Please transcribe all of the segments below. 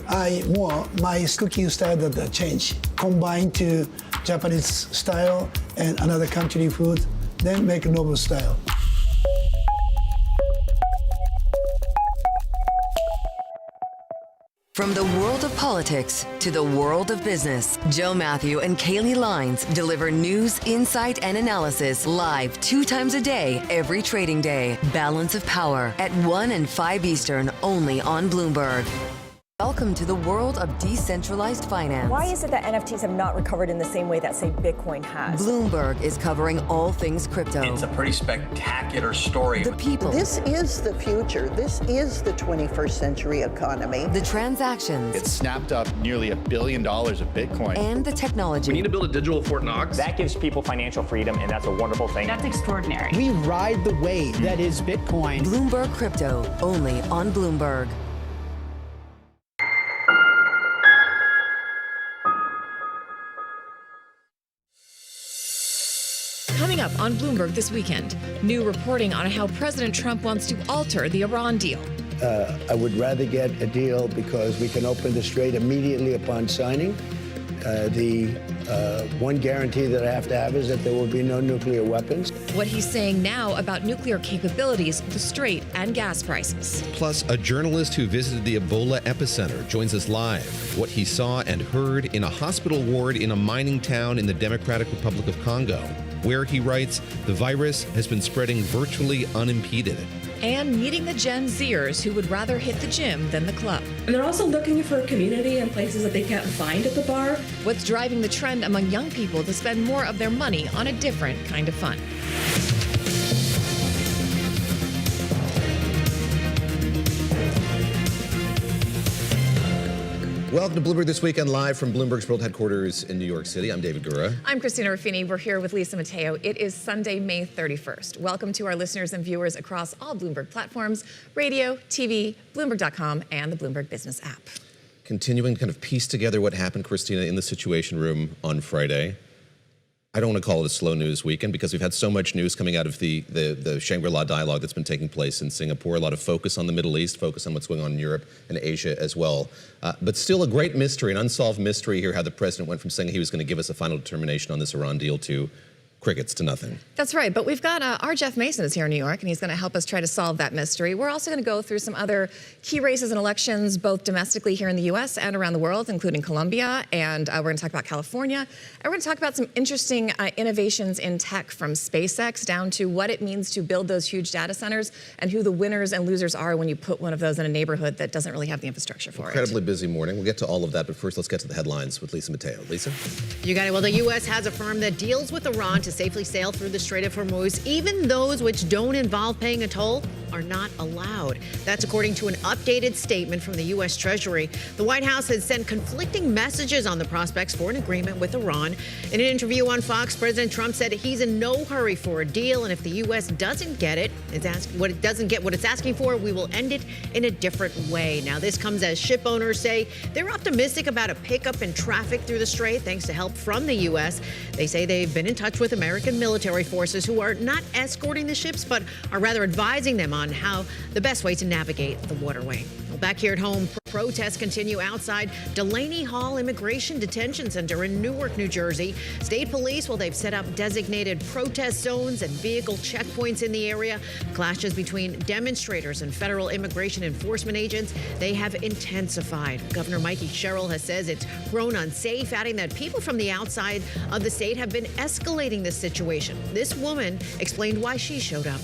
I want my cooking style that change, combine to Japanese style and another country food, then make a novel style. From the world of politics to the world of business, Joe Matthew and Kaylee Lines deliver news, insight, and analysis live 2 times a day, every trading day. Balance of Power at 1 and 5 Eastern, only on Bloomberg. Welcome to the world of decentralized finance. Why is it that NFTs have not recovered in the same way that, say, Bitcoin has? Bloomberg is covering all things crypto. It's a pretty spectacular story. The people. This is the future. This is the 21st century economy. The transactions. It snapped up nearly $1 billion of Bitcoin. And the technology. We need to build a digital Fort Knox. That gives people financial freedom, and that's a wonderful thing. That's extraordinary. We ride the wave that is Bitcoin. Bloomberg Crypto, only on Bloomberg. Coming up on Bloomberg This Weekend, new reporting on how President Trump wants to alter the Iran deal. I would rather get a deal because we can open the strait immediately upon signing. The one guarantee that I have to have is that there will be no nuclear weapons. What he's saying now about nuclear capabilities, the strait, and gas prices. Plus, a journalist who visited the Ebola epicenter joins us live. What he saw and heard in a hospital ward in a mining town in the Democratic Republic of Congo, where he writes, the virus has been spreading virtually unimpeded. And meeting the Gen Zers who would rather hit the gym than the club. And they're also looking for a community and places that they can't find at the bar. What's driving the trend among young people to spend more of their money on a different kind of fun? Welcome to Bloomberg This Weekend, live from Bloomberg's World Headquarters in New York City. I'm David Gura. I'm Christina Ruffini. We're here with Lisa Mateo. It is Sunday, May 31st. Welcome to our listeners and viewers across all Bloomberg platforms, radio, TV, Bloomberg.com, and the Bloomberg Business app. Continuing to kind of piece together what happened, Christina, in the Situation Room on Friday. I don't want to call it a slow news weekend because we've had so much news coming out of the Shangri-La dialogue that's been taking place in Singapore. A lot of focus on the Middle East, focus on what's going on in Europe and Asia as well. But still a great mystery, an unsolved mystery here, how the president went from saying he was going to give us a final determination on this Iran deal to crickets to nothing. That's right, but we've got our Jeff Mason is here in New York, and he's going to help us try to solve that mystery. We're also going to go through some other key races and elections, both domestically here in the U.S. and around the world, including Colombia, and we're going to talk about California. And we're going to talk about some interesting innovations in tech, from SpaceX down to what it means to build those huge data centers and who the winners and losers are when you put one of those in a neighborhood that doesn't really have the infrastructure for it. Incredibly busy morning. We'll get to all of that, but first let's get to the headlines with Lisa Mateo. Lisa? You got it. Well, the U.S. has affirmed that deals with Iran to safely sail through the Strait of Hormuz, even those which don't involve paying a toll, are not allowed. That's according to an updated statement from the U.S. Treasury. The White House has sent conflicting messages on the prospects for an agreement with Iran. In an interview on Fox, President Trump said he's in no hurry for a deal, and if the U.S. doesn't get what it's asking for, we will end it in a different way. Now, this comes as ship owners say they're optimistic about a pickup in traffic through the strait thanks to help from the U.S. They say they've been in touch with American military forces who are not escorting the ships, but are rather advising them on how the best way to navigate the waterway. Well, back here at home, protests continue outside Delaney Hall Immigration Detention Center in Newark, New Jersey. State police, well, they've set up designated protest zones and vehicle checkpoints in the area. Clashes between demonstrators and federal immigration enforcement agents, they have intensified. Governor Mikey Sherrill has says it's grown unsafe, adding that people from the outside of the state have been escalating this situation. This woman explained why she showed up.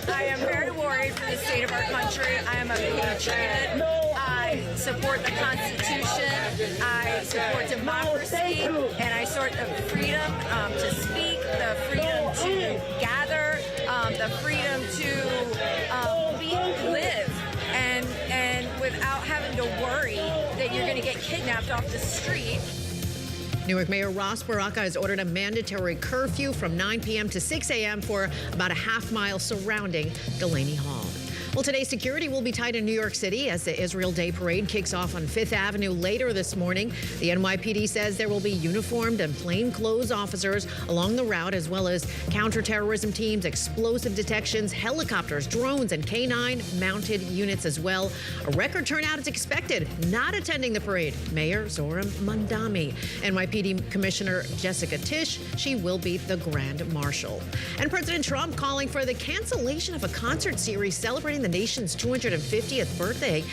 I am very worried for the state of our country. I am a patriot. I support the Constitution. I support democracy. And I support the freedom to speak, the freedom to gather, the freedom to live. And without having to worry that you're going to get kidnapped off the street. Newark Mayor Ross Baraka has ordered a mandatory curfew from 9 p.m. to 6 a.m. for about a half mile surrounding Delaney Hall. Well, today security will be tight in New York City as the Israel Day Parade kicks off on Fifth Avenue later this morning. The NYPD says there will be uniformed and plainclothes officers along the route, as well as counterterrorism teams, explosive detections, helicopters, drones, and K-9 mounted units as well. A record turnout is expected. Not attending the parade, Mayor Zohran Mamdani. NYPD Commissioner Jessica Tisch, she will be the Grand Marshal. And President Trump calling for the cancellation of a concert series celebrating the nation's 250th birthday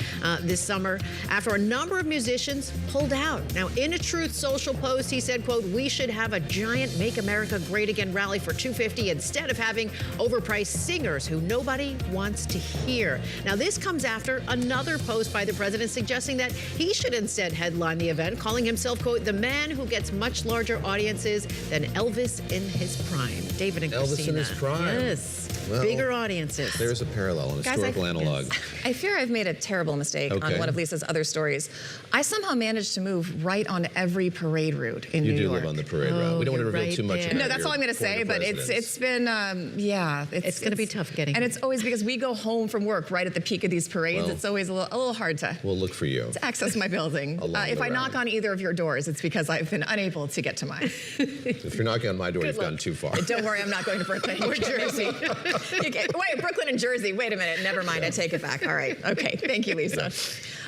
this summer after a number of musicians pulled out. Now, in a Truth Social post, he said, quote, "We should have a giant Make America Great Again rally for 250 instead of having overpriced singers who nobody wants to hear." Now, this comes after another post by the president suggesting that he should instead headline the event, calling himself, quote, "the man who gets much larger audiences than Elvis in his prime." David and Christina. Elvis in his prime. Yes. Well, bigger audiences. There's a parallel, an historical analog. I fear I've made a terrible mistake on one of Lisa's other stories. I somehow managed to move right on every parade route in New York. You do live on the parade route. We don't want to reveal too much. No, that's all I'm going to say, but it's been, yeah. It's going to be tough getting. And it's always because we go home from work right at the peak of these parades. Well, it's always a little hard to. We'll look for you. To access my building. If I knock on either of your doors, it's because I've been unable to get to mine. If you're knocking on my door, you've gone too far. Don't worry, I'm not going to Brooklyn or Jersey. Wait, Brooklyn and Jersey. Wait a minute. Never mind. I take it back. All right. Okay. Thank you, Lisa.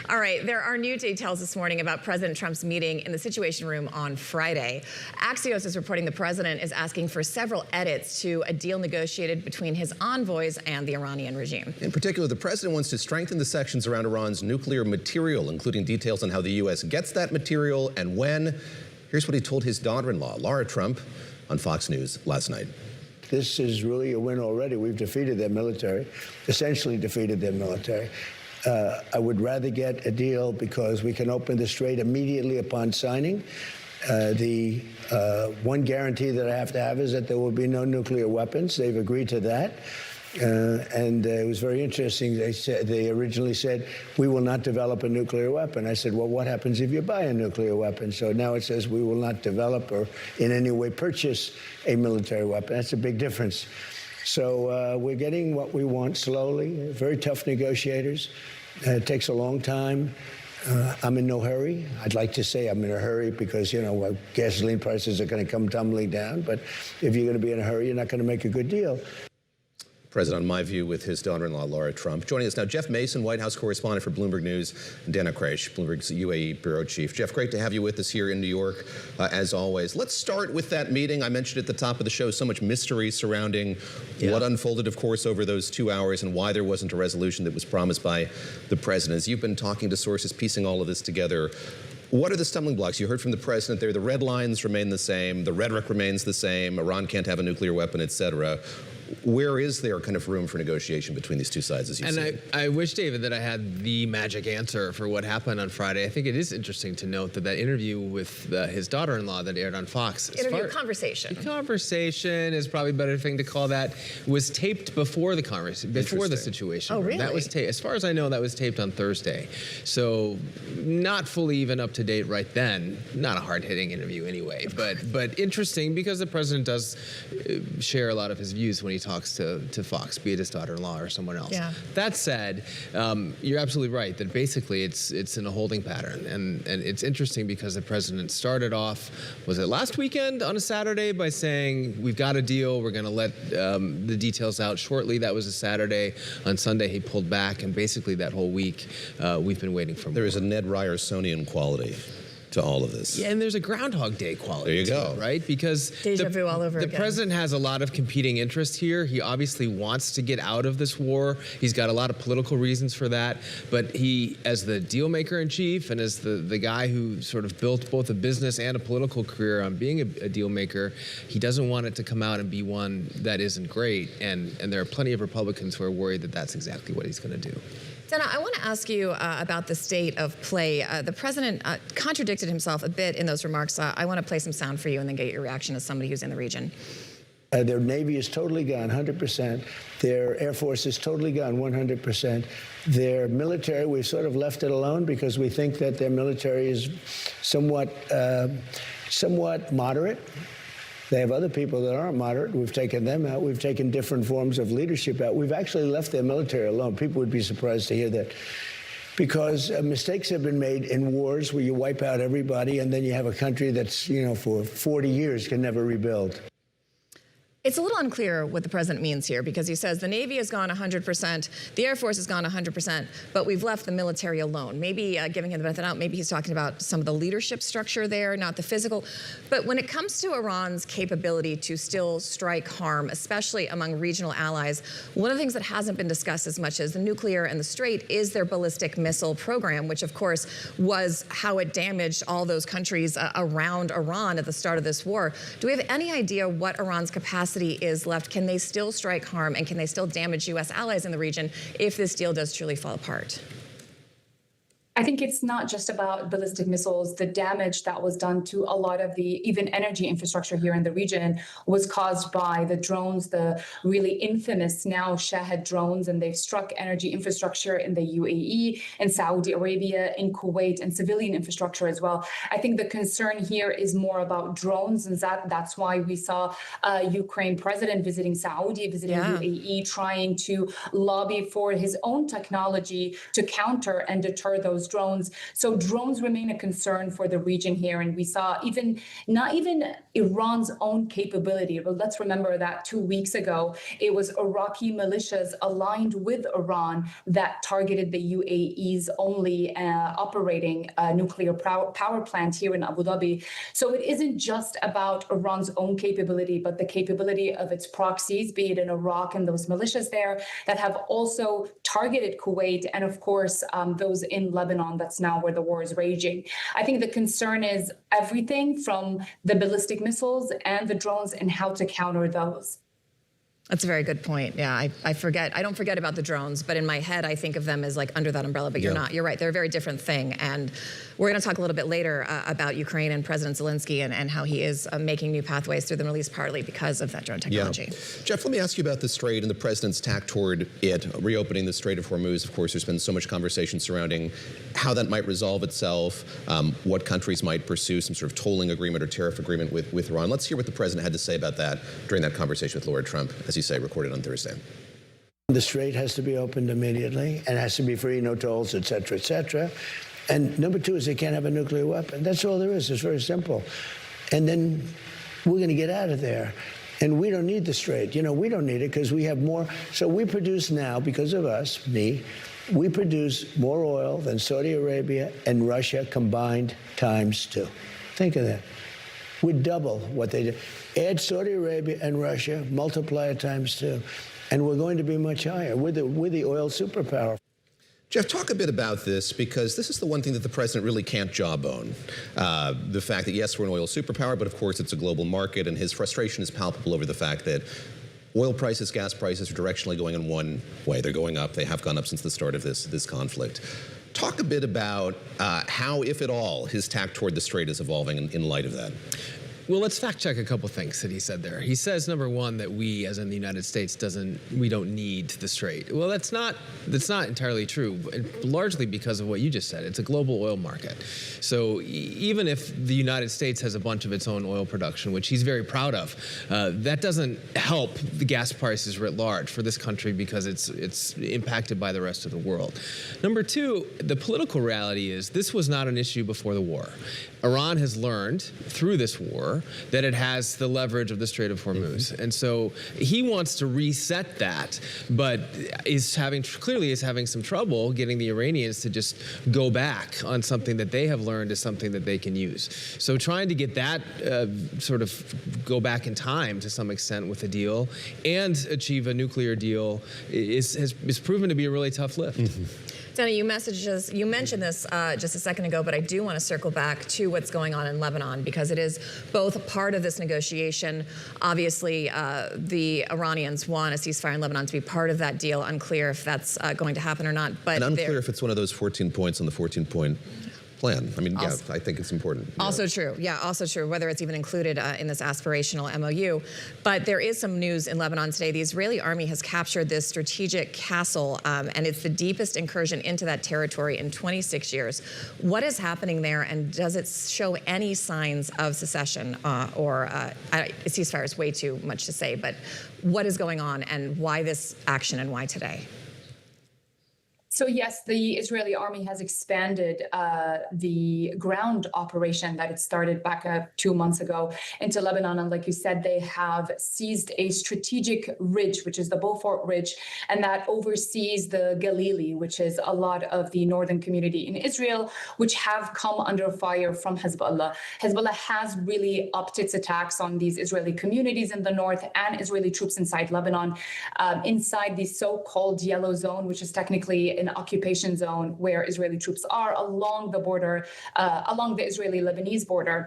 All right. There are new details this morning about President Trump's meeting in the Situation Room on Friday. Axios is reporting the president is asking for several edits to a deal negotiated between his envoys and the Iranian regime. In particular, the president wants to strengthen the sections around Iran's nuclear material, including details on how the U.S. gets that material and when. Here's what he told his daughter-in-law, Laura Trump, on Fox News last night. This is really a win already. We've defeated their military, essentially defeated their military. I would rather get a deal because we can open the strait immediately upon signing. The one guarantee that I have to have is that there will be no nuclear weapons. They've agreed to that. And it was very interesting. They originally said, we will not develop a nuclear weapon. I said, well, what happens if you buy a nuclear weapon? So now it says we will not develop or in any way purchase a military weapon. That's a big difference. So we're getting what we want slowly. Very tough negotiators. It takes a long time. I'm in no hurry. I'd like to say I'm in a hurry because, you know, gasoline prices are going to come tumbling down. But if you're going to be in a hurry, you're not going to make a good deal. President, on My View with his daughter-in-law, Laura Trump. Joining us now, Jeff Mason, White House correspondent for Bloomberg News, and Dana Kraish, Bloomberg's UAE bureau chief. Jeff, great to have you with us here in New York, as always. Let's start with that meeting. I mentioned at the top of the show so much mystery surrounding what unfolded, of course, over those 2 hours and why there wasn't a resolution that was promised by the president. As you've been talking to sources, piecing all of this together, what are the stumbling blocks? You heard from the president there. The red lines remain the same. The rhetoric remains the same. Iran can't have a nuclear weapon, et cetera. Where is there kind of room for negotiation between these two sides, as you see? And I wish, David, that I had the magic answer for what happened on Friday. I think it is interesting to note that interview with his daughter-in-law that aired on Fox. Conversation. Conversation is probably a better thing to call that. Was taped before the before the Situation. Oh, really? That was taped. As far as I know, that was taped on Thursday. So not fully even up to date right then. Not a hard-hitting interview anyway, but interesting because the president does share a lot of his views when he talks to Fox, be it his daughter-in-law or someone else. Yeah. That said, you're absolutely right that basically it's in a holding pattern, and it's interesting because the president started off, was it last weekend on a Saturday, by saying we've got a deal, we're going to let the details out shortly. That was a Saturday. On Sunday he pulled back, and basically that whole week we've been waiting for more. There is a Ned Ryersonian quality to all of this. Yeah, and there's a Groundhog Day quality. There you go. Too, right? Because Deja vu all over the again. president has a lot of competing interests here. He obviously wants to get out of this war. He's got a lot of political reasons for that. But he, as the deal maker in chief and as the guy who sort of built both a business and a political career on being a deal maker, he doesn't want it to come out and be one that isn't great. And there are plenty of Republicans who are worried that that's exactly what he's going to do. Dana, I want to ask you about the state of play. The president contradicted himself a bit in those remarks. I want to play some sound for you and then get your reaction as somebody who's in the region. Their Navy is totally gone, 100%. Their Air Force is totally gone, 100%. Their military, we've sort of left it alone because we think that their military is somewhat moderate. They have other people that aren't moderate. We've taken them out. We've taken different forms of leadership out. We've actually left their military alone. People would be surprised to hear that. Because mistakes have been made in wars where you wipe out everybody and then you have a country that's, for 40 years can never rebuild. It's a little unclear what the president means here, because he says the Navy has gone 100%, the Air Force has gone 100%, but we've left the military alone. Maybe giving him the benefit out, maybe he's talking about some of the leadership structure there, not the physical. But when it comes to Iran's capability to still strike harm, especially among regional allies, one of the things that hasn't been discussed as much as the nuclear and the Strait is their ballistic missile program, which of course was how it damaged all those countries around Iran at the start of this war. Do we have any idea what Iran's capacity is left? Can they still strike harm, and can they still damage U.S. allies in the region if this deal does truly fall apart? I think it's not just about ballistic missiles. The damage that was done to a lot of the even energy infrastructure here in the region was caused by the drones, the really infamous now Shahed drones, and they've struck energy infrastructure in the UAE, in Saudi Arabia, in Kuwait, and civilian infrastructure as well. I think the concern here is more about drones, and that's why we saw Ukraine president visiting Saudi, visiting UAE, trying to lobby for his own technology to counter and deter those drones. So drones remain a concern for the region here. And we saw not even Iran's own capability, but let's remember that 2 weeks ago, it was Iraqi militias aligned with Iran that targeted the UAE's only operating nuclear power plant here in Abu Dhabi. So it isn't just about Iran's own capability, but the capability of its proxies, be it in Iraq and those militias there that have also targeted Kuwait, and of course, those in Lebanon. That's now where the war is raging. I think the concern is everything from the ballistic missiles and the drones and how to counter those. That's a very good point. Yeah, I forget. I don't forget about the drones, but in my head, I think of them as like under that umbrella, but you're not. You're right. They're a very different thing. And we're going to talk a little bit later about Ukraine and President Zelensky and how he is making new pathways through the Middle East, partly because of that drone technology. Yeah. Jeff, let me ask you about the Strait and the president's tack toward it, reopening the Strait of Hormuz. Of course, there's been so much conversation surrounding how that might resolve itself, what countries might pursue some sort of tolling agreement or tariff agreement with Iran. Let's hear what the president had to say about that during that conversation with Lord Trump, as you say, recorded on Thursday. The Strait has to be opened immediately and has to be free, no tolls, et cetera, et cetera. And number two is they can't have a nuclear weapon. That's all there is. It's very simple. And then we're going to get out of there. And we don't need the Strait. We don't need it because we have more. So we produce now, because of us, we produce more oil than Saudi Arabia and Russia combined ×2. Think of that. We double what they do. Add Saudi Arabia and Russia, multiply it ×2, and we're going to be much higher. We're the oil superpower. Jeff, talk a bit about this, because this is the one thing that the president really can't jawbone. The fact that, yes, we're an oil superpower, but of course it's a global market, and his frustration is palpable over the fact that oil prices, gas prices are directionally going in one way. They're going up. They have gone up since the start of this conflict. Talk a bit about how, if at all, his tack toward the Strait is evolving in light of that. Well, let's fact check a couple things that he said there. He says, number one, that we, as in the United States, we don't need the Strait. Well, that's not entirely true, largely because of what you just said. It's a global oil market. So even if the United States has a bunch of its own oil production, which he's very proud of, that doesn't help the gas prices writ large for this country because it's impacted by the rest of the world. Number two, the political reality is this was not an issue before the war. Iran has learned through this war that it has the leverage of the Strait of Hormuz. And so he wants to reset that, but clearly is having some trouble getting the Iranians to just go back on something that they have learned is something that they can use. So trying to get that sort of go back in time to some extent with a deal and achieve a nuclear deal is proven to be a really tough lift. Dana, you mentioned this just a second ago, but I do want to circle back to what's going on in Lebanon, because it is both a part of this negotiation. Obviously, the Iranians want a ceasefire in Lebanon to be part of that deal. Unclear if that's going to happen or not. But and unclear if it's one of those 14 points on the 14-point plan. I mean, yeah, I think it's important. Also true. Yeah, also true, whether it's even included in this aspirational MOU. But there is some news in Lebanon today. The Israeli army has captured this strategic castle, and it's the deepest incursion into that territory in 26 years. What is happening there, and does it show any signs of secession ceasefire is way too much to say, but what is going on and why this action and why today? So yes, the Israeli army has expanded the ground operation that it started back 2 months ago into Lebanon. And like you said, they have seized a strategic ridge, which is the Beaufort Ridge, and that oversees the Galilee, which is a lot of the northern community in Israel, which have come under fire from Hezbollah. Hezbollah has really upped its attacks on these Israeli communities in the north and Israeli troops inside Lebanon, inside the so-called yellow zone, which is technically an occupation zone where Israeli troops are along the border, along the Israeli-Lebanese border.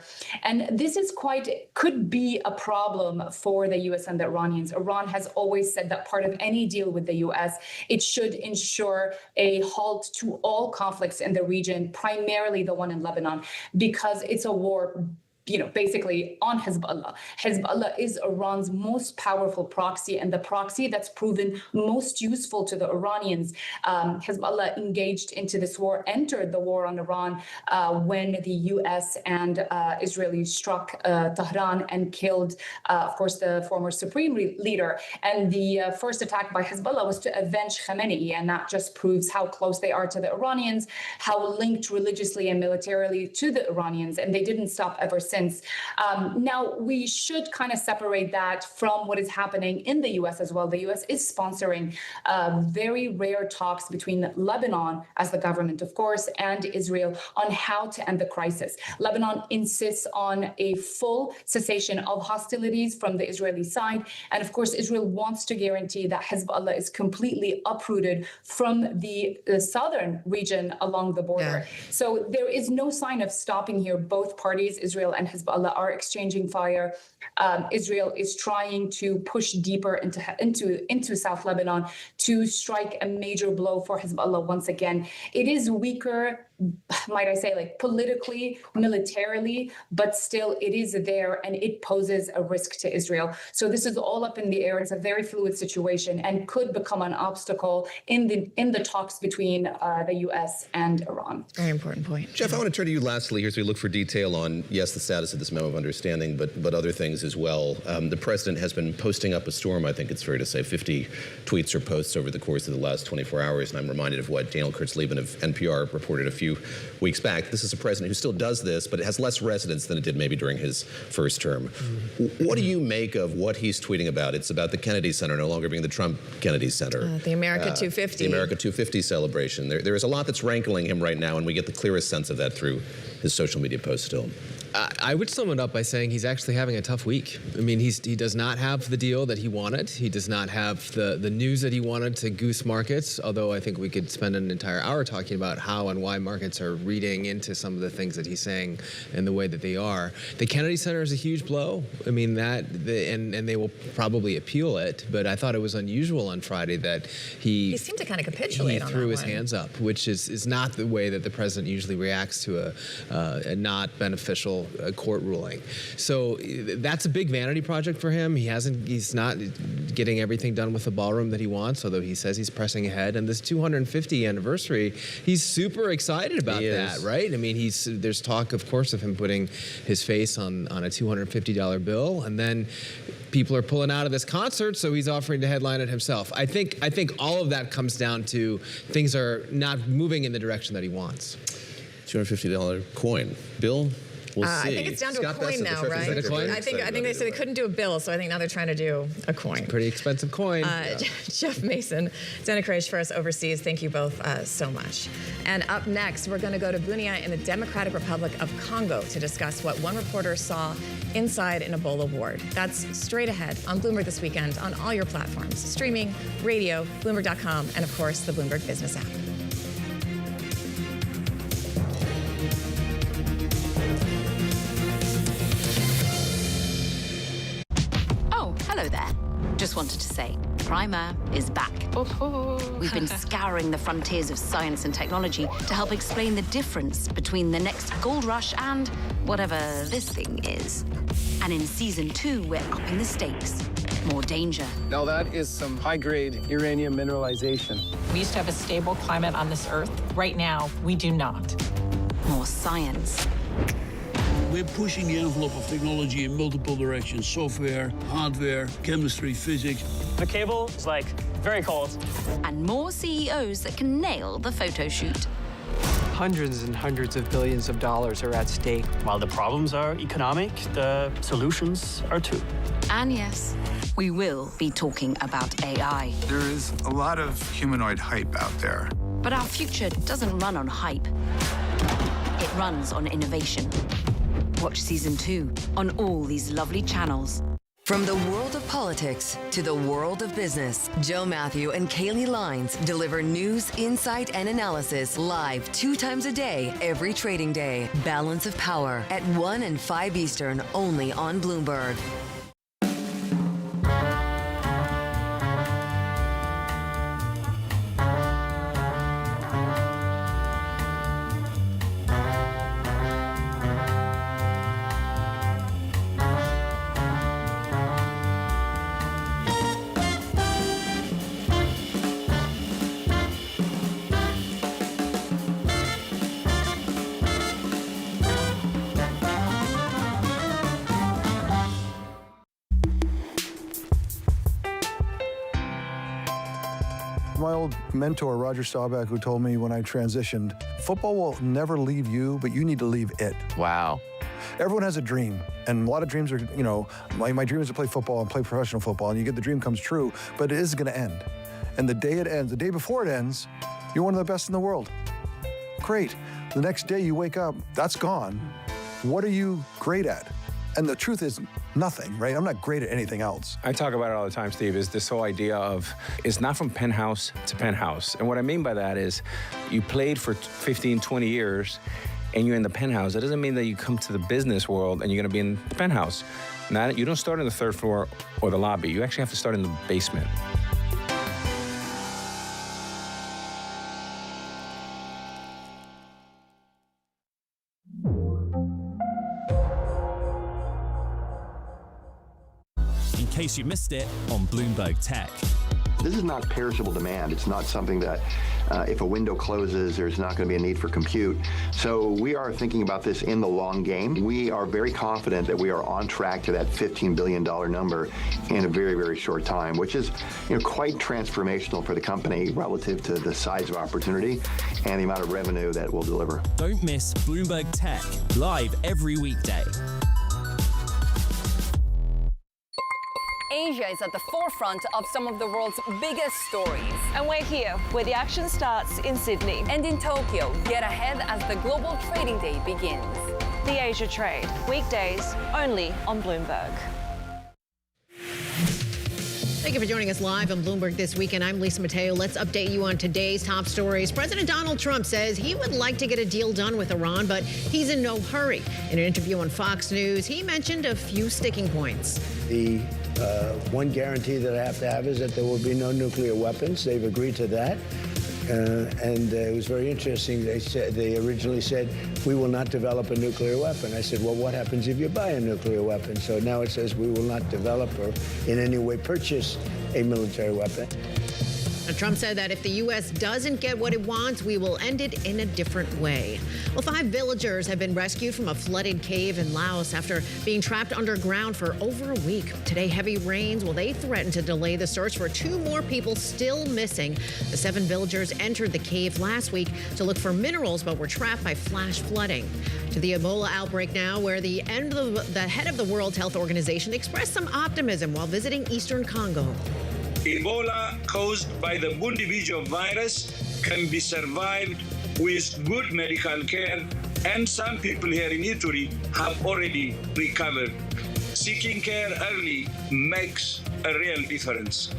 And this is could be a problem for the U.S. and the Iranians. Iran has always said that part of any deal with the U.S., it should ensure a halt to all conflicts in the region, primarily the one in Lebanon, because it's a war basically on Hezbollah. Hezbollah is Iran's most powerful proxy and the proxy that's proven most useful to the Iranians. Hezbollah engaged into this war, entered the war on Iran when the U.S. and Israeli struck Tehran and killed, of course, the former supreme leader. And the first attack by Hezbollah was to avenge Khamenei, and that just proves how close they are to the Iranians, how linked religiously and militarily to the Iranians, and they didn't stop ever since. Now, we should kind of separate that from what is happening in the U.S. as well. The U.S. is sponsoring very rare talks between Lebanon, as the government, of course, and Israel on how to end the crisis. Lebanon insists on a full cessation of hostilities from the Israeli side. And of course, Israel wants to guarantee that Hezbollah is completely uprooted from the southern region along the border. Yeah. So there is no sign of stopping here. Both parties, Israel and Hezbollah, are exchanging fire. Israel is trying to push deeper into South Lebanon to strike a major blow for Hezbollah once again. It is weaker, might I say, like politically, militarily, but still it is there and it poses a risk to Israel. So this is all up in the air. It's a very fluid situation and could become an obstacle in the talks between the U.S. and Iran. Very important point. Jeff, I want to turn to you lastly here as we look for detail on, yes, the status of this memo of understanding, but other things as well. The president has been posting up a storm, I think it's fair to say, 50 tweets or posts over the course of the last 24 hours. And I'm reminded of what Daniel Kurtzleben of NPR reported a few weeks back. This is a president who still does this, but it has less resonance than it did maybe during his first term. What do you make of what he's tweeting about? It's about the Kennedy Center no longer being the Trump Kennedy Center. The America 250. The America 250 celebration. There is a lot that's rankling him right now, and we get the clearest sense of that through his social media posts still. I would sum it up by saying he's actually having a tough week. I mean, he does not have the deal that he wanted. He does not have the news that he wanted to goose markets, although I think we could spend an entire hour talking about how and why markets are reading into some of the things that he's saying and the way that they are. The Kennedy Center is a huge blow. I mean, and they will probably appeal it, but I thought it was unusual on Friday that he seemed to kind of capitulate on that. He threw his hands up, which is not the way that the president usually reacts to a not beneficial court ruling. So that's a big vanity project for him. He's not getting everything done with the ballroom that he wants, although he says he's pressing ahead. And this 250th anniversary, he's super excited about that, right? I mean, there's talk, of course, of him putting his face on a $250 bill, and then people are pulling out of this concert, so he's offering to headline it himself. I think all of that comes down to things are not moving in the direction that he wants. $250 coin. Bill? We'll see. I think it's down to a coin now, right? I think they said they couldn't do a bill, so I think now they're trying to do a coin. Pretty expensive coin. Jeff Mason, Dana Kraish for us overseas. Thank you both so much. And up next, we're going to go to Bunia in the Democratic Republic of Congo to discuss what one reporter saw inside an Ebola ward. That's straight ahead on Bloomberg This Weekend on all your platforms, streaming, radio, Bloomberg.com, and of course, the Bloomberg Business app. Hello there. Just wanted to say, Trimer is back. We've been scouring the frontiers of science and technology to help explain the difference between the next gold rush and whatever this thing is. And in season 2, we're upping the stakes. More danger. Now that is some high-grade uranium mineralization. We used to have a stable climate on this Earth. Right now, we do not. More science. We're pushing the envelope of technology in multiple directions: software, hardware, chemistry, physics. The cable is like very cold. And more CEOs that can nail the photo shoot. Hundreds and hundreds of billions of dollars are at stake. While the problems are economic, the solutions are too. And yes, we will be talking about AI. There is a lot of humanoid hype out there. But our future doesn't run on hype. It runs on innovation. Watch season 2 on all these lovely channels. From the world of politics to the world of business, Joe Matthew and Kaylee Lines deliver news, insight, and analysis live 2 times a day, every trading day. Balance of Power at 1 and 5 Eastern, only on Bloomberg. My old mentor, Roger Staubach, who told me when I transitioned, football will never leave you, but you need to leave it. Wow. Everyone has a dream, and a lot of dreams are, my dream is to play football and play professional football, and you get the dream comes true, but it is going to end. And the day it ends, the day before it ends, you're one of the best in the world. Great. The next day you wake up, that's gone. What are you great at? And the truth is nothing, right? I'm not great at anything else. I talk about it all the time, Steve, is this whole idea of it's not from penthouse to penthouse. And what I mean by that is you played for 15, 20 years and you're in the penthouse. That doesn't mean that you come to the business world and you're gonna be in the penthouse. Now, you don't start on the 3rd floor or the lobby. You actually have to start in the basement. In case you missed it on Bloomberg Tech. This is not perishable demand. It's not something that if a window closes, there's not going to be a need for compute. So we are thinking about this in the long game. We are very confident that we are on track to that $15 billion number in a very, very short time, which is quite transformational for the company relative to the size of opportunity and the amount of revenue that we'll deliver. Don't miss Bloomberg Tech, live every weekday. Asia is at the forefront of some of the world's biggest stories. And we're here, where the action starts in Sydney. And in Tokyo, get ahead as the global trading day begins. The Asia Trade, weekdays only on Bloomberg. Thank you for joining us live on Bloomberg This Weekend. I'm Lisa Mateo. Let's update you on today's top stories. President Donald Trump says he would like to get a deal done with Iran, but he's in no hurry. In an interview on Fox News, he mentioned a few sticking points. The one guarantee that I have to have is that there will be no nuclear weapons. They've agreed to that. And it was very interesting. They originally said, we will not develop a nuclear weapon. I said, well, what happens if you buy a nuclear weapon? So now it says we will not develop or in any way purchase a military weapon. Trump said that if the U.S. doesn't get what it wants, we will end it in a different way. Well, 5 villagers have been rescued from a flooded cave in Laos after being trapped underground for over a week. Today, heavy rains, they threaten to delay the search for 2 more people still missing. The 7 villagers entered the cave last week to look for minerals, but were trapped by flash flooding. To the Ebola outbreak now, where the head of the World Health Organization expressed some optimism while visiting Eastern Congo. Ebola caused by the Bundibugyo virus can be survived with good medical care, and some people here in Ituri have already recovered. Seeking care early makes a real difference.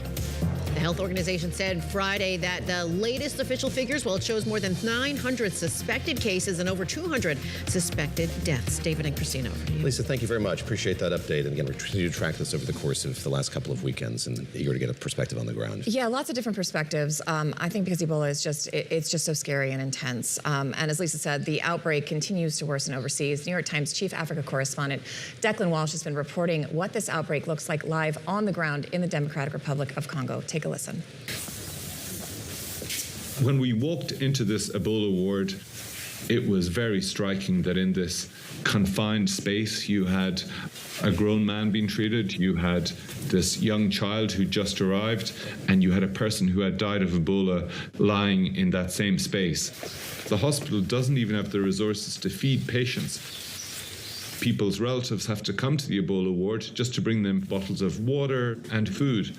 The health organization said Friday that the latest official figures, well, it shows more than 900 suspected cases and over 200 suspected deaths. David and Christina, over to you. Lisa, thank you very much. Appreciate that update. And again, we continue to track this over the course of the last couple of weekends and eager to get a perspective on the ground. Yeah, lots of different perspectives. I think because Ebola is it's just so scary and intense. And as Lisa said, the outbreak continues to worsen overseas. New York Times chief Africa correspondent Declan Walsh has been reporting what this outbreak looks like live on the ground in the Democratic Republic of Congo. Take a listen. When we walked into this Ebola ward, it was very striking that in this confined space, you had a grown man being treated, you had this young child who just arrived, and you had a person who had died of Ebola lying in that same space. The hospital doesn't even have the resources to feed patients. People's relatives have to come to the Ebola ward just to bring them bottles of water and food.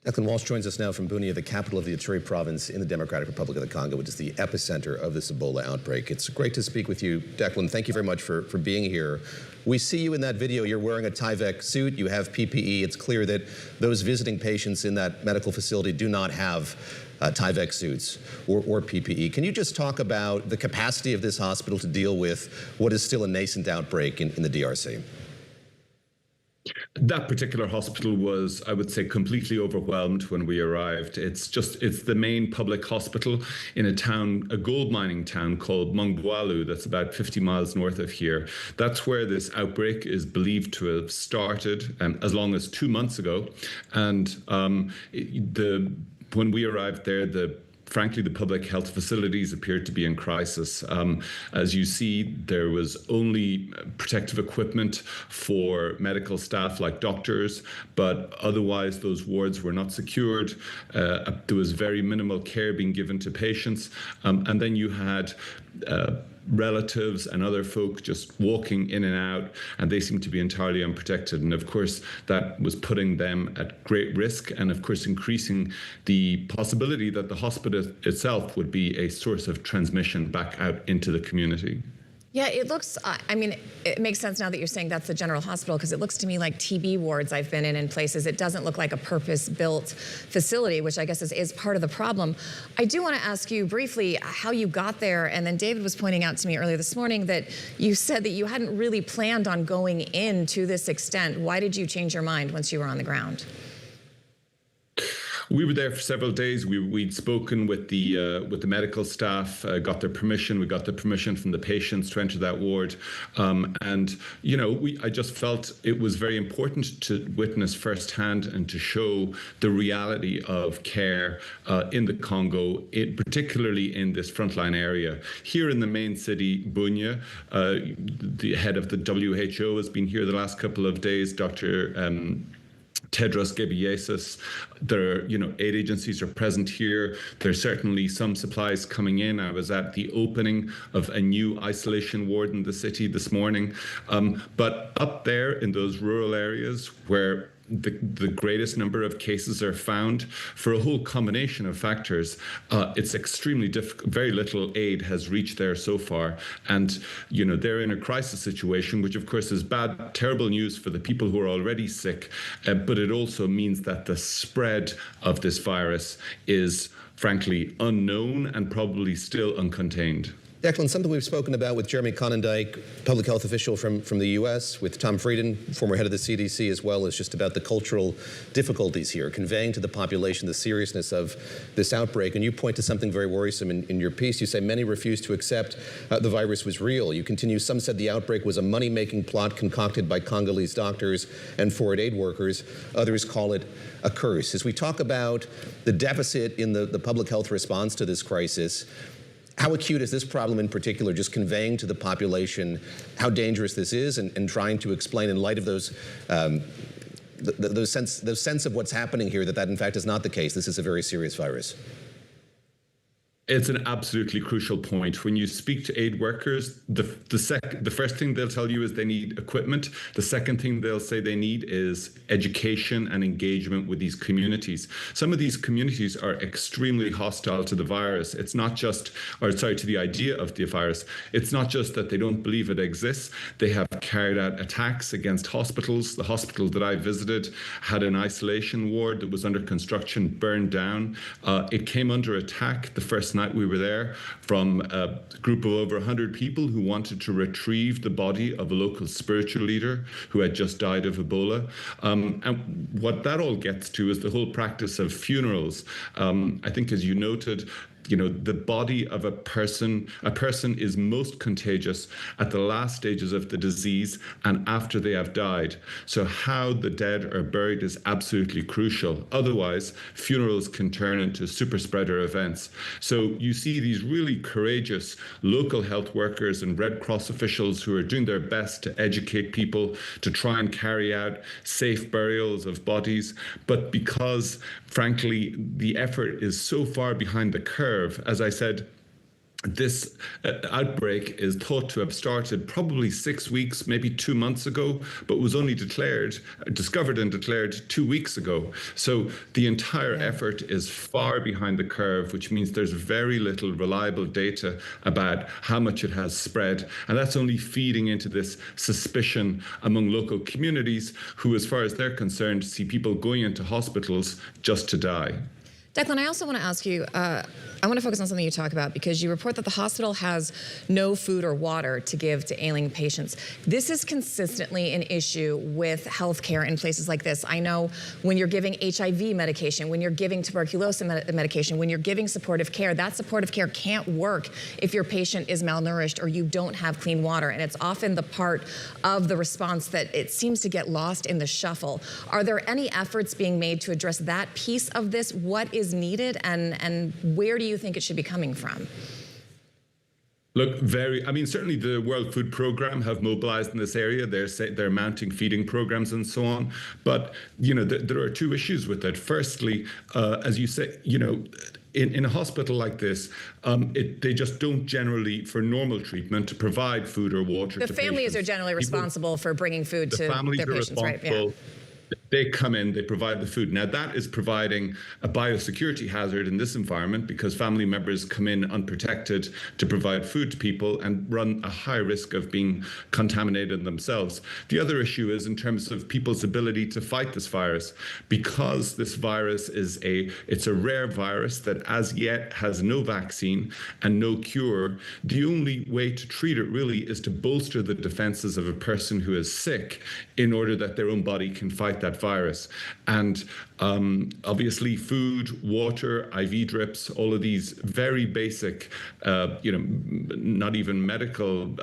Declan Walsh joins us now from Bunia, the capital of the Ituri province in the Democratic Republic of the Congo, which is the epicenter of this Ebola outbreak. It's great to speak with you. Declan, thank you very much for being here. We see you in that video. You're wearing a Tyvek suit. You have PPE. It's clear that those visiting patients in that medical facility do not have Tyvek suits or PPE. Can you just talk about the capacity of this hospital to deal with what is still a nascent outbreak in the DRC? That particular hospital was, I would say, completely overwhelmed when we arrived. It's the main public hospital in a gold mining town called Mongwalu, that's about 50 miles north of here. That's where this outbreak is believed to have started as long as 2 months ago. And when we arrived there, frankly, the public health facilities appeared to be in crisis. As you see, there was only protective equipment for medical staff like doctors, but otherwise those wards were not secured. There was very minimal care being given to patients. And then you had relatives and other folk just walking in and out, and they seem to be entirely unprotected. And of course, that was putting them at great risk and of course increasing the possibility that the hospital itself would be a source of transmission back out into the community. Yeah, it looks, I mean, it makes sense now that you're saying that's the general hospital, because it looks to me like TB wards I've been in places. It doesn't look like a purpose-built facility, which I guess is part of the problem. I do want to ask you briefly how you got there, and then David was pointing out to me earlier this morning that you said that you hadn't really planned on going in to this extent. Why did you change your mind once you were on the ground? We were there for several days. We'd spoken with the medical staff, got their permission. We got the permission from the patients to enter that ward, and you know, I just felt it was very important to witness firsthand and to show the reality of care in the Congo, particularly in this frontline area. Here in the main city, Bunia, the head of the WHO has been here the last couple of days. Dr. Tedros Ghebreyesus. There are, aid agencies are present here. There's certainly some supplies coming in. I was at the opening of a new isolation ward in the city this morning. But up there in those rural areas where the greatest number of cases are found, for a whole combination of factors, it's extremely difficult. Very little aid has reached there so far. And, they're in a crisis situation, which of course is bad, terrible news for the people who are already sick. But it also means that the spread of this virus is frankly unknown and probably still uncontained. Declan, something we've spoken about with Jeremy Conondike, public health official from the U.S., with Tom Frieden, former head of the CDC, as well, is just about the cultural difficulties here, conveying to the population the seriousness of this outbreak. And you point to something very worrisome in your piece. You say many refused to accept the virus was real. You continue, some said the outbreak was a money-making plot concocted by Congolese doctors and foreign aid workers. Others call it a curse. As we talk about the deficit in the public health response to this crisis, how acute is this problem in particular, just conveying to the population how dangerous this is and trying to explain in light of those sense of what's happening here that in fact is not the case? This is a very serious virus. It's an absolutely crucial point. When you speak to aid workers, the first thing they'll tell you is they need equipment. The second thing they'll say they need is education and engagement with these communities. Some of these communities are extremely hostile to the virus. It's not just, to the idea of the virus. It's not just that they don't believe it exists. They have carried out attacks against hospitals. The hospital that I visited had an isolation ward that was under construction, burned down. It came under attack the first night we were there from a group of over 100 people who wanted to retrieve the body of a local spiritual leader who had just died of Ebola. And what that all gets to is the whole practice of funerals. I think, as you noted, the body of a person is most contagious at the last stages of the disease and after they have died. So how the dead are buried is absolutely crucial. Otherwise, funerals can turn into super spreader events. So you see these really courageous local health workers and Red Cross officials who are doing their best to educate people to try and carry out safe burials of bodies. But because, frankly, the effort is so far behind the curve, as I said, this outbreak is thought to have started probably 6 weeks, maybe 2 months ago, but was only discovered and declared 2 weeks ago. So the entire effort is far behind the curve, which means there's very little reliable data about how much it has spread. And that's only feeding into this suspicion among local communities who, as far as they're concerned, see people going into hospitals just to die. Declan, I also want to ask you, I want to focus on something you talk about because you report that the hospital has no food or water to give to ailing patients. This is consistently an issue with healthcare in places like this. I know when you're giving HIV medication, when you're giving tuberculosis medication, when you're giving supportive care, that supportive care can't work if your patient is malnourished or you don't have clean water. And it's often the part of the response that it seems to get lost in the shuffle. Are there any efforts being made to address that piece of this? What is needed and where do you think it should be coming from? Look, certainly the World Food Programme have mobilized in this area. They're mounting feeding programs and so on. But, there are two issues with it. Firstly, as you say, in a hospital like this, they just don't generally, for normal treatment, provide food or water to patients. The families are generally responsible for bringing food to their patients, right? Yeah. They come in, they provide the food. Now, that is providing a biosecurity hazard in this environment because family members come in unprotected to provide food to people and run a high risk of being contaminated themselves. The other issue is in terms of people's ability to fight this virus. Because this virus it's a rare virus that as yet has no vaccine and no cure, the only way to treat it really is to bolster the defenses of a person who is sick in order that their own body can fight that virus. And obviously food, water, IV drips, all of these very basic, not even medical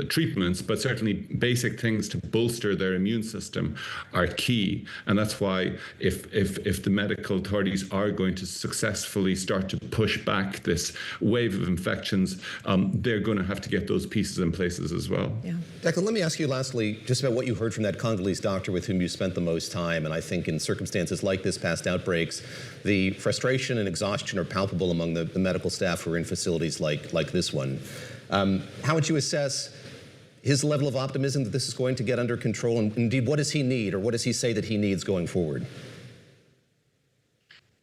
treatments, but certainly basic things to bolster their immune system are key. And that's why if the medical authorities are going to successfully start to push back this wave of infections, they're going to have to get those pieces in places as well. Yeah. Declan, let me ask you lastly just about what you heard from that Congolese doctor with whom you spent the most time. And I think in circumstances like this, past outbreaks, the frustration and exhaustion are palpable among the medical staff who are in facilities like this one. How would you assess his level of optimism that this is going to get under control? And indeed, what does he need, or what does he say that he needs going forward?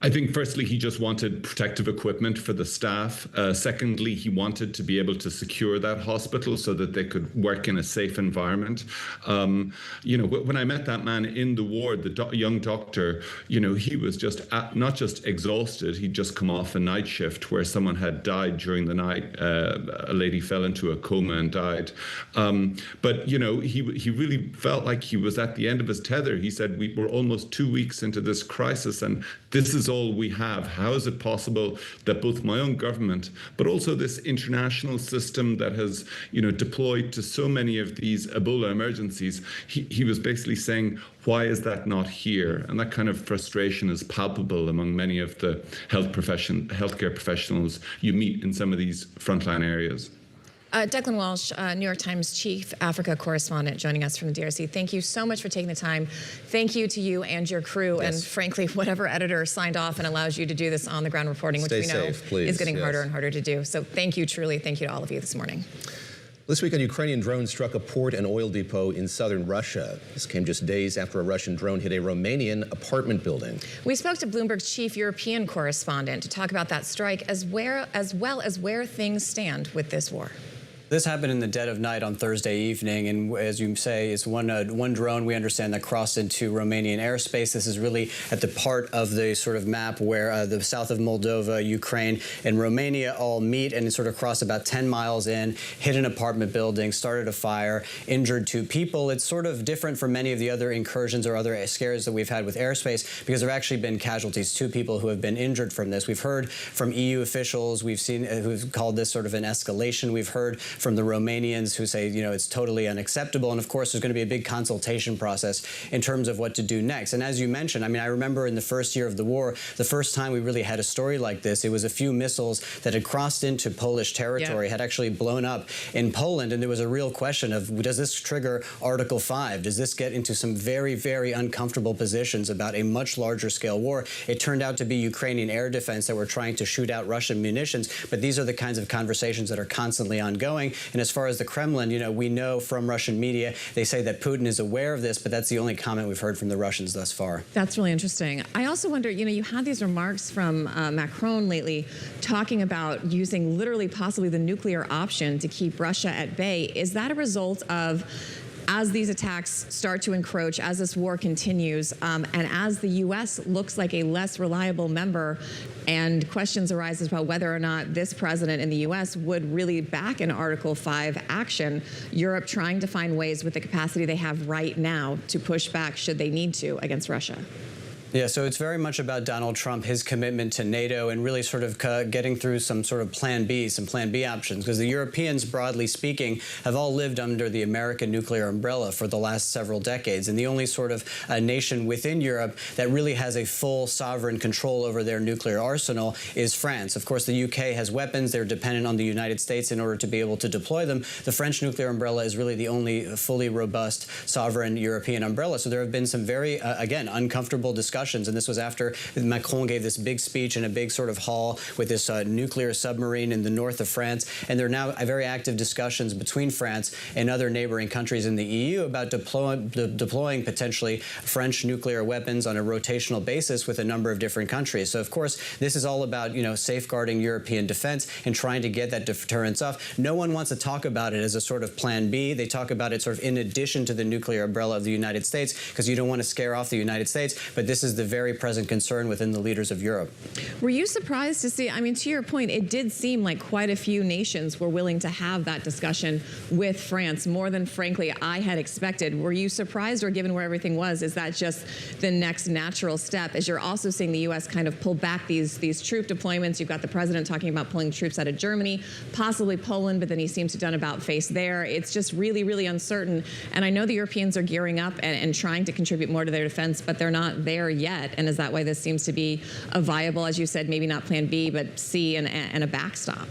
I think firstly, he just wanted protective equipment for the staff. Secondly, he wanted to be able to secure that hospital so that they could work in a safe environment. When I met that man in the ward, the young doctor, he was just not just exhausted. He'd just come off a night shift where someone had died during the night. A lady fell into a coma and died. But he really felt like he was at the end of his tether. He said, we're almost 2 weeks into this crisis, and this is all we have. How is it possible that both my own government, but also this international system that has, deployed to so many of these Ebola emergencies, he was basically saying, why is that not here? And that kind of frustration is palpable among many of the healthcare professionals you meet in some of these frontline areas. Declan Walsh, New York Times Chief Africa Correspondent, joining us from the DRC. Thank you so much for taking the time. Thank you to you and your crew, and frankly, whatever editor signed off and allows you to do this on-the-ground reporting, which we know is getting harder and harder to do. So thank you, truly. Thank you to all of you this morning. This weekend, Ukrainian drones struck a port and oil depot in southern Russia. This came just days after a Russian drone hit a Romanian apartment building. We spoke to Bloomberg's chief European correspondent to talk about that strike, as well as where things stand with this war. This happened in the dead of night on Thursday evening, and as you say, it's one drone, we understand, that crossed into Romanian airspace. This is really at the part of the sort of map where the south of Moldova, Ukraine, and Romania all meet, and it sort of crossed about 10 miles in, hit an apartment building, started a fire, injured 2 people. It's sort of different from many of the other incursions or other scares that we've had with airspace, because there have actually been casualties, 2 people who have been injured from this. We've heard from EU officials, we've seen who've called this sort of an escalation. We've heard from the Romanians who say, you know, it's totally unacceptable. And of course, there's going to be a big consultation process in terms of what to do next. And as you mentioned, I mean, I remember in the first year of the war, the first time we really had a story like this, it was a few missiles that had crossed into Polish territory, had actually blown up in Poland. And there was a real question of, does this trigger Article 5? Does this get into some very, very uncomfortable positions about a much larger scale war? It turned out to be Ukrainian air defense that were trying to shoot out Russian munitions. But these are the kinds of conversations that are constantly ongoing. And as far as the Kremlin, you know, we know from Russian media, they say that Putin is aware of this, but that's the only comment we've heard from the Russians thus far. That's really interesting. I also wonder, you know, you had these remarks from Macron lately talking about using literally possibly the nuclear option to keep Russia at bay. Is that a result of, as these attacks start to encroach, as this war continues, and as the U.S. looks like a less reliable member, and questions arise about whether or not this president in the U.S. would really back an Article 5 action, Europe trying to find ways with the capacity they have right now to push back, should they need to, against Russia? Yeah, so it's very much about Donald Trump, his commitment to NATO, and really sort of getting through some sort of Plan B options, because the Europeans, broadly speaking, have all lived under the American nuclear umbrella for the last several decades. And the only sort of nation within Europe that really has a full sovereign control over their nuclear arsenal is France. Of course, the UK has weapons. They're dependent on the United States in order to be able to deploy them. The French nuclear umbrella is really the only fully robust sovereign European umbrella. So there have been some very, again, uncomfortable discussions. And this was after Macron gave this big speech in a big sort of hall with this nuclear submarine in the north of France. And there are now very active discussions between France and other neighboring countries in the EU about deploying potentially French nuclear weapons on a rotational basis with a number of different countries. So, of course, this is all about, you know, safeguarding European defense and trying to get that deterrence off. No one wants to talk about it as a sort of Plan B. They talk about it sort of in addition to the nuclear umbrella of the United States, because you don't want to scare off the United States. But this is the very present concern within the leaders of Europe. Were you surprised to see, I mean, to your point, it did seem like quite a few nations were willing to have that discussion with France, more than, frankly, I had expected. Were you surprised, or given where everything was, is that just the next natural step, as you're also seeing the U.S. kind of pull back these troop deployments? You've got the president talking about pulling troops out of Germany, possibly Poland, but then he seems to have done about face there. It's just really, really uncertain. And I know the Europeans are gearing up and trying to contribute more to their defense, but they're not there yet. And is that why this seems to be a viable, as you said, maybe not Plan B, but C and a backstop?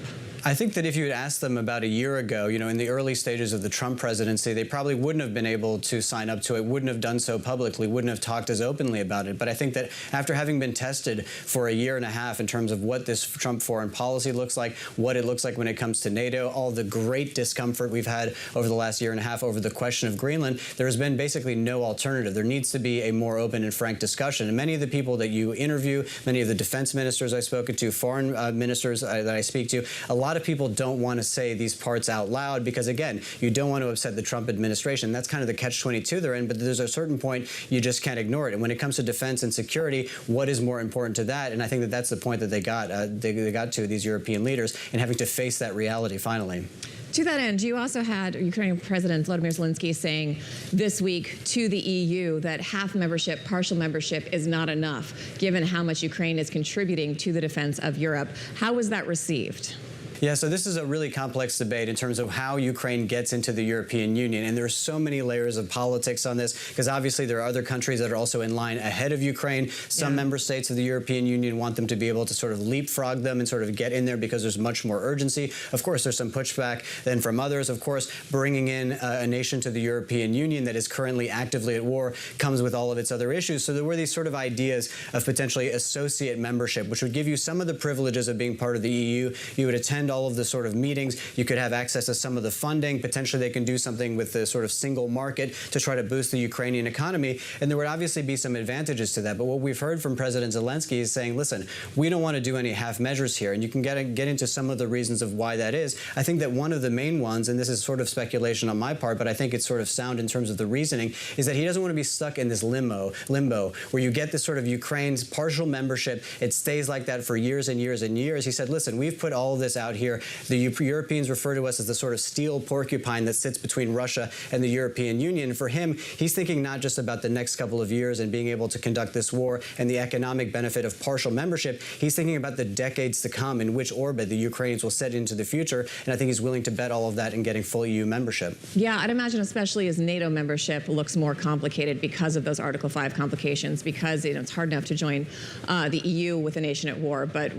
I think that if you had asked them about a year ago, you know, in the early stages of the Trump presidency, they probably wouldn't have been able to sign up to it, wouldn't have done so publicly, wouldn't have talked as openly about it. But I think that after having been tested for a year and a half in terms of what this Trump foreign policy looks like, what it looks like when it comes to NATO, all the great discomfort we've had over the last year and a half over the question of Greenland, there has been basically no alternative. There needs to be a more open and frank discussion. And many of the people that you interview, many of the defense ministers I've spoken to, foreign ministers that I speak to, a lot of people don't want to say these parts out loud because, again, you don't want to upset the Trump administration. That's kind of the catch-22 they're in, but there's a certain point you just can't ignore it. And when it comes to defense and security, what is more important to that? And I think that that's the point that they got to, these European leaders, and having to face that reality finally. To that end, you also had Ukrainian President Volodymyr Zelensky saying this week to the EU that half membership, partial membership is not enough, given how much Ukraine is contributing to the defense of Europe. How was that received? Yeah, so this is a really complex debate in terms of how Ukraine gets into the European Union. And there are so many layers of politics on this, because obviously there are other countries that are also in line ahead of Ukraine. Some member states of the European Union want them to be able to sort of leapfrog them and sort of get in there because there's much more urgency. Of course, there's some pushback then from others. Of course, bringing in a nation to the European Union that is currently actively at war comes with all of its other issues. So there were these sort of ideas of potentially associate membership, which would give you some of the privileges of being part of the EU. You would attend all of the sort of meetings. You could have access to some of the funding. Potentially they can do something with the sort of single market to try to boost the Ukrainian economy. And there would obviously be some advantages to that. But what we've heard from President Zelensky is saying, listen, we don't want to do any half measures here. And you can get into some of the reasons of why that is. I think that one of the main ones, and this is sort of speculation on my part, but I think it's sort of sound in terms of the reasoning, is that he doesn't want to be stuck in this limbo where you get this sort of Ukraine's partial membership. It stays like that for years and years and years. He said, listen, we've put all of this out here. The Europeans refer to us as the sort of steel porcupine that sits between Russia and the European Union. For him, he's thinking not just about the next couple of years and being able to conduct this war and the economic benefit of partial membership. He's thinking about the decades to come in which orbit the Ukrainians will set into the future. And I think he's willing to bet all of that in getting full EU membership. Yeah, I'd imagine especially as NATO membership looks more complicated because of those Article 5 complications, because it's hard enough to join the EU with a nation at war. But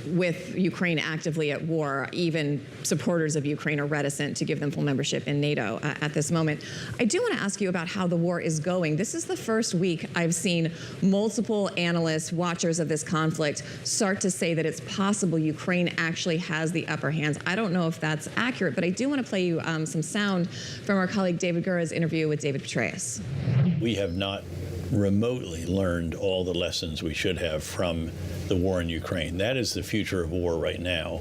with Ukraine actively at war, even supporters of Ukraine are reticent to give them full membership in NATO at this moment. I do want to ask you about how the war is going. This is the first week I've seen multiple analysts, watchers of this conflict, start to say that it's possible Ukraine actually has the upper hands. I don't know if that's accurate, but I do want to play you some sound from our colleague David Gura's interview with David Petraeus. We have not remotely learned all the lessons we should have from the war in Ukraine. That is the future of war right now.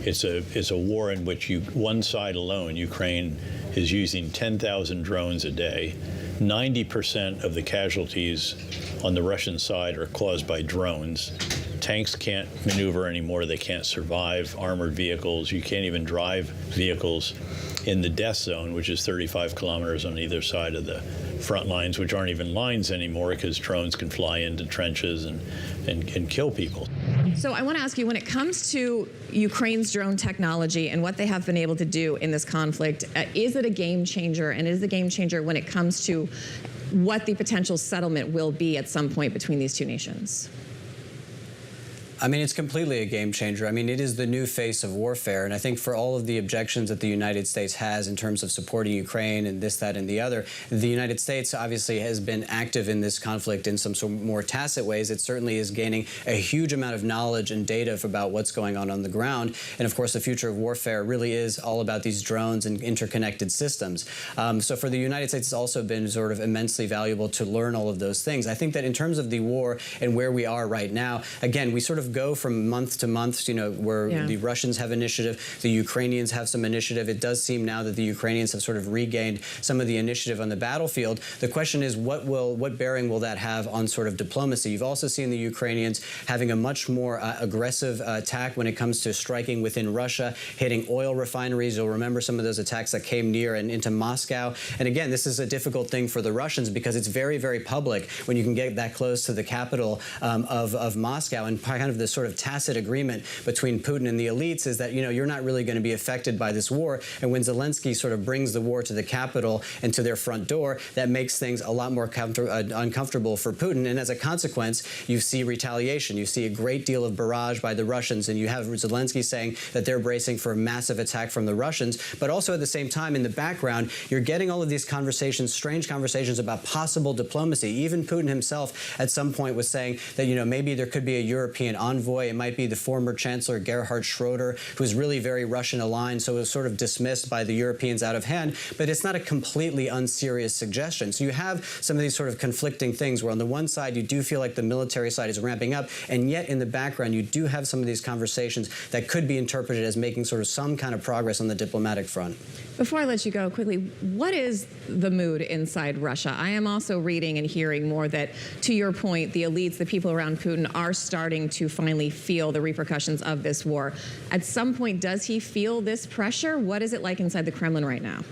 It's a war in which one side alone, Ukraine, is using 10,000 drones a day. 90% of the casualties on the Russian side are caused by drones. Tanks can't maneuver anymore. They can't survive. Armored vehicles, you can't even drive vehicles in the death zone, which is 35 kilometers on either side of the front lines, which aren't even lines anymore because drones can fly into trenches and kill people. So I want to ask you, when it comes to Ukraine's drone technology and what they have been able to do in this conflict, is it a game changer? And is it a game changer when it comes to what the potential settlement will be at some point between these two nations? I mean, it's completely a game changer. I mean, it is the new face of warfare. And I think for all of the objections that the United States has in terms of supporting Ukraine and this, that, and the other, the United States obviously has been active in this conflict in some sort of more tacit ways. It certainly is gaining a huge amount of knowledge and data about what's going on the ground. And of course, the future of warfare really is all about these drones and interconnected systems. So for the United States, it's also been sort of immensely valuable to learn all of those things. I think that in terms of the war and where we are right now, again, we sort of go from month to month, where the Russians have initiative, the Ukrainians have some initiative. It does seem now that the Ukrainians have sort of regained some of the initiative on the battlefield. The question is, what bearing will that have on sort of diplomacy? You've also seen the Ukrainians having a much more aggressive attack when it comes to striking within Russia, hitting oil refineries. You'll remember some of those attacks that came near and into Moscow. And again, this is a difficult thing for the Russians because it's very, very public when you can get that close to the capital of Moscow. And kind of this sort of tacit agreement between Putin and the elites is that, you're not really going to be affected by this war. And when Zelensky sort of brings the war to the capital and to their front door, that makes things a lot more uncomfortable for Putin. And as a consequence, you see retaliation. You see a great deal of barrage by the Russians. And you have Zelensky saying that they're bracing for a massive attack from the Russians. But also at the same time, in the background, you're getting all of these conversations, strange conversations about possible diplomacy. Even Putin himself at some point was saying that, maybe there could be a European envoy. It might be the former Chancellor Gerhard Schroeder, who's really very Russian aligned, so it was sort of dismissed by the Europeans out of hand. But it's not a completely unserious suggestion. So you have some of these sort of conflicting things where on the one side, you do feel like the military side is ramping up, and yet in the background, you do have some of these conversations that could be interpreted as making sort of some kind of progress on the diplomatic front. Before I let you go, quickly, what is the mood inside Russia? I am also reading and hearing more that, to your point, the elites, the people around Putin are starting to finally feel the repercussions of this war. At some point, does he feel this pressure? What is it like inside the Kremlin right now?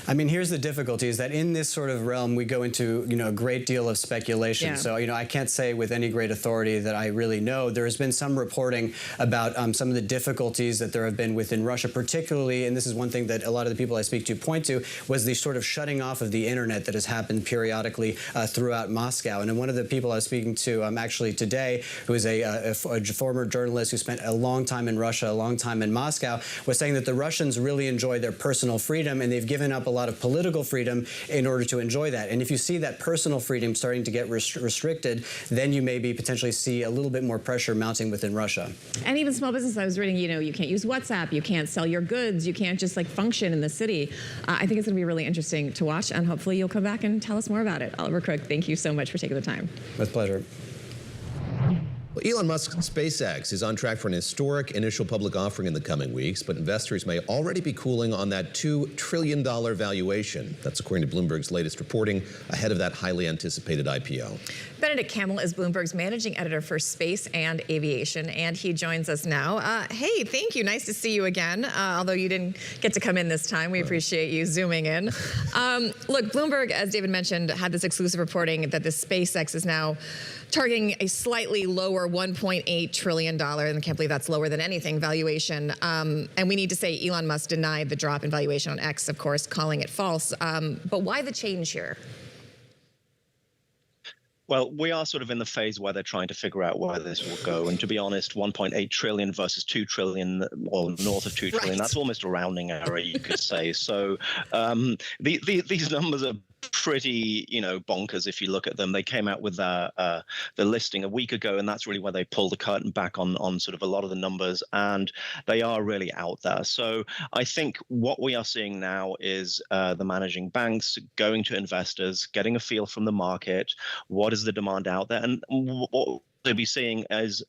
I mean, here's the difficulty is that in this sort of realm, we go into, a great deal of speculation. Yeah. So, I can't say with any great authority that I really know. There has been some reporting about some of the difficulties that there have been within Russia, particularly, and this is one thing that a lot of the people I speak to point to, was the sort of shutting off of the internet that has happened periodically throughout Moscow. And then one of the people I was speaking to actually today, who is a former journalist who spent a long time in Russia, a long time in Moscow, was saying that the Russians really enjoy their personal freedom, and they've given up a lot of political freedom in order to enjoy that. And if you see that personal freedom starting to get restricted, then you maybe potentially see a little bit more pressure mounting within Russia. And even small business, I was reading, you can't use WhatsApp, you can't sell your goods, you can't just function in the city. I think it's going to be really interesting to watch, and hopefully you'll come back and tell us more about it. Oliver Crook, thank you so much for taking the time. With pleasure. Well, Elon Musk's SpaceX is on track for an historic initial public offering in the coming weeks, but investors may already be cooling on that $2 trillion valuation. That's according to Bloomberg's latest reporting ahead of that highly anticipated IPO. Benedict Campbell is Bloomberg's managing editor for space and aviation, and he joins us now. Hey, thank you. Nice to see you again, although you didn't get to come in this time. We appreciate you zooming in. Look, Bloomberg, as David mentioned, had this exclusive reporting that the SpaceX is now targeting a slightly lower $1.8 trillion, and I can't believe that's lower than anything, valuation. And we need to say Elon Musk denied the drop in valuation on X, of course, calling it false. But why the change here? Well, we are sort of in the phase where they're trying to figure out where this will go. And to be honest, 1.8 trillion versus 2 trillion, or north of 2 trillion, Right. That's almost a rounding error, you could say. So these numbers are pretty, bonkers if you look at them. They came out with the listing a week ago, and that's really where they pulled the curtain back on sort of a lot of the numbers, and they are really out there. So I think what we are seeing now is the managing banks going to investors, getting a feel from the market, what is the demand out there, and what they'll be seeing as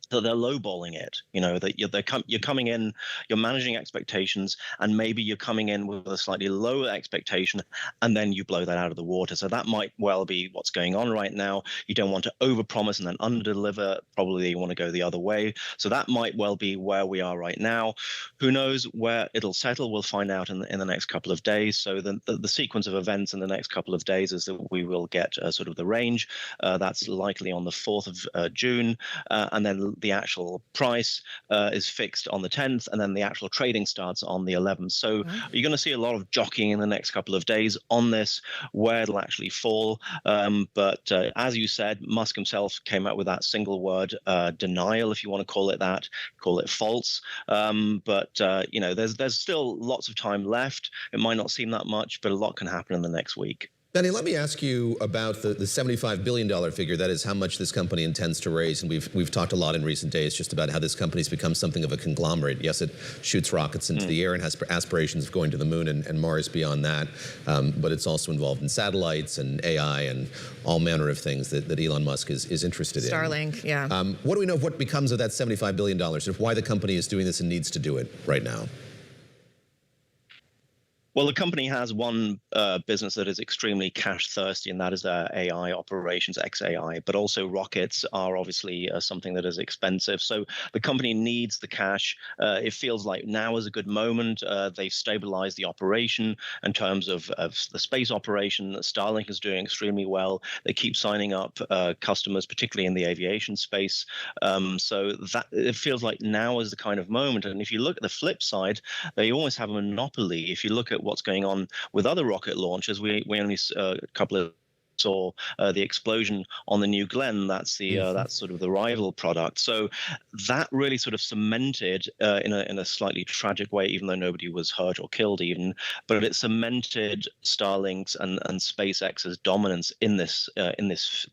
that they're lowballing it, that you're coming in, you're managing expectations, and maybe you're coming in with a slightly lower expectation, and then you blow that out of the water. So that might well be what's going on right now. You don't want to overpromise and then underdeliver. Probably you want to go the other way. So that might well be where we are right now. Who knows where it'll settle? We'll find out in the next couple of days. So the sequence of events in the next couple of days is that we will get sort of the range. That's likely on the 4th of June, and then the actual price is fixed on the 10th, and then the actual trading starts on the 11th. So you're going to see a lot of jockeying in the next couple of days on this, where it'll actually fall. But as you said, Musk himself came out with that single word denial, if you want to call it that, call it false. But there's still lots of time left. It might not seem that much, but a lot can happen in the next week. Danny, let me ask you about the $75 billion figure. That is how much this company intends to raise. And we've talked a lot in recent days just about how this company's become something of a conglomerate. Yes, it shoots rockets into the air and has aspirations of going to the moon and Mars beyond that. But it's also involved in satellites and AI and all manner of things that Elon Musk is interested in. Starlink, yeah. What do we know of what becomes of that $75 billion, and why the company is doing this and needs to do it right now? Well, the company has one business that is extremely cash thirsty, and that is their AI operations, XAI. But also rockets are obviously something that is expensive. So the company needs the cash. It feels like now is a good moment. They've stabilized the operation in terms of the space operation. Starlink is doing extremely well. They keep signing up customers, particularly in the aviation space. So that it feels like now is the kind of moment. And if you look at the flip side, they almost have a monopoly. If you look at what's going on with other rocket launches, we only a couple of saw the explosion on the New Glenn. That's the that's sort of the rival product. So that really sort of cemented in a slightly tragic way, even though nobody was hurt or killed even, but it cemented Starlink's and SpaceX's dominance in this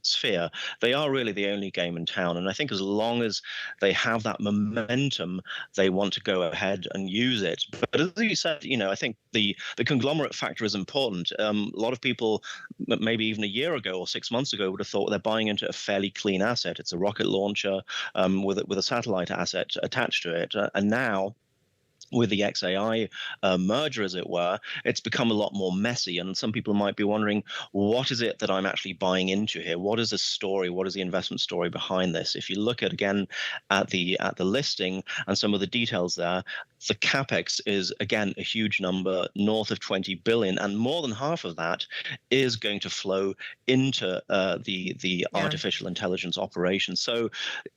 sphere. They are really the only game in town, and I think as long as they have that momentum, they want to go ahead and use it. But as you said, I think the conglomerate factor is important. A lot of people, maybe even a year ago or 6 months ago, would have thought they're buying into a fairly clean asset. It's a rocket launcher with a satellite asset attached to it, and now with the XAI merger, as it were, it's become a lot more messy. And some people might be wondering, what is it that I'm actually buying into here? What is the story? What is the investment story behind this? If you look at the listing and some of the details there, the capex is, again, a huge number, north of 20 billion, and more than half of that is going to flow into the artificial intelligence operation. So,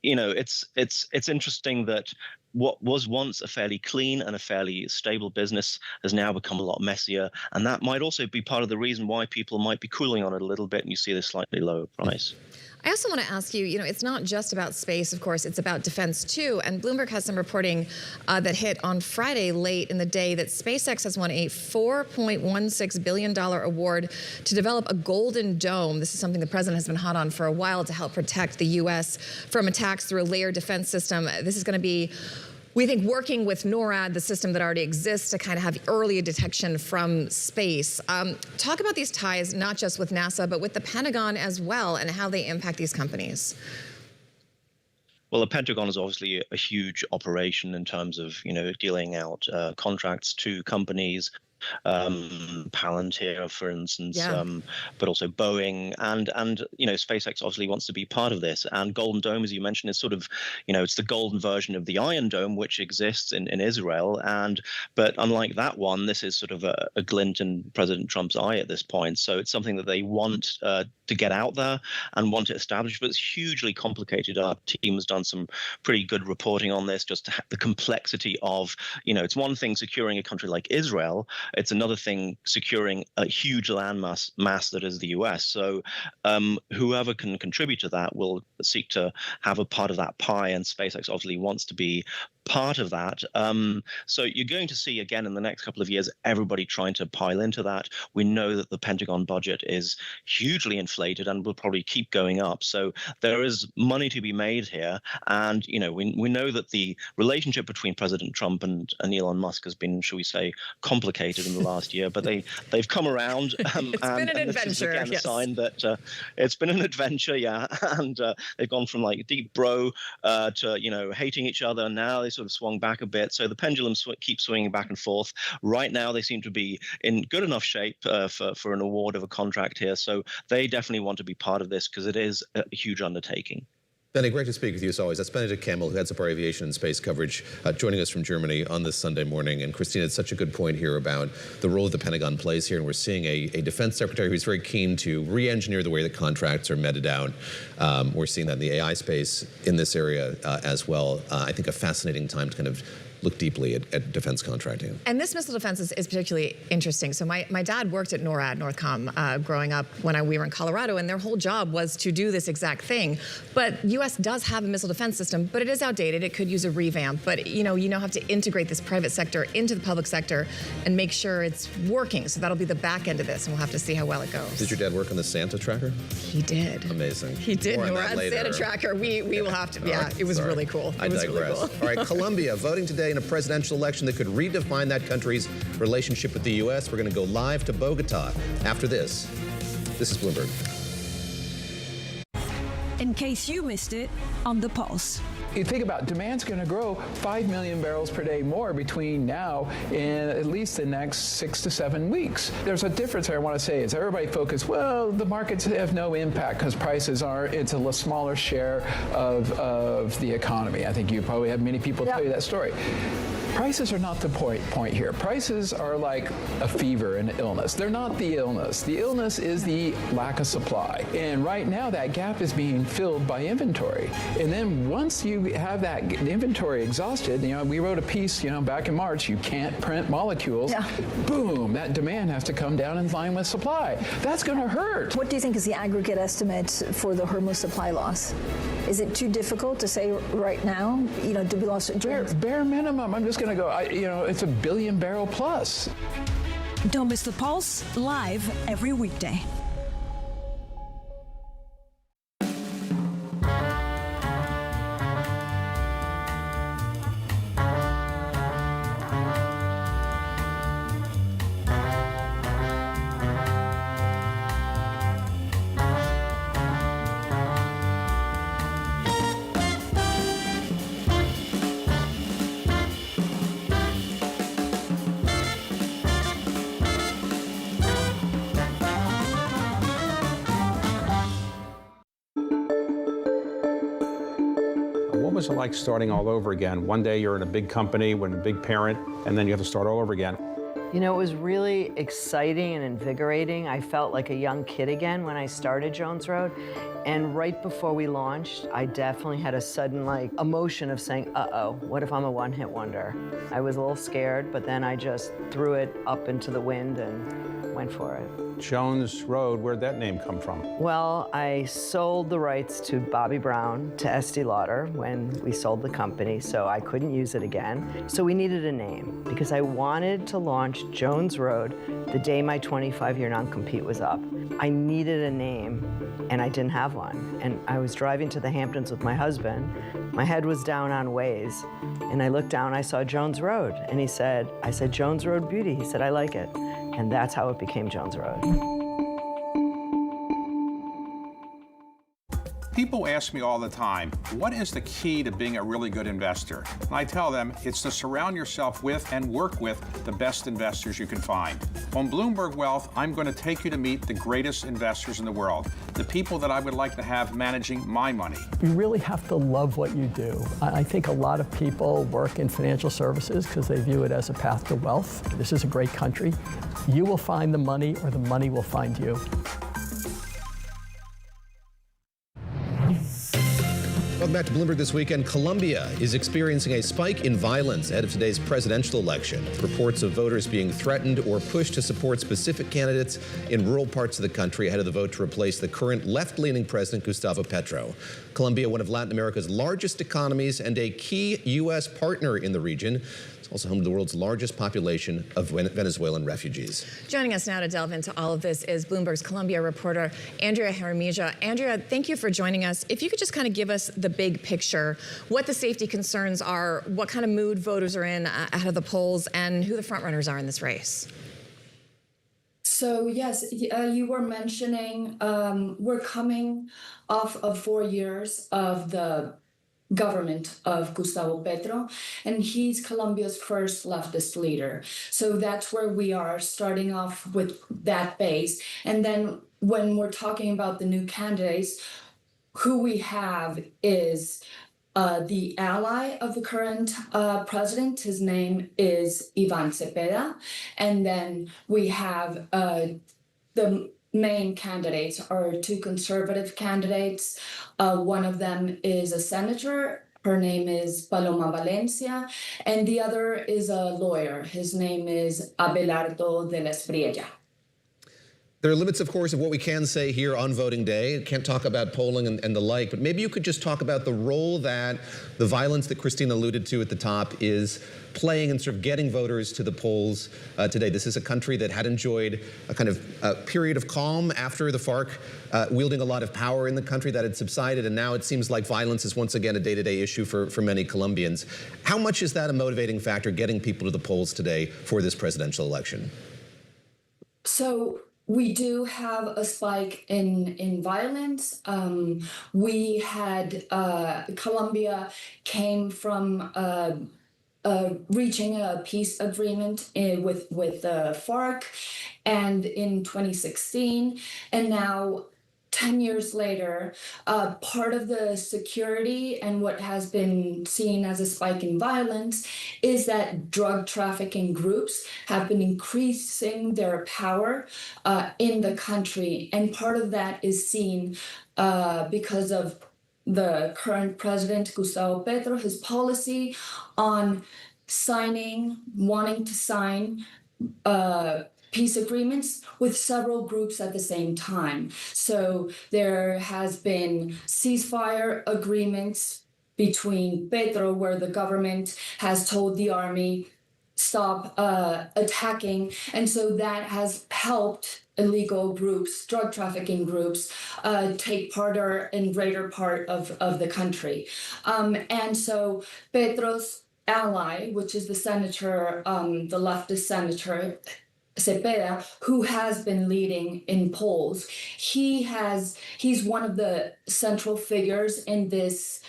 it's interesting that what was once a fairly clean and a fairly stable business has now become a lot messier. And that might also be part of the reason why people might be cooling on it a little bit, and you see this slightly lower price. I also want to ask you, it's not just about space, of course, it's about defense too. And Bloomberg has some reporting that hit on Friday late in the day that SpaceX has won a $4.16 billion award to develop a Golden Dome. This is something the president has been hot on for a while to help protect the U.S. from attacks through a layered defense system. This is going to be, we think, working with NORAD, the system that already exists, to kind of have early detection from space. Talk about these ties, not just with NASA, but with the Pentagon as well, and how they impact these companies. Well, the Pentagon is obviously a huge operation in terms of, dealing out contracts to companies. Palantir, for instance, but also Boeing, and SpaceX obviously wants to be part of this. And Golden Dome, as you mentioned, is sort of, it's the golden version of the Iron Dome, which exists in Israel. But unlike that one, this is sort of a glint in President Trump's eye at this point. So it's something that they want to get out there and want to establish, but it's hugely complicated. Our team has done some pretty good reporting on this, just the complexity of, it's one thing securing a country like Israel. It's another thing securing a huge land mass that is the U.S. So whoever can contribute to that will seek to have a part of that pie, and SpaceX obviously wants to be part of that. So you're going to see, again, in the next couple of years, everybody trying to pile into that. We know that the Pentagon budget is hugely inflated and will probably keep going up. So there is money to be made here. And, we know that the relationship between President Trump and Elon Musk has been, shall we say, complicated in the last year, but they've come around. It's been an adventure. This is, again, a sign that it's been an adventure, and they've gone from like deep bro to, hating each other. And now they sort of swung back a bit. So the pendulum keeps swinging back and forth. Right now, they seem to be in good enough shape for an award of a contract here. So they definitely want to be part of this because it is a huge undertaking. Benny, great to speak with you as always. That's Benedict Campbell, who heads up our aviation and space coverage, joining us from Germany on this Sunday morning. And Christina had such a good point here about the role that the Pentagon plays here. And we're seeing a defense secretary who's very keen to re-engineer the way that contracts are meted out. We're seeing that in the AI space in this area as well. I think a fascinating time to kind of look deeply at defense contracting. And this missile defense is particularly interesting. So my dad worked at NORAD, Northcom, growing up when we were in Colorado, and their whole job was to do this exact thing. But U.S. does have a missile defense system, but it is outdated. It could use a revamp. But, you now have to integrate this private sector into the public sector and make sure it's working. So that'll be the back end of this, and we'll have to see how well it goes. Did your dad work on the Santa tracker? He did. Amazing. He did. NORAD Santa tracker. We will have to. Yeah, it was really cool. I digress. Really cool. All right, Colombia voting today in a presidential election that could redefine that country's relationship with the U.S. We're going to go live to Bogota after this. This is Bloomberg. In case you missed it, on the pulse. You think about demand's going to grow 5 million barrels per day more between now and at least the next 6 to 7 weeks. There's a difference I want to say is everybody focused, well, the markets have no impact because prices it's a smaller share of the economy. I think you probably have many people tell you that story. Prices are not the point here. Prices are like a fever and illness. They're not the illness. The illness is the lack of supply. And right now that gap is being filled by inventory. And then once you have that inventory exhausted, we wrote a piece, back in March, you can't print molecules. Yeah. Boom, that demand has to come down in line with supply. That's going to hurt. What do you think is the aggregate estimate for the Hormuz supply loss? Is it too difficult to say right now? Do we lost bare minimum? I'm just going to go. It's a billion barrel plus. Don't miss the Pulse live every weekday. was it like starting all over again? One day you're in a big company, with a big parent, and then you have to start all over again. You know, it was really exciting and invigorating. I felt like a young kid again when I started Jones Road. And right before we launched, I definitely had a sudden emotion of saying, uh-oh, what if I'm a one-hit wonder? I was a little scared, but then I just threw it up into the wind and went for it. Jones Road, where'd that name come from? Well, I sold the rights to Bobby Brown to Estee Lauder when we sold the company, so I couldn't use it again. So we needed a name because I wanted to launch Jones Road the day my 25-year non-compete was up. I needed a name, and I didn't have one. And I was driving to the Hamptons with my husband. My head was down on Waze, and I looked down, I saw Jones Road, and I said, Jones Road Beauty. He said, I like it. And that's how it became Jones Road. People ask me all the time, what is the key to being a really good investor? And I tell them it's to surround yourself with and work with the best investors you can find. On Bloomberg Wealth, I'm going to take you to meet the greatest investors in the world, the people that I would like to have managing my money. You really have to love what you do. I think a lot of people work in financial services because they view it as a path to wealth. This is a great country. You will find the money or the money will find you. Welcome back to Bloomberg This Weekend. Colombia is experiencing a spike in violence ahead of today's presidential election. Reports of voters being threatened or pushed to support specific candidates in rural parts of the country ahead of the vote to replace the current left-leaning president, Gustavo Petro. Colombia, one of Latin America's largest economies and a key U.S. partner in the region, it's also home to the world's largest population of Venezuelan refugees. Joining us now to delve into all of this is Bloomberg's Colombia reporter, Andrea Jaramillo. Andrea, thank you for joining us. If you could just kind of give us the big picture, what the safety concerns are, what kind of mood voters are in ahead of the polls, and who the frontrunners are in this race. So yes, you were mentioning we're coming off of 4 years of the government of Gustavo Petro, and he's Colombia's first leftist leader. So that's where we are, starting off with that base. And then when we're talking about the new candidates, who we have is the ally of the current president. His name is Iván Cepeda. And then we have the main candidates are two conservative candidates. One of them is a senator. Her name is Paloma Valencia. And the other is a lawyer. His name is Abelardo de la Espriella. There are limits, of course, of what we can say here on voting day. Can't talk about polling and the like, but maybe you could just talk about the role that the violence that Christina alluded to at the top is playing in sort of getting voters to the polls today. This is a country that had enjoyed a kind of period of calm after the FARC wielding a lot of power in the country that had subsided, and now it seems like violence is once again a day-to-day issue for many Colombians. How much is that a motivating factor, getting people to the polls today for this presidential election? So we do have a spike in violence. We had Colombia came from reaching a peace agreement with the FARC, and in 2016, and now 10 years later, part of the security and what has been seen as a spike in violence is that drug trafficking groups have been increasing their power in the country. And part of that is seen because of the current president, Gustavo Petro, his policy on wanting to sign peace agreements with several groups at the same time. So there has been ceasefire agreements between Petro, where the government has told the army, stop attacking. And so that has helped illegal groups, drug trafficking groups, take part in greater part of the country. And so Petro's ally, which is the senator, the leftist senator, Cepeda, who has been leading in polls, he's one of the central figures in this,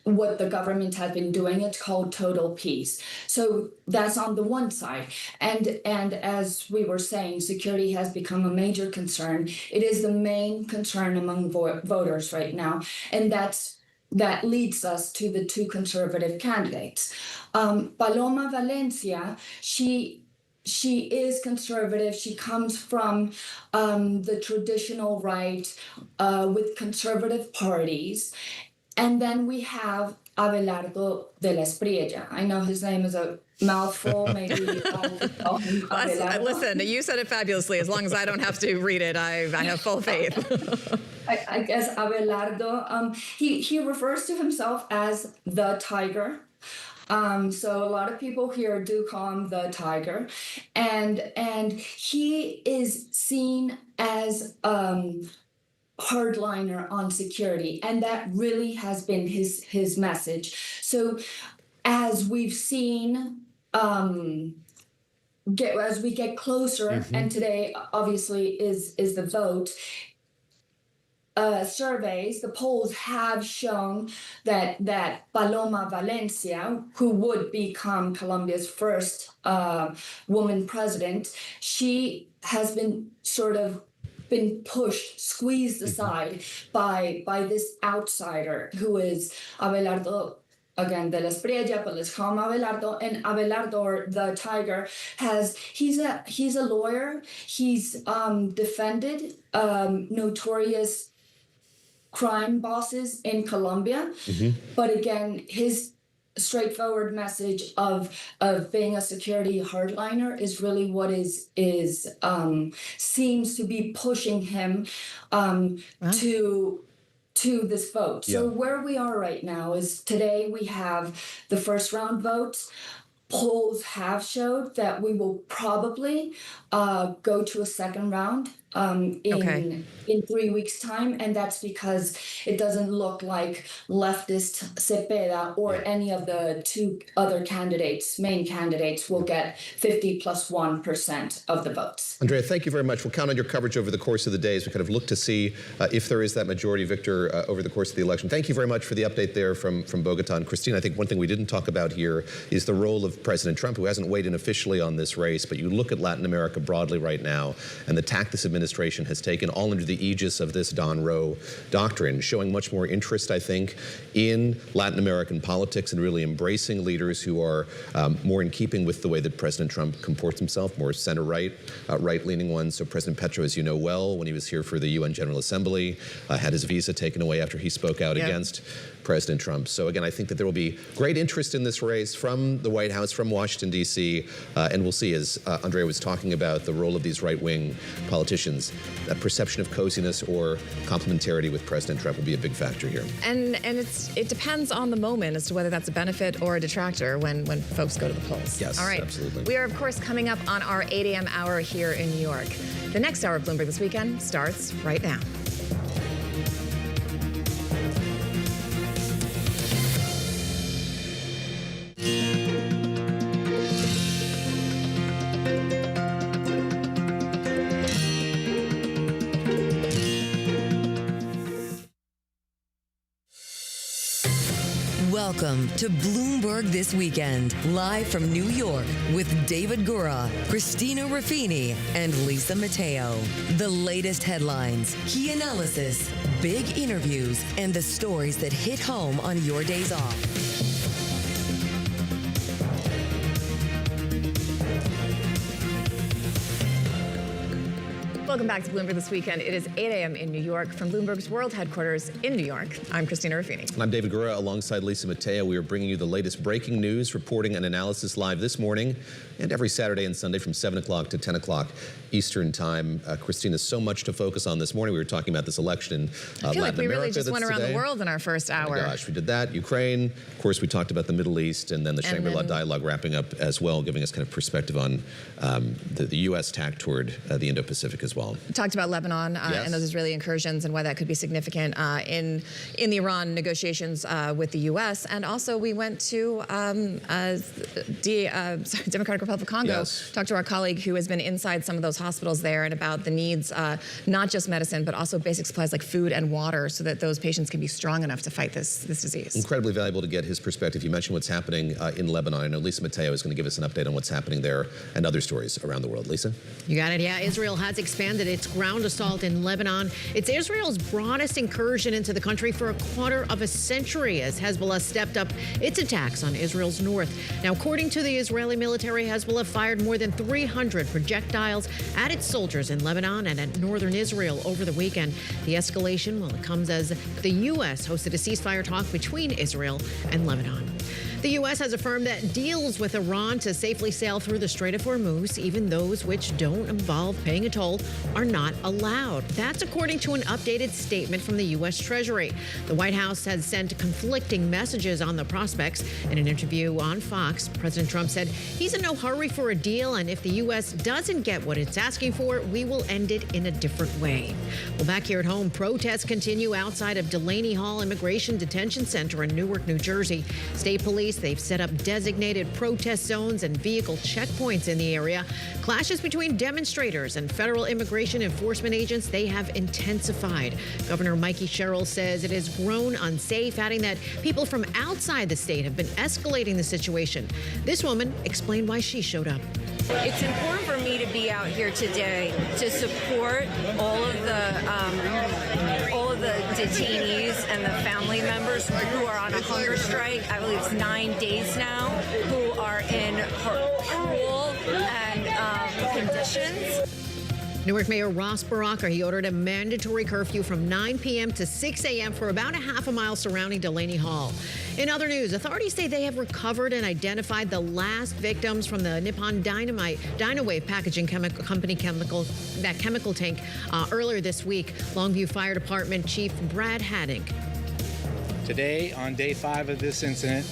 what the government has been doing. It's called total peace. So that's on the one side. And as we were saying, security has become a major concern. It is the main concern among voters right now. And that's that leads us to the two conservative candidates. Paloma Valencia, she is conservative. She comes from the traditional right with conservative parties. And then we have Abelardo de la Espriella. I know his name is a mouthful, maybe I'll call him Abelardo. Listen, you said it fabulously. As long as I don't have to read it, I have full faith. I guess Abelardo, he refers to himself as the tiger. So a lot of people here do call him the tiger. And he is seen as hardliner on security, and that really has been his message. So as we've seen, as we get closer, and today obviously is the vote, surveys, the polls have shown that Paloma Valencia, who would become Colombia's first woman president, she has been pushed, squeezed aside by this outsider who is Abelardo, again, de la Espriella, but let's call him Abelardo. And Abelardo, or the tiger, he's a lawyer. He's defended notorious crime bosses in Colombia. But again, his straightforward message of being a security hardliner is really what seems to be pushing him to this vote. So where we are right now is today we have the first round votes. Polls have showed that we will probably go to a second round in 3 weeks' time, and that's because it doesn't look like leftist Cepeda or any of the two other main candidates, will get 50+1% of the votes. Andrea, thank you very much. We'll count on your coverage over the course of the day as we kind of look to see if there is that majority victor over the course of the election. Thank you very much for the update there from Bogota. And Christina, I think one thing we didn't talk about here is the role of President Trump, who hasn't weighed in officially on this race, but you look at Latin America broadly right now, and the tack this administration has taken, all under the aegis of this Don Roe doctrine, showing much more interest, I think, in Latin American politics and really embracing leaders who are more in keeping with the way that President Trump comports himself, more center-right, right-leaning ones. So President Petro, as you know well, when he was here for the UN General Assembly, had his visa taken away after he spoke out against President Trump. So again, I think that there will be great interest in this race from the White House, from Washington, D.C., and we'll see, as Andrea was talking about, the role of these right-wing politicians. That perception of coziness or complementarity with President Trump will be a big factor here. And it depends on the moment as to whether that's a benefit or a detractor when folks go to the polls. Yes, all right. Absolutely. We are, of course, coming up on our 8 a.m. hour here in New York. The next hour of Bloomberg This Weekend starts right now. Welcome to Bloomberg This Weekend, live from New York with David Gura, Christina Ruffini, and Lisa Mateo. The latest headlines, key analysis, big interviews, and the stories that hit home on your days off. Welcome back to Bloomberg This Weekend. It is 8 a.m. in New York from Bloomberg's world headquarters in New York. I'm Christina Ruffini. And I'm David Gura alongside Lisa Mateo. We are bringing you the latest breaking news, reporting and analysis live this morning and every Saturday and Sunday from 7 o'clock to 10 o'clock Eastern time. Christina, so much to focus on this morning. We were talking about this election in I feel Latin like we America really just went around the world in our first hour. Oh my gosh, we did that. Ukraine. Of course, we talked about the Middle East, and then the Shangri-La dialogue wrapping up as well, giving us kind of perspective on the U.S. tack toward the Indo-Pacific as well. We talked about Lebanon and those Israeli incursions and why that could be significant in the Iran negotiations with the U.S. And also we went to Democratic Republic of Congo. Yes. Talked to our colleague who has been inside some of those hospitals there and about the needs, not just medicine, but also basic supplies like food and water so that those patients can be strong enough to fight this disease. Incredibly valuable to get his perspective. You mentioned what's happening in Lebanon. I know Lisa Mateo is going to give us an update on what's happening there and other stories around the world. Lisa? You got it. Yeah, Israel has expanded its ground assault in Lebanon. It's Israel's broadest incursion into the country for a quarter of a century as Hezbollah stepped up its attacks on Israel's north. Now, according to the Israeli military, Hezbollah fired more than 300 projectiles at its soldiers in Lebanon and at northern Israel over the weekend. The escalation, well, it comes as the U.S. hosted a ceasefire talk between Israel and Lebanon. The U.S. has affirmed that deals with Iran to safely sail through the Strait of Hormuz, even those which don't involve paying a toll, are not allowed. That's according to an updated statement from the U.S. Treasury. The White House has sent conflicting messages on the prospects. In an interview on Fox, President Trump said he's in no hurry for a deal, and if the U.S. doesn't get what it's asking for, we will end it in a different way. Well, back here at home, protests continue outside of Delaney Hall Immigration Detention Center in Newark, New Jersey. State police, they've set up designated protest zones and vehicle checkpoints in the area. Clashes between demonstrators and federal immigration enforcement agents, they have intensified. Governor Mikey Sherrill says it has grown unsafe, adding that people from outside the state have been escalating the situation. This woman explained why she showed up. It's important for me to be out here today to support all of the detainees and the family members who are on a hunger strike. I believe it's 9 days now, who are in cruel and conditions. Newark Mayor Ross Baraka, he ordered a mandatory curfew from 9 p.m. to 6 a.m. for about a half a mile surrounding Delaney Hall. In other news, authorities say they have recovered and identified the last victims from the Nippon Dynawave packaging company chemical tank earlier this week. Longview Fire Department Chief Brad Hadding. Today, on day 5 of this incident,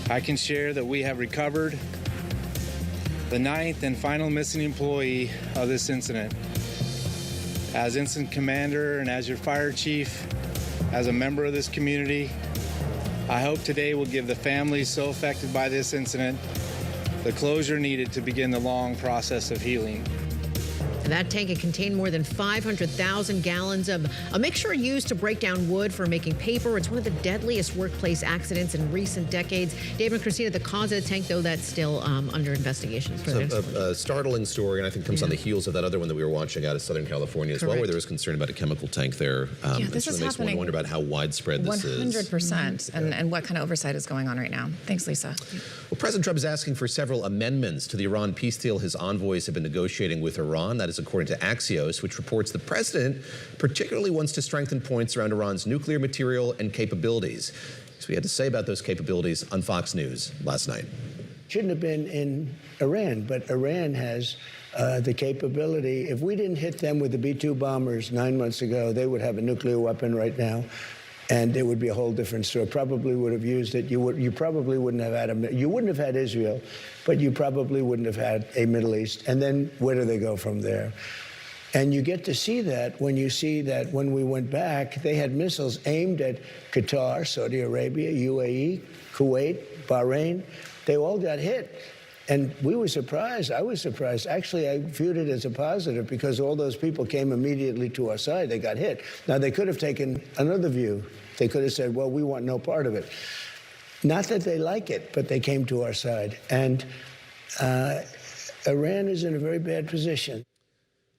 I can share that we have recovered the 9th and final missing employee of this incident. As incident commander and as your fire chief, as a member of this community, I hope today will give the families so affected by this incident the closure needed to begin the long process of healing. That tank, it contained more than 500,000 gallons of a mixture used to break down wood for making paper. It's one of the deadliest workplace accidents in recent decades. David and Christina, the cause of the tank, though, that's still under investigation. It's a startling story, and I think comes on the heels of that other one that we were watching out of Southern California as well, where there was concern about a chemical tank there. This is happening. Makes one wonder about how widespread this is. 100%, and what kind of oversight is going on right now. Thanks, Lisa. Well, President Trump is asking for several amendments to the Iran peace deal his envoys have been negotiating with Iran. That is according to Axios, which reports the president particularly wants to strengthen points around Iran's nuclear material and capabilities. So we had to say about those capabilities on Fox News last night. Shouldn't have been in Iran, but Iran has the capability. If we didn't hit them with the B-2 bombers 9 months ago, they would have a nuclear weapon right now. And it would be a whole different story. Probably would have used it. You probably wouldn't have had you wouldn't have had Israel, but you probably wouldn't have had a Middle East. And then where do they go from there? And you get to see that when you see that when we went back, they had missiles aimed at Qatar, Saudi Arabia, UAE, Kuwait, Bahrain. They all got hit. And we were surprised. I was surprised. Actually, I viewed it as a positive because all those people came immediately to our side. They got hit. Now, they could have taken another view. They could have said, well, we want no part of it. Not that they like it, but they came to our side. And Iran is in a very bad position.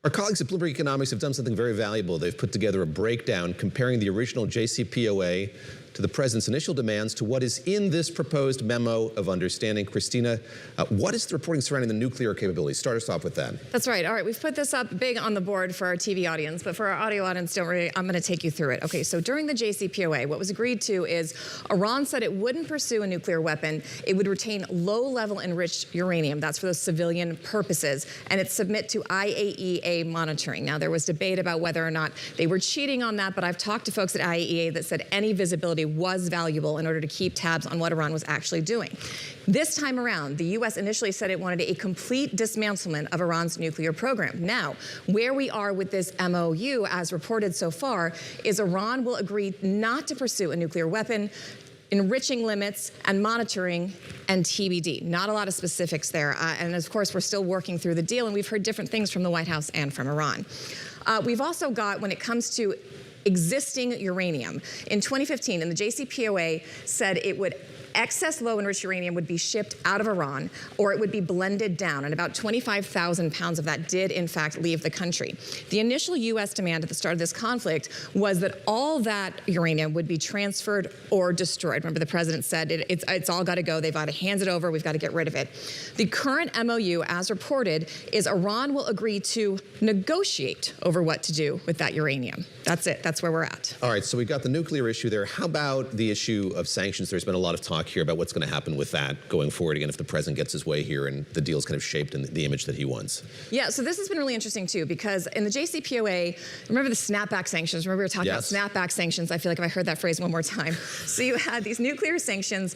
Our colleagues at Bloomberg Economics have done something very valuable. They've put together a breakdown comparing the original JCPOA to the president's initial demands to what is in this proposed memo of understanding. Christina, what is the reporting surrounding the nuclear capabilities? Start us off with that. That's right. All right, we've put this up big on the board for our TV audience, but for our audio audience, don't worry, I'm going to take you through it. Okay, so during the JCPOA, what was agreed to is Iran said it wouldn't pursue a nuclear weapon. It would retain low-level enriched uranium. That's for those civilian purposes, and it submit to IAEA monitoring. Now, there was debate about whether or not they were cheating on that, but I've talked to folks at IAEA that said any visibility was valuable in order to keep tabs on what Iran was actually doing. This time around, the U.S. initially said it wanted a complete dismantlement of Iran's nuclear program. Now, where we are with this MOU, as reported so far, is Iran will agree not to pursue a nuclear weapon. enriching limits and monitoring and TBD. Not a lot of specifics there. And of course, we're still working through the deal, and we've heard different things from the White House and from Iran. We've also got, when it comes to existing uranium, in 2015, and the JCPOA said it would excess low-enriched uranium would be shipped out of Iran, or it would be blended down, and about 25,000 pounds of that did, in fact, leave the country. The initial U.S. demand at the start of this conflict was that all that uranium would be transferred or destroyed. Remember, the president said it's all got to go. They've got to hand it over. We've got to get rid of it. The current MOU, as reported, is Iran will agree to negotiate over what to do with that uranium. That's it. That's where we're at. All right, so we've got the nuclear issue there. How about the issue of sanctions? There's been a lot of talk here about what's going to happen with that going forward, again, if the president gets his way here and the deal's kind of shaped in the image that he wants. Yeah, so this has been really interesting, too, because in the JCPOA, remember the snapback sanctions? Remember we were talking about snapback sanctions? I feel like if I heard that phrase one more time. So you had these nuclear sanctions.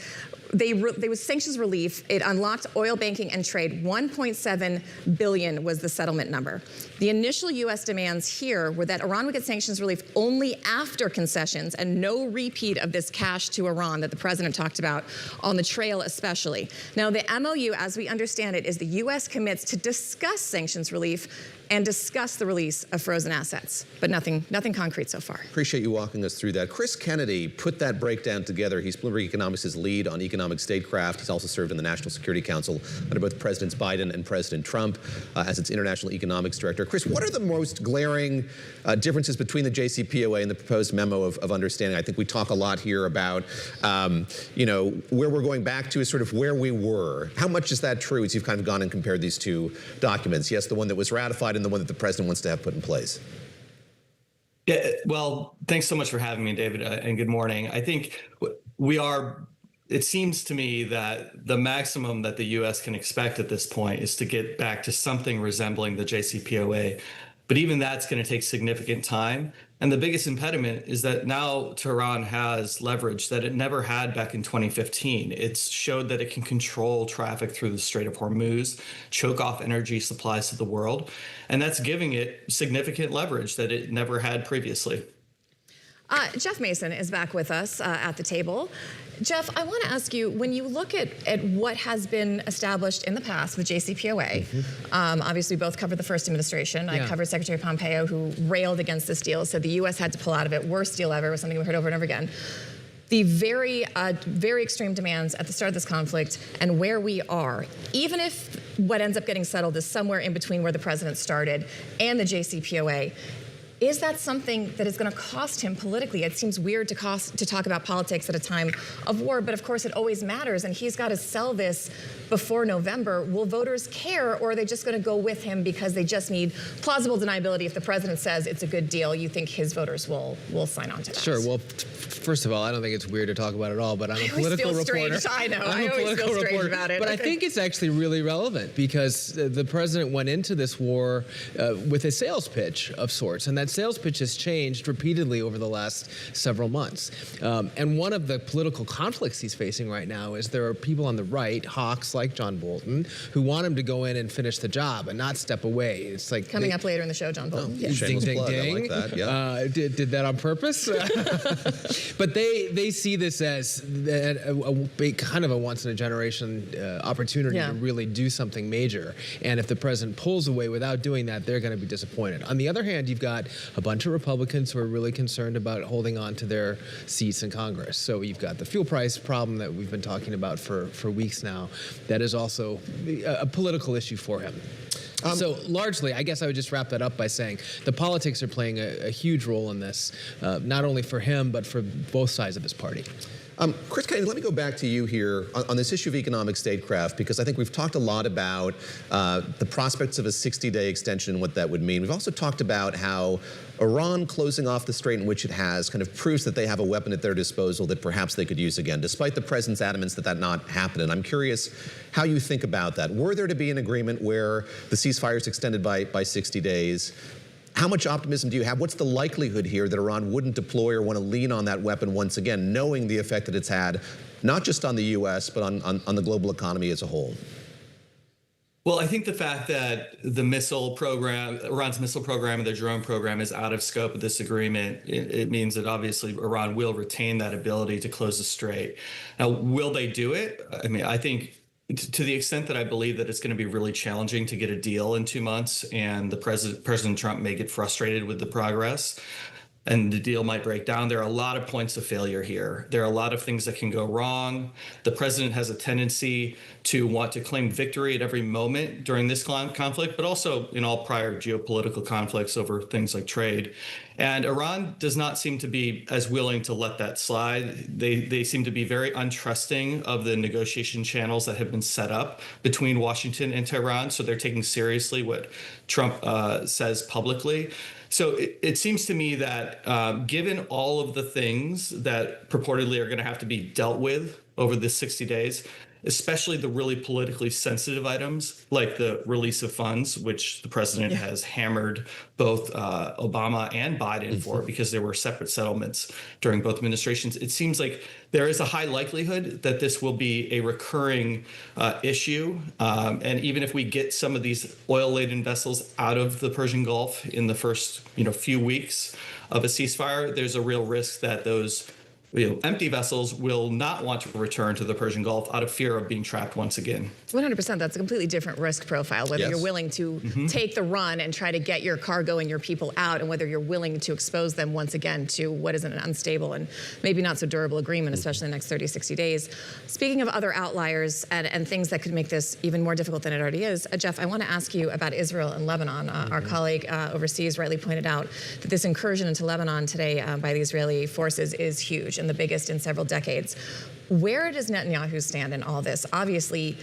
They was sanctions relief. It unlocked oil banking and trade. 1.7 billion was the settlement number. The initial U.S. demands here were that Iran would get sanctions relief only after concessions and no repeat of this cash to Iran that the president talked about on the trail especially. Now, the MOU, as we understand it, is the U.S. commits to discuss sanctions relief and discuss the release of frozen assets, but nothing concrete so far. Appreciate you walking us through that. Chris Kennedy put that breakdown together. He's Bloomberg Economics' lead on economic statecraft. He's also served in the National Security Council under both Presidents Biden and President Trump as its international economics director. Chris, what are the most glaring differences between the JCPOA and the proposed memo of understanding? I think we talk a lot here about, where we're going back to is sort of where we were. How much is that true as you've kind of gone and compared these two documents? Yes, the one that was ratified and the one that the president wants to have put in place. Yeah, well, thanks so much for having me, David, and good morning. I think it seems to me that the maximum that the U.S. can expect at this point is to get back to something resembling the JCPOA. But even that's going to take significant time. And the biggest impediment is that now Tehran has leverage that it never had back in 2015. It's showed that it can control traffic through the Strait of Hormuz, choke off energy supplies to the world. And that's giving it significant leverage that it never had previously. Jeff Mason is back with us at the table. Jeff, I want to ask you, when you look at what has been established in the past with JCPOA, obviously both covered the first administration. I covered Secretary Pompeo, who railed against this deal, said the U.S. had to pull out of it. Worst deal ever, was something we heard over and over again. The very extreme demands at the start of this conflict and where we are, even if what ends up getting settled is somewhere in between where the president started and the JCPOA, is that something that is going to cost him politically? It seems weird to talk about politics at a time of war, but of course it always matters, and he's got to sell this before November. Will voters care, or are they just going to go with him because they just need plausible deniability? If the president says it's a good deal, you think his voters will sign on to that? Sure. Well, first of all, I don't think it's weird to talk about it at all, but I'm a political reporter. I know. I always feel strange about it. But I think it's actually really relevant because the president went into this war with a sales pitch of sorts, and that sales pitch has changed repeatedly over the last several months. And one of the political conflicts he's facing right now is there are people on the right, hawks like John Bolton, who want him to go in and finish the job and not step away. It's like coming up later in the show, John Bolton. Ding, ding, ding. I like that. Yeah. Did that on purpose? But they see this as a kind of a once-in-a-generation opportunity to really do something major. And if the president pulls away without doing that, they're going to be disappointed. On the other hand, you've got a bunch of Republicans who are really concerned about holding on to their seats in Congress. So you've got the fuel price problem that we've been talking about for weeks now. That is also a political issue for him. So largely, I guess I would just wrap that up by saying the politics are playing a huge role in this, not only for him, but for both sides of his party. Chris Kennedy, let me go back to you here on this issue of economic statecraft, because I think we've talked a lot about the prospects of a 60-day extension and what that would mean. We've also talked about how Iran closing off the strait in which it has kind of proves that they have a weapon at their disposal that perhaps they could use again, despite the president's adamance that not happen. And I'm curious how you think about that. Were there to be an agreement where the ceasefire is extended by 60 days, how much optimism do you have? What's the likelihood here that Iran wouldn't deploy or want to lean on that weapon once again, knowing the effect that it's had, not just on the U.S., but on the global economy as a whole? Well, I think the fact that the missile program, Iran's missile program and the drone program is out of scope of this agreement, it means that obviously Iran will retain that ability to close the strait. Now, will they do it? I mean, I think to the extent that I believe that it's going to be really challenging to get a deal in 2 months, and President Trump may get frustrated with the progress, and the deal might break down. There are a lot of points of failure here. There are a lot of things that can go wrong. The president has a tendency to want to claim victory at every moment during this conflict, but also in all prior geopolitical conflicts over things like trade. And Iran does not seem to be as willing to let that slide. They seem to be very untrusting of the negotiation channels that have been set up between Washington and Tehran. So they're taking seriously what Trump says publicly. So it seems to me that given all of the things that purportedly are going to have to be dealt with over the 60 days, especially the really politically sensitive items like the release of funds, which the president has hammered both Obama and Biden for because there were separate settlements during both administrations. It seems like there is a high likelihood that this will be a recurring issue. And even if we get some of these oil-laden vessels out of the Persian Gulf in the first few weeks of a ceasefire, there's a real risk that those empty vessels will not want to return to the Persian Gulf out of fear of being trapped once again. 100%. That's a completely different risk profile, whether you're willing to take the run and try to get your cargo and your people out, and whether you're willing to expose them once again to what is an unstable and maybe not so durable agreement, especially in the next 30, 60 days. Speaking of other outliers and things that could make this even more difficult than it already is, Jeff, I want to ask you about Israel and Lebanon. Our colleague overseas rightly pointed out that this incursion into Lebanon today by the Israeli forces is huge and the biggest in several decades. Where does Netanyahu stand in all this? Obviously,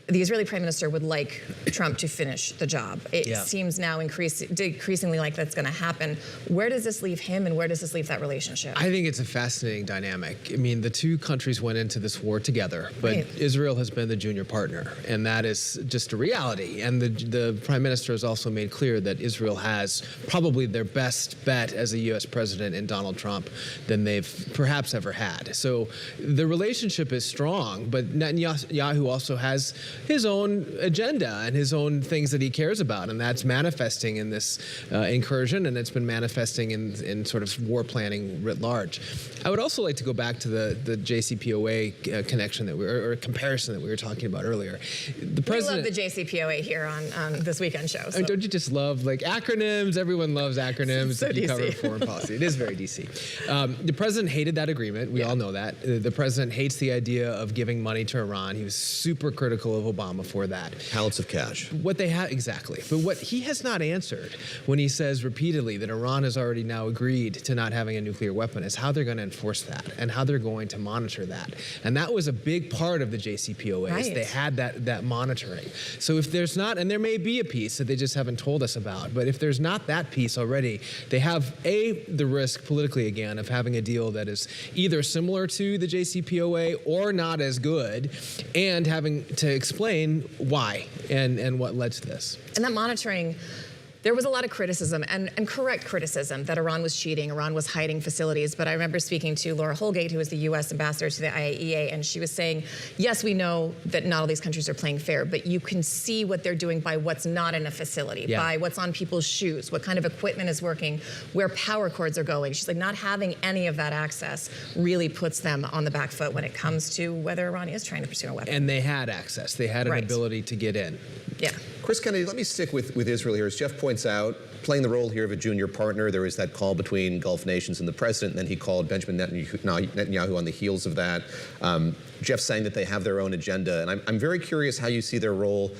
the Israeli prime minister would like Trump to finish the job. It seems now decreasingly like that's going to happen. Where does this leave him, and where does this leave that relationship? I think it's a fascinating dynamic. I mean, the two countries went into this war together, but Israel has been the junior partner, and that is just a reality. And the prime minister has also made clear that Israel has probably their best bet as a U.S. president in Donald Trump than they've perhaps ever had. So the relationship is strong, but Netanyahu also has his own agenda and his own things that he cares about, and that's manifesting in this incursion, and it's been manifesting in sort of war planning writ large. I would also like to go back to the JCPOA connection or comparison that we were talking about earlier. The president, we love the JCPOA here on this weekend show. So. Don't you just love acronyms? Everyone loves acronyms. So if you cover foreign policy. It is very DC. The president hated that agreement. We all know that. The president hates the idea of giving money to Iran. He was super critical of Obama for that. Pallets of cash. What they have, exactly. But what he has not answered when he says repeatedly that Iran has already now agreed to not having a nuclear weapon is how they're going to enforce that and how they're going to monitor that. And that was a big part of the JCPOA. Right. They had that monitoring. So if there's not, and there may be a piece that they just haven't told us about, but if there's not that piece already, they have the risk politically again of having a deal that is either similar to the JCPOA or not as good, and having to explain why and what led to this. And that monitoring, there was a lot of criticism and correct criticism that Iran was cheating, Iran was hiding facilities. But I remember speaking to Laura Holgate, who is the U.S. ambassador to the IAEA, and she was saying, yes, we know that not all these countries are playing fair, but you can see what they're doing by what's not in a facility, by what's on people's shoes, what kind of equipment is working, where power cords are going. She's like, not having any of that access really puts them on the back foot when it comes to whether Iran is trying to pursue a weapon. And they had access. They had an ability to get in. Yeah. Chris Kennedy, let me stick with Israel here. As Jeff points out, playing the role here of a junior partner, there was that call between Gulf nations and the president, and then he called Benjamin Netanyahu on the heels of that. Jeff saying that they have their own agenda, and I'm very curious how you see their role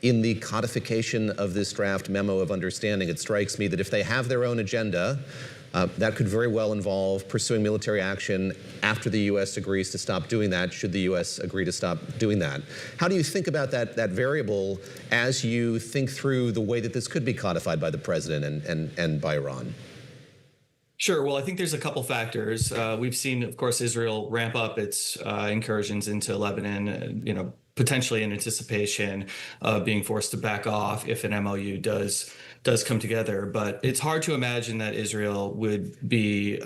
in the codification of this draft memo of understanding. It strikes me that if they have their own agenda, that could very well involve pursuing military action after the U.S. agrees to stop doing that, should the U.S. agree to stop doing that. How do you think about that variable as you think through the way that this could be codified by the president and by Iran? Sure. Well, I think there's a couple factors. We've seen, of course, Israel ramp up its incursions into Lebanon, potentially in anticipation of being forced to back off if an MOU does come together. But it's hard to imagine that Israel would be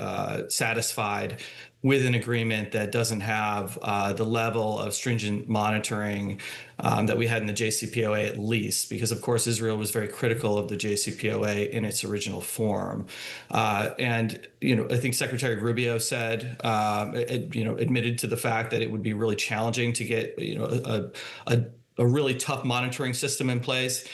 satisfied with an agreement that doesn't have the level of stringent monitoring that we had in the JCPOA, at least, because of course Israel was very critical of the JCPOA in its original form. And I think Secretary Rubio said, admitted to the fact that it would be really challenging to get a really tough monitoring system in place.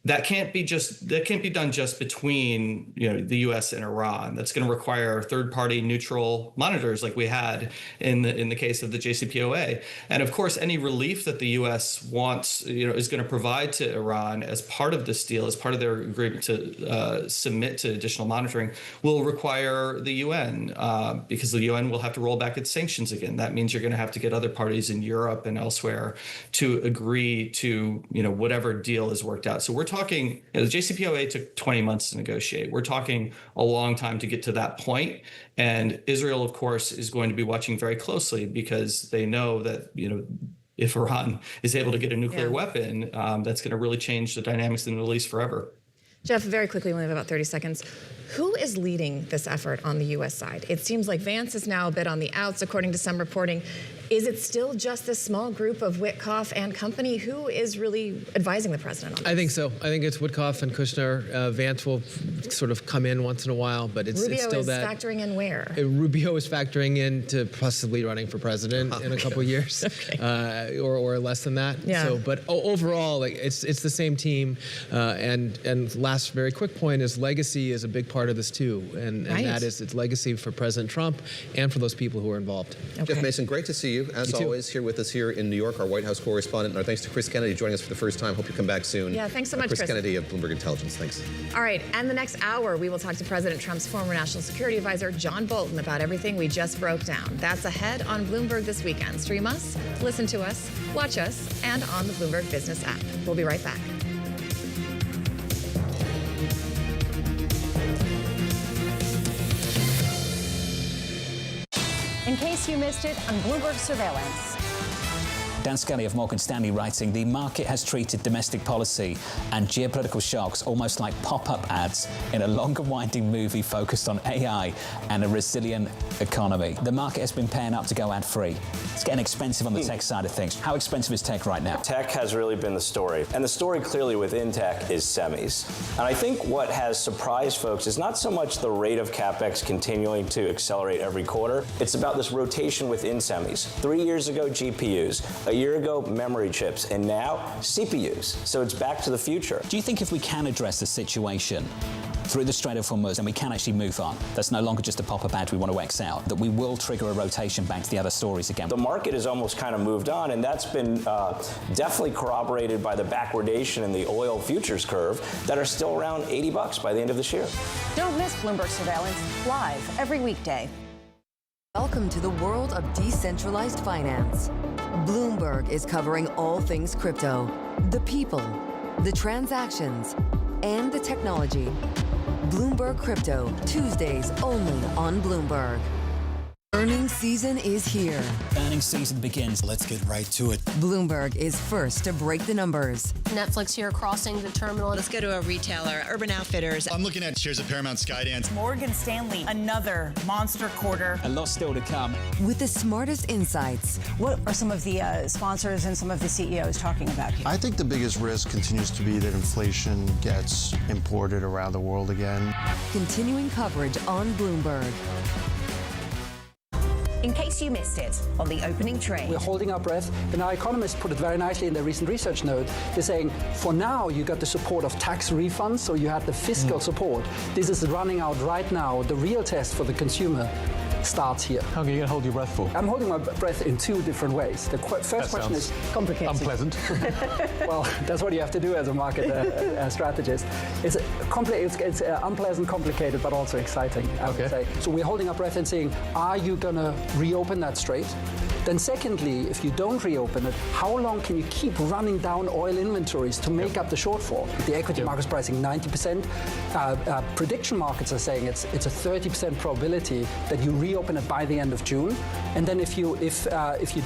That can't be done just between the U.S. and Iran. That's going to require third-party neutral monitors, like we had in the case of the JCPOA. And of course, any relief that the U.S. wants, is going to provide to Iran as part of this deal, as part of their agreement to submit to additional monitoring, will require the UN, because the UN will have to roll back its sanctions again. That means you're going to have to get other parties in Europe and elsewhere to agree to whatever deal is worked out. So we're talking, the JCPOA took 20 months to negotiate. We're talking a long time to get to that point. And Israel, of course, is going to be watching very closely because they know that, if Iran is able to get a nuclear weapon, that's going to really change the dynamics in the Middle East forever. Jeff, very quickly, we only have about 30 seconds. Who is leading this effort on the U.S. side? It seems like Vance is now a bit on the outs, according to some reporting. Is it still just this small group of Witkoff and company? Who is really advising the president on this? I think so. I think it's Witkoff and Kushner. Vance will sort of come in once in a while, but it's still that. Rubio is factoring in where? Rubio is factoring in to possibly running for president in a couple years, or less than that. Yeah. So, but overall, it's the same team. And last very quick point is legacy is a big part of this too, and that is its legacy for President Trump and for those people who are involved. Okay. Jeff Mason, great to see you. As always, here with us here in New York, our White House correspondent. And our thanks to Chris Kennedy joining us for the first time. Hope you come back soon. Yeah, thanks so much, Chris. Chris Kennedy of Bloomberg Intelligence. Thanks. All right, and the next hour, we will talk to President Trump's former National Security Advisor, John Bolton, about everything we just broke down. That's ahead on Bloomberg This Weekend. Stream us, listen to us, watch us, and on the Bloomberg Business app. We'll be right back. In case you missed it on Bloomberg Surveillance. Dan Scully of Morgan Stanley writing, the market has treated domestic policy and geopolitical shocks almost like pop-up ads in a longer winding movie focused on AI and a resilient economy. The market has been paying up to go ad-free. It's getting expensive on the tech side of things. How expensive is tech right now? Tech has really been the story. And the story clearly within tech is semis. And I think what has surprised folks is not so much the rate of CapEx continuing to accelerate every quarter. It's about this rotation within semis. 3 years ago, GPUs. A year ago, memory chips, and now CPUs. So it's back to the future. Do you think if we can address the situation through the Strait of Hormuz and we can actually move on, that's no longer just a pop-up ad we want to X out, that we will trigger a rotation back to the other stories again? The market has almost kind of moved on, and that's been definitely corroborated by the backwardation in the oil futures curve that are still around $80 by the end of this year. Don't miss Bloomberg Surveillance live every weekday. Welcome to the world of decentralized finance. Bloomberg is covering all things crypto, the people, the transactions, and the technology. Bloomberg Crypto, Tuesdays only on Bloomberg. Earnings season is here. Earnings season begins. Let's get right to it. Bloomberg is first to break the numbers. Netflix here crossing the terminal. Let's go to a retailer, Urban Outfitters. I'm looking at shares of Paramount Skydance. Morgan Stanley, another monster quarter. A lot still to come. With the smartest insights. What are some of the sponsors and some of the CEOs talking about here? I think the biggest risk continues to be that inflation gets imported around the world again. Continuing coverage on Bloomberg. In case you missed it on the opening trade. We're holding our breath, and our economists put it very nicely in their recent research note. They're saying, for now, you got the support of tax refunds, so you had the fiscal support. This is running out right now. The real test for the consumer starts here. How long are you going to hold your breath for? I'm holding my breath in two different ways. The first question is complicated. Unpleasant. Well, that's what you have to do as a market strategist. It's unpleasant, complicated, but also exciting, I would say. So we're holding our breath and saying, are you going to reopen that strait? Then secondly, if you don't reopen it, how long can you keep running down oil inventories to make up the shortfall? The equity market's pricing 90%. Prediction markets are saying it's a 30% probability that you reopen it by the end of June. And then if you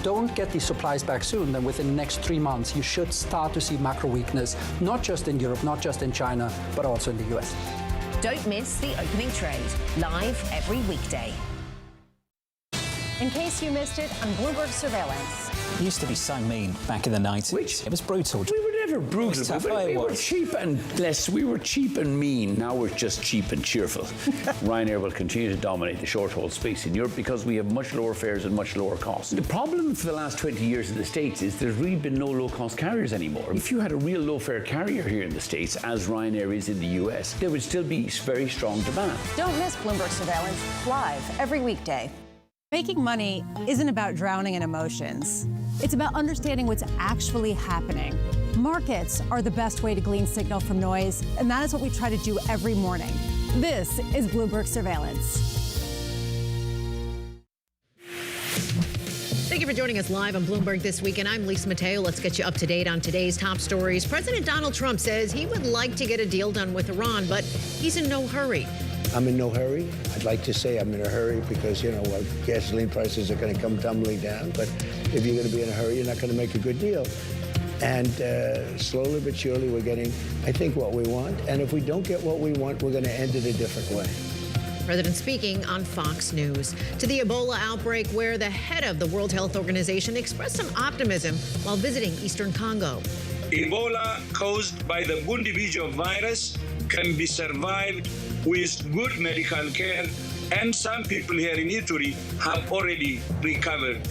don't get these supplies back soon, then within the next 3 months, you should start to see macro weakness, not just in Europe, not just in China, but also in the US. Don't miss the opening trade, live every weekday. in case you missed it on Bloomberg Surveillance. It used to be so mean back in the 90s. It was brutal. We were never brutal, It's tough, but we it were was. cheap and less. We were cheap and mean. Now we're just cheap and cheerful. Ryanair will continue to dominate the short-haul space in Europe because we have much lower fares and much lower costs. The problem for the last 20 years in the States is there's really been no low-cost carriers anymore. If you had a real low-fare carrier here in the States, as Ryanair is in the US, there would still be very strong demand. Don't miss Bloomberg Surveillance live every weekday. Making money isn't about drowning in emotions. It's about understanding what's actually happening. Markets are the best way to glean signal from noise, and that is what we try to do every morning. This is Bloomberg Surveillance. Thank you for joining us live on Bloomberg This Weekend. I'm Lisa Mateo. Let's get you up to date on today's top stories. President Donald Trump says he would like to get a deal done with Iran, but he's in no hurry. I'm in no hurry. I'd like to say I'm in a hurry because, gasoline prices are going to come tumbling down. But if you're going to be in a hurry, you're not going to make a good deal. And slowly but surely, we're getting, I think, what we want. And if we don't get what we want, we're going to end it a different way. President speaking on Fox News. To the Ebola outbreak, where the head of the World Health Organization expressed some optimism while visiting Eastern Congo. Ebola caused by the Bundibugyo virus can be survived with good medical care, and some people here in Ituri have already recovered.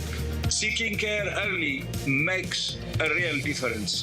Seeking care early makes a real difference.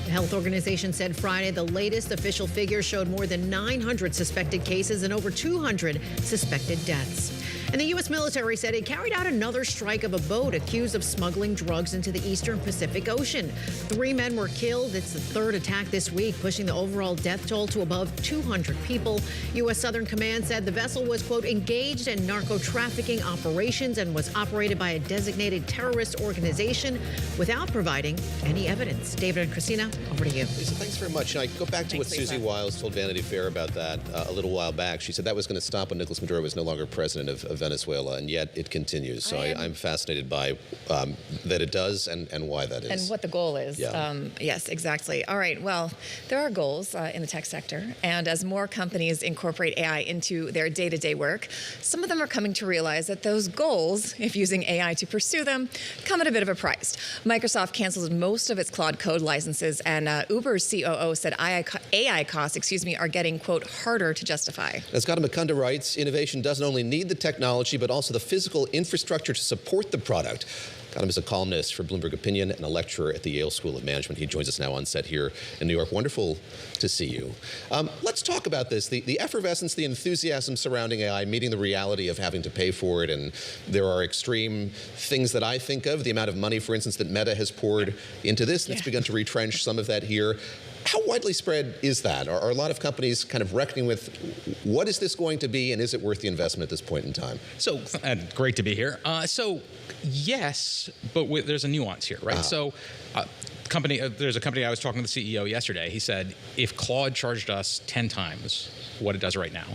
The health organization said Friday the latest official figures showed more than 900 suspected cases and over 200 suspected deaths. And the U.S. military said it carried out another strike of a boat accused of smuggling drugs into the eastern Pacific Ocean. 3 men were killed. It's the third attack this week, pushing the overall death toll to above 200 people. U.S. Southern Command said the vessel was, quote, engaged in narco-trafficking operations and was operated by a designated terrorist organization without providing any evidence. David and Christina, over to you. Lisa, thanks very much. I go back to what Susie Wiles told Vanity Fair about that a little while back. She said that was going to stop when Nicolas Maduro was no longer president of Venezuela, and yet it continues. So I'm fascinated by that it does and why that is. And what the goal is. Yeah. Yes, exactly. All right, well, there are goals in the tech sector, and as more companies incorporate AI into their day-to-day work, some of them are coming to realize that those goals, if using AI to pursue them, come at a bit of a price. Microsoft canceled most of its Claude Code licenses, and Uber's COO said AI costs, are getting, quote, harder to justify. As Gautam Mukunda writes, innovation doesn't only need the technology, but also the physical infrastructure to support the product. Gautam is a columnist for Bloomberg Opinion and a lecturer at the Yale School of Management. He joins us now on set here in New York. Wonderful to see you. Let's talk about this, the effervescence, the enthusiasm surrounding AI, meeting the reality of having to pay for it. And there are extreme things that I think of, the amount of money, for instance, that Meta has poured into this, and it's begun to retrench some of that here. How widely spread is that? Are a lot of companies kind of reckoning with what is this going to be, and is it worth the investment at this point in time? So, great to be here. Yes, but there's a nuance here, right? So, there's a company I was talking to the CEO yesterday. He said, if Claude charged us 10 times what it does right now,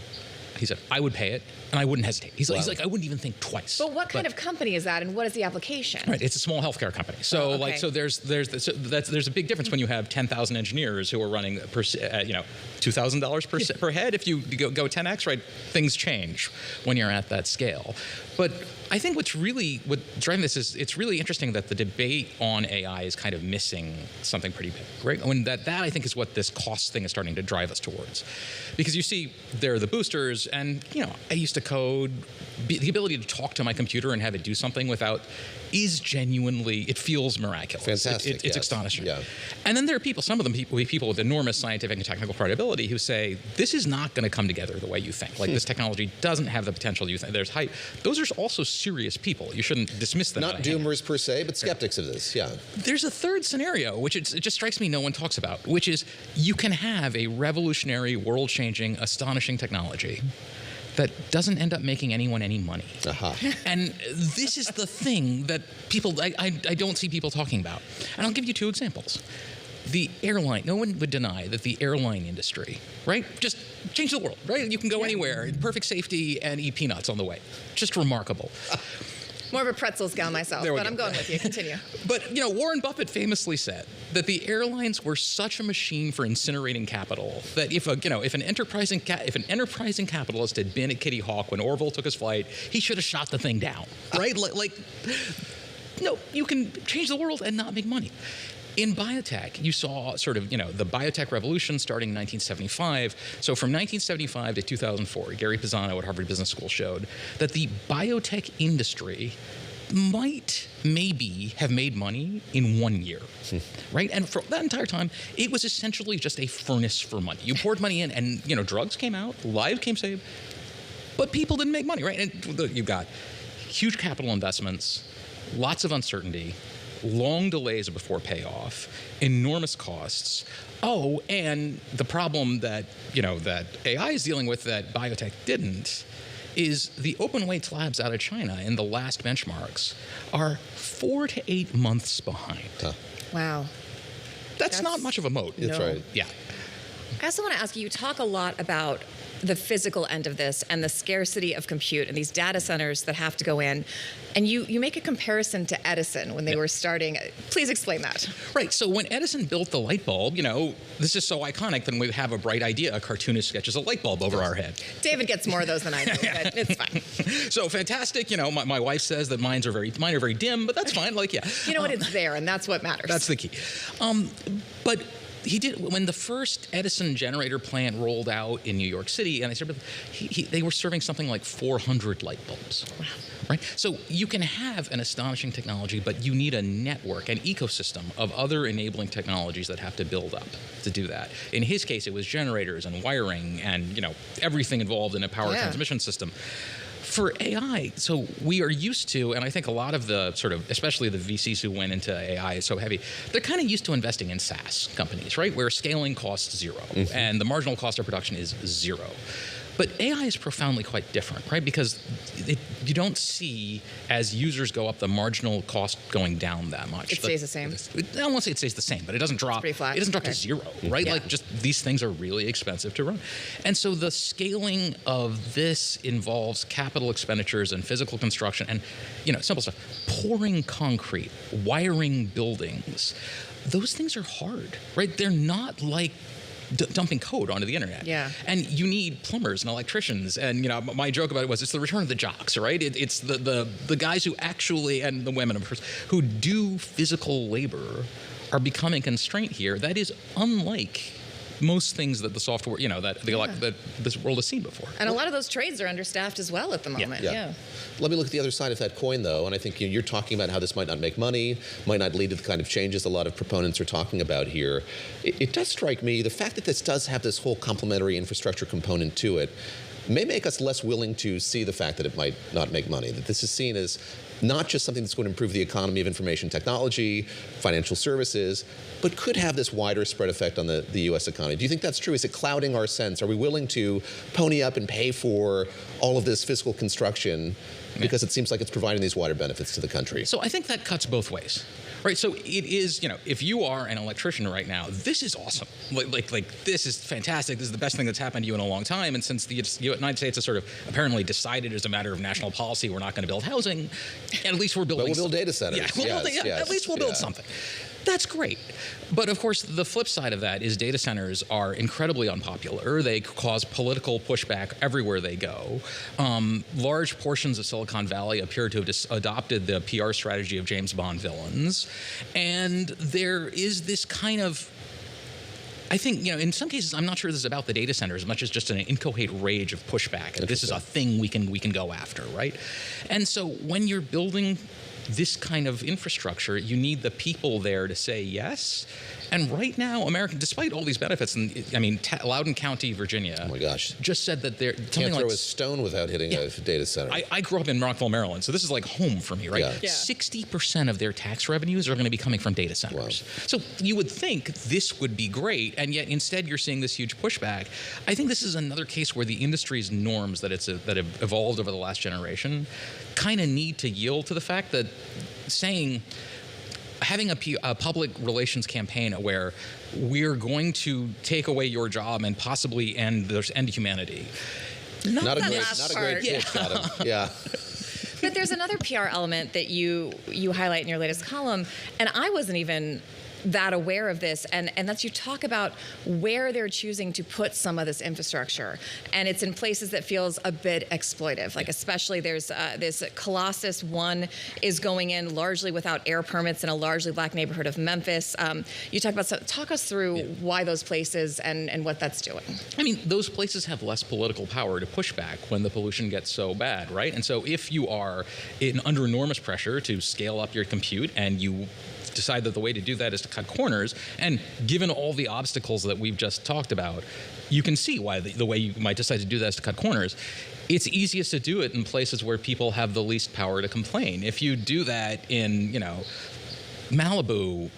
he said, I would pay it, and I wouldn't hesitate. He's like, I wouldn't even think twice. But what kind of company is that, and what is the application? Right, it's a small healthcare company. So, there's a big difference when you have 10,000 engineers who are running $2,000 per head. If you go 10x, right, things change when you're at that scale. But I think what driving this is it's really interesting that the debate on AI is kind of missing something pretty big, right? And that I think is what this cost thing is starting to drive us towards, because you see there are the boosters, and I used to code. The ability to talk to my computer and have it do something without is genuinely, it feels miraculous. Fantastic. It's astonishing. Yeah. And then there are some of them people with enormous scientific and technical credibility who say, this is not going to come together the way you think. Like, this technology doesn't have the potential you think. There's hype. Those are also serious people. You shouldn't dismiss them. Not doomers per se, but skeptics of this, yeah. There's a third scenario, which it just strikes me no one talks about, which is you can have a revolutionary, world-changing, astonishing technology that doesn't end up making anyone any money. And this is the thing that I don't see people talking about. And I'll give you 2 examples. The airline, no one would deny that the airline industry, right, just changed the world, right? You can go anywhere, perfect safety, and eat peanuts on the way. Just remarkable. More of a pretzels gal myself, but I'm going with you. Continue. But, Warren Buffett famously said that the airlines were such a machine for incinerating capital that if an enterprising capitalist had been at Kitty Hawk when Orville took his flight, he should have shot the thing down, right? No, you can change the world and not make money. In biotech, you saw sort of, the biotech revolution starting in 1975. So from 1975 to 2004, Gary Pisano at Harvard Business School showed that the biotech industry might maybe have made money in 1 year, right? And for that entire time, it was essentially just a furnace for money. You poured money in and, drugs came out, lives came saved, but people didn't make money, right? And you've got huge capital investments, lots of uncertainty, long delays before payoff, enormous costs. Oh, and the problem that, that AI is dealing with that biotech didn't is the open weight labs out of China in the last benchmarks are 4 to 8 months behind. Wow. That's not much of a moat. That's right. Yeah. I also want to ask you talk a lot about the physical end of this and the scarcity of compute and these data centers that have to go in. And you make a comparison to Edison when they were starting. Please explain that. Right. So when Edison built the light bulb, this is so iconic that when we have a bright idea, a cartoonist sketches a light bulb over our head. David gets more of those than I do, but it's fine. So fantastic. My wife says that mine are very dim, but that's fine. You know what? It's there, and that's what matters. That's the key. But he did, when the first Edison generator plant rolled out in New York City, and they were serving something like 400 light bulbs. Wow. Right? So you can have an astonishing technology, but you need a network, an ecosystem of other enabling technologies that have to build up to do that. In his case, it was generators and wiring and everything involved in a power transmission system. For AI, so we are used to, and I think a lot of the sort of, especially the VCs who went into AI is so heavy, they're kind of used to investing in SaaS companies, right? Where scaling costs zero and the marginal cost of production is zero. But AI is profoundly quite different, right? Because you don't see, as users go up, the marginal cost going down that much. It stays the same. I don't want to say it stays the same, but it doesn't drop. It's pretty flat. It doesn't drop to zero, right? Yeah. Just these things are really expensive to run. And so the scaling of this involves capital expenditures and physical construction and, simple stuff. Pouring concrete, wiring buildings. Those things are hard, right? They're not like dumping code onto the internet. Yeah. And you need plumbers and electricians. And, my joke about it was it's the return of the jocks, right? It's the guys who actually, and the women, of course, who do physical labor are becoming a constraint here. That is unlike most things that the software, that this world has seen before. And a lot of those trades are understaffed as well at the moment. Yeah. Let me look at the other side of that coin, though, and I think you're talking about how this might not make money, might not lead to the kind of changes a lot of proponents are talking about here. It does strike me, the fact that this does have this whole complementary infrastructure component to it may make us less willing to see the fact that it might not make money, that this is seen as not just something that's going to improve the economy of information technology, financial services, but could have this wider spread effect on the U.S. economy. Do you think that's true? Is it clouding our sense? Are we willing to pony up and pay for all of this fiscal construction because it seems like it's providing these wider benefits to the country? So I think that cuts both ways. Right, so it is, if you are an electrician right now, this is awesome. Like this is fantastic. This is the best thing that's happened to you in a long time. And since the United States has sort of apparently decided as a matter of national policy, we're not going to build housing, at least we're building. But we'll build data centers. At least we'll build something. That's great. But of course, the flip side of that is data centers are incredibly unpopular. They cause political pushback everywhere they go. Large portions of Silicon Valley appear to have adopted the PR strategy of James Bond villains. And there is this kind of, I think, in some cases, I'm not sure this is about the data center as much as just an inchoate rage of pushback. And this is a thing we can go after, right? And so when you're building this kind of infrastructure, you need the people there to say yes. And right now, America, despite all these benefits, and Loudoun County, Virginia, oh my gosh, just said that they're can't throw a stone without hitting a data center. I grew up in Rockville, Maryland, so this is like home for me, right? Yeah. 60% of their tax revenues are going to be coming from data centers. Wow. So you would think this would be great, and yet instead you're seeing this huge pushback. I think this is another case where the industry's norms that have evolved over the last generation kind of need to yield to the fact that having a public relations campaign where we're going to take away your job and possibly end humanity. Not a great pitch, Gautam. Yeah. But But there's another PR element that you highlight in your latest column, and I wasn't even that aware of this, and that's you talk about where they're choosing to put some of this infrastructure, and it's in places that feels a bit exploitive. Like especially there's this Colossus One is going in largely without air permits in a largely black neighborhood of Memphis. You talk about talk us through why those places and what that's doing. I mean, those places have less political power to push back when the pollution gets so bad, right? And so if you are under enormous pressure to scale up your compute and you decide that the way to do that is to cut corners, and given all the obstacles that we've just talked about, you can see why the way you might decide to do that is to cut corners. It's easiest to do it in places where people have the least power to complain. If you do that in, Malibu,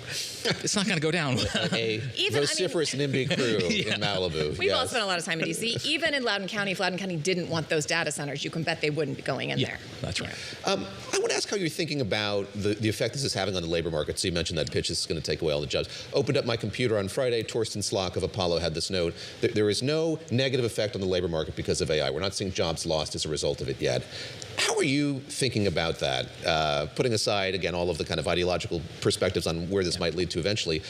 it's not going to go down. A vociferous NIMBY crew in Malibu. We've all spent a lot of time in D.C. Even in Loudoun County, if Loudoun County didn't want those data centers, you can bet they wouldn't be going in there. That's right. I want to ask how you're thinking about the effect this is having on the labor market. So you mentioned that pitch is going to take away all the jobs. Opened up my computer on Friday. Torsten Slok of Apollo had this note. There is no negative effect on the labor market because of AI. We're not seeing jobs lost as a result of it yet. How are you thinking about that? Putting aside, again, all of the kind of ideological perspectives on where this might lead to eventually,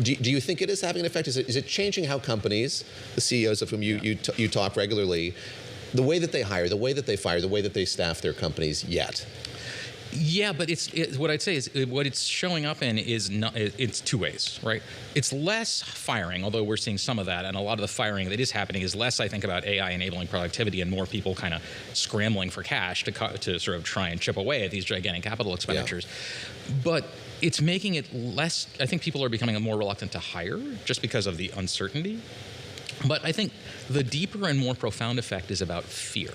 do you think it is having an effect? Is it changing how companies, the CEOs of whom you talk regularly, the way that they hire, the way that they fire, the way that they staff their companies yet? Yeah, but what I'd say is what it's showing up in is it's two ways, right? It's less firing, although we're seeing some of that, and a lot of the firing that is happening is less, I think, about AI enabling productivity and more people kind of scrambling for cash to sort of try and chip away at these gigantic capital expenditures. Yeah. But it's making it less, I think people are becoming more reluctant to hire just because of the uncertainty. But I think the deeper and more profound effect is about fear,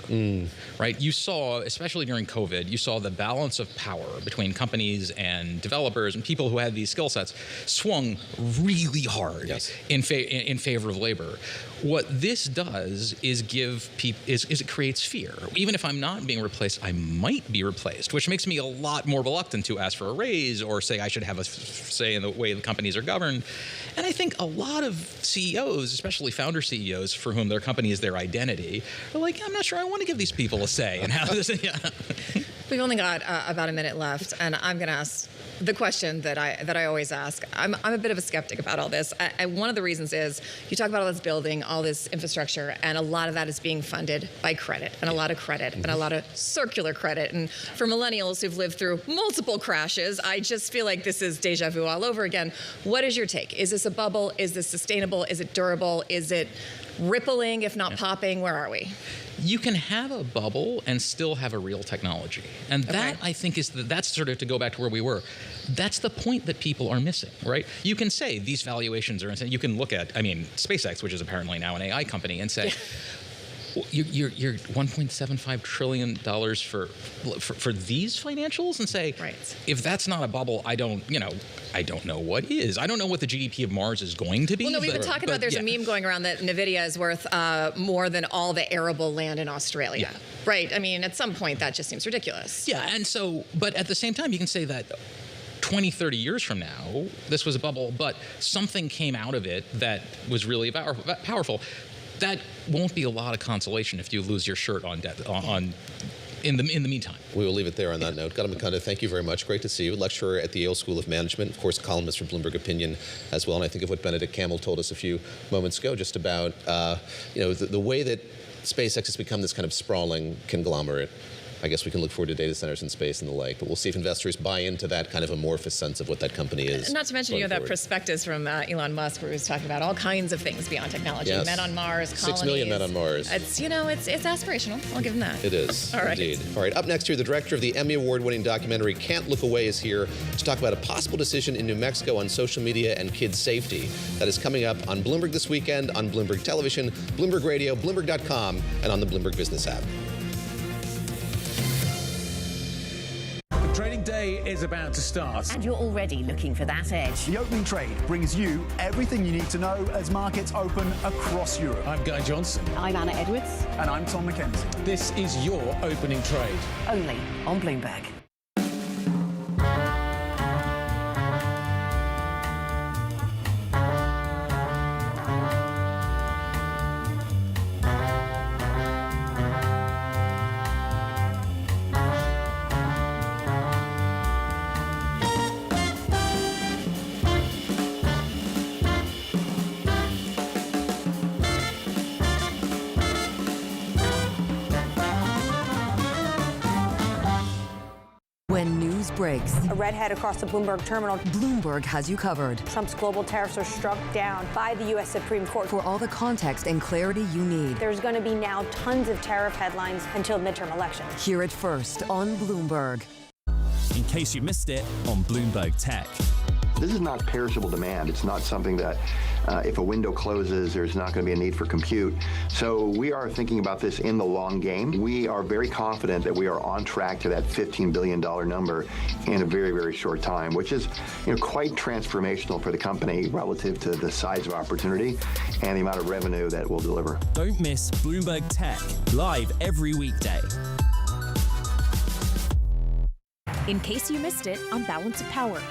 right? You saw, especially during COVID, you saw the balance of power between companies and developers and people who had these skill sets swung really hard in favor of labor. What this does is give people is it creates fear. Even if I'm not being replaced, I might be replaced, which makes me a lot more reluctant to ask for a raise or say I should have a say in the way the companies are governed. And I think a lot of CEOs, especially founder CEOs, for whom their company is their identity, are like, I'm not sure I want to give these people a say in how this. We've only got about a minute left, and I'm going to ask the question that I always ask. I'm a bit of a skeptic about all this. One of the reasons is you talk about all this building, all this infrastructure, and a lot of that is being funded by credit, and a lot of credit, and a lot of circular credit. And for millennials who've lived through multiple crashes, I just feel like this is deja vu all over again. What is your take? Is this a bubble? Is this sustainable? Is it durable? Is it rippling, if not popping? Where are we? You can have a bubble and still have a real technology. And that, I think, that's sort of to go back to where we were. That's the point that people are missing, right? You can say these valuations are insane. You can look at, SpaceX, which is apparently now an AI company, and say, you're $1.75 trillion for these financials, and say, if that's not a bubble, I don't know what is. I don't know what the GDP of Mars is going to be. Well, no, we've been talking about there's a meme going around that NVIDIA is worth more than all the arable land in Australia. Yeah. Right. I mean, at some point, that just seems ridiculous. Yeah, and so, but at the same time, you can say that 20, 30 years from now, this was a bubble, but something came out of it that was really powerful. That won't be a lot of consolation if you lose your shirt in the meantime. We will leave it there on that note. Gautam Mukunda, thank you very much. Great to see you. Lecturer at the Yale School of Management, of course, columnist for Bloomberg Opinion as well. And I think of what Benedict Campbell told us a few moments ago, just about the way that SpaceX has become this kind of sprawling conglomerate. I guess we can look forward to data centers in space and the like, but we'll see if investors buy into that kind of amorphous sense of what that company is. Not to mention, that prospectus from Elon Musk, where he was talking about all kinds of things beyond technology. Yes. Men on Mars, colonies. 6 million men on Mars. It's aspirational. I'll give him that. It is, all right. Indeed. All right, up next here, the director of the Emmy Award-winning documentary Can't Look Away is here to talk about a possible decision in New Mexico on social media and kids' safety. That is coming up on Bloomberg This Weekend, on Bloomberg Television, Bloomberg Radio, Bloomberg.com, and on the Bloomberg Business app. Trading day is about to start. And you're already looking for that edge. The opening trade brings you everything you need to know as markets open across Europe. I'm Guy Johnson. I'm Anna Edwards. And I'm Tom McKenzie. This is your opening trade. Only on Bloomberg. news breaks. A redhead across the Bloomberg terminal. Bloomberg has you covered. Trump's global tariffs are struck down by the U.S. Supreme Court. For all the context and clarity you need. There's going to be now tons of tariff headlines until midterm elections. Hear it first on Bloomberg. In case you missed it on Bloomberg Tech. This is not perishable demand. It's not something that if a window closes, there's not going to be a need for compute. So we are thinking about this in the long game. We are very confident that we are on track to that $15 billion number in a very, very short time, which is quite transformational for the company relative to the size of opportunity and the amount of revenue that we'll deliver. Don't miss Bloomberg Tech, live every weekday. In case you missed it on Balance of Power.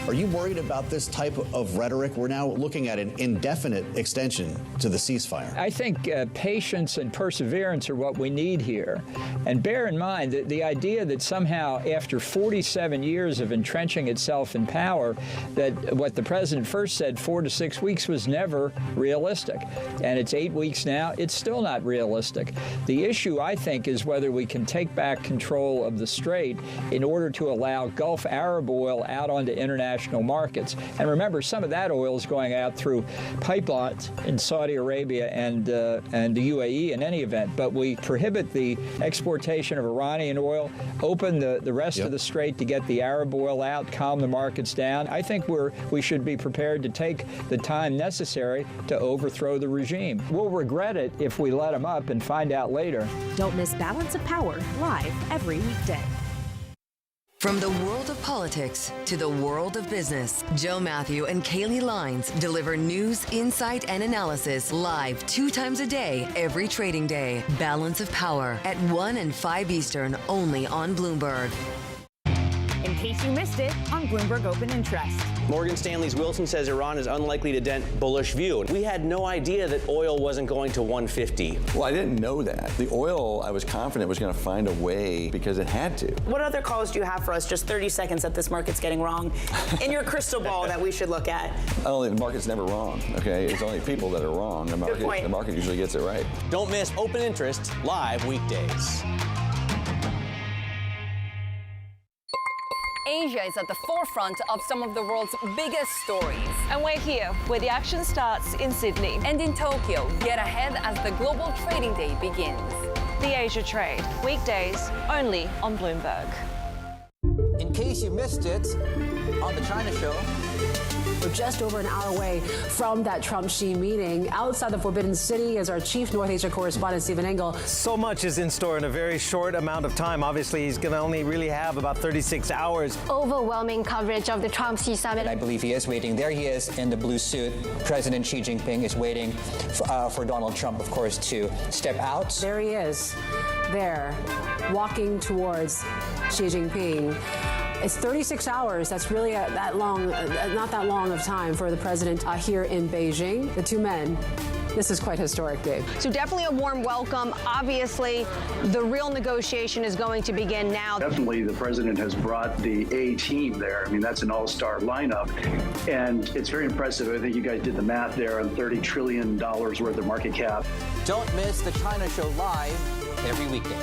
Are you worried about this type of rhetoric? We're now looking at an indefinite extension to the ceasefire. I think patience and perseverance are what we need here. And bear in mind that the idea that somehow after 47 years of entrenching itself in power, that what the president first said 4 to 6 weeks was never realistic. And it's 8 weeks now, it's still not realistic. The issue, I think, is whether we can take back control of the Strait in order to allow Gulf Arab oil out onto international markets. And remember, some of that oil is going out through pipelines in Saudi Arabia and the UAE in any event. But we prohibit the exportation of Iranian oil, open the rest of the Strait to get the Arab oil out, calm the markets down. I think we should be prepared to take the time necessary to overthrow the regime. We'll regret it if we let them up and find out later. Don't miss Balance of Power, live every weekday. From the world of politics to the world of business, Joe Matthew and Kaylee Lines deliver news, insight, and analysis live 2 times a day, every trading day. Balance of Power at 1 and 5 Eastern, only on Bloomberg. In case you missed it on Bloomberg Open Interest. Morgan Stanley's Wilson says Iran is unlikely to dent bullish view. We had no idea that oil wasn't going to 150. Well, I didn't know that. The oil, I was confident, was going to find a way because it had to. What other calls do you have for us, just 30 seconds that this market's getting wrong, in your crystal ball that we should look at? The market's never wrong, okay? It's only people that are wrong. The market usually gets it right. Don't miss Open Interest, live weekdays. Asia is at the forefront of some of the world's biggest stories. And we're here, where the action starts in Sydney. And in Tokyo, yet ahead as the global trading day begins. The Asia Trade, weekdays only on Bloomberg. In case you missed it, on the China Show. We're just over an hour away from that Trump-Xi meeting. Outside the Forbidden City is our chief North Asia correspondent, Stephen Engel. So much is in store in a very short amount of time. Obviously, he's going to only really have about 36 hours. Overwhelming coverage of the Trump-Xi summit. And I believe he is waiting. There he is in the blue suit. President Xi Jinping is waiting for Donald Trump, of course, to step out. There he is, there, walking towards Xi Jinping. It's 36 hours. That's really not that long of time for the president here in Beijing. The two men. This is quite historic, Dave. So definitely a warm welcome. Obviously, the real negotiation is going to begin now. Definitely, the president has brought the A team there. I mean, that's an all-star lineup. And it's very impressive. I think you guys did the math there on $30 trillion worth of market cap. Don't miss the China Show live every weekday.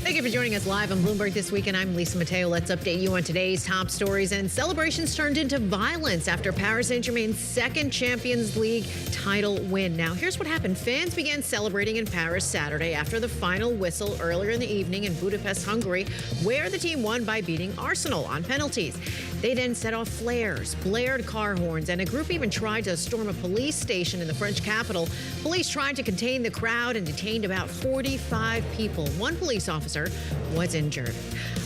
Thank you for joining us live on Bloomberg This Weekend. I'm Lisa Mateo. Let's update you on today's top stories. And celebrations turned into violence after Paris Saint-Germain's second Champions League title win. Now, here's what happened. Fans began celebrating in Paris Saturday after the final whistle earlier in the evening in Budapest, Hungary, where the team won by beating Arsenal on penalties. They then set off flares, blared car horns, and a group even tried to storm a police station in the French capital. Police tried to contain the crowd and detained about 45 people. One police officer was injured.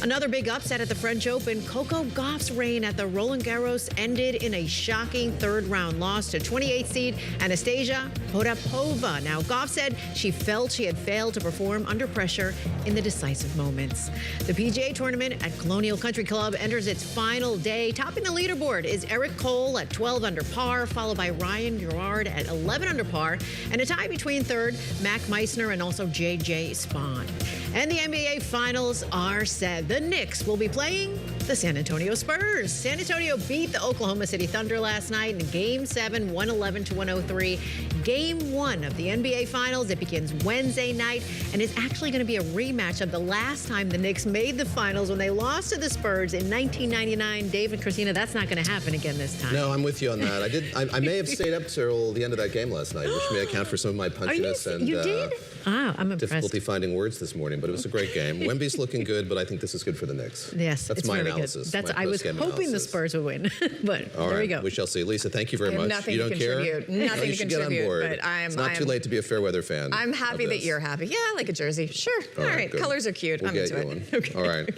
Another big upset at the French Open. Coco Gauff's reign at the Roland Garros ended in a shocking third-round loss to 28th seed Anastasia Potapova. Now, Gauff said she felt she had failed to perform under pressure in the decisive moments. The PGA tournament at Colonial Country Club enters its final day. Topping the leaderboard is Eric Cole at 12 under par, followed by Ryan Gerard at 11 under par, and a tie between third, Mac Meissner, and also J.J. Spahn. And the NBA Finals are set. The Knicks will be playing the San Antonio Spurs. San Antonio beat the Oklahoma City Thunder last night in Game 7, 111-103. Game 1 of the NBA Finals. It begins Wednesday night, and it's actually going to be a rematch of the last time the Knicks made the Finals when they lost to the Spurs in 1999. Dave and Christina, that's not going to happen again this time. No, I'm with you on that. I may have stayed up till the end of that game last night, which may account for some of my punchiness and you did? I'm impressed. Difficulty finding words this morning, but it was a great game. Wemby's looking good, but I think this is good for the Knicks. Yes, that's it's my very analysis. Good. I was hoping the Spurs would win, but there we go. We shall see. Lisa, thank you very much. Nothing you don't to care? contribute. Nothing to contribute. But it's not too late to be a fair weather fan. I'm happy that you're happy. Yeah, I like a jersey. Sure. All right. Good. Colors are cute. We'll I'm get into you it. One. Okay. All right.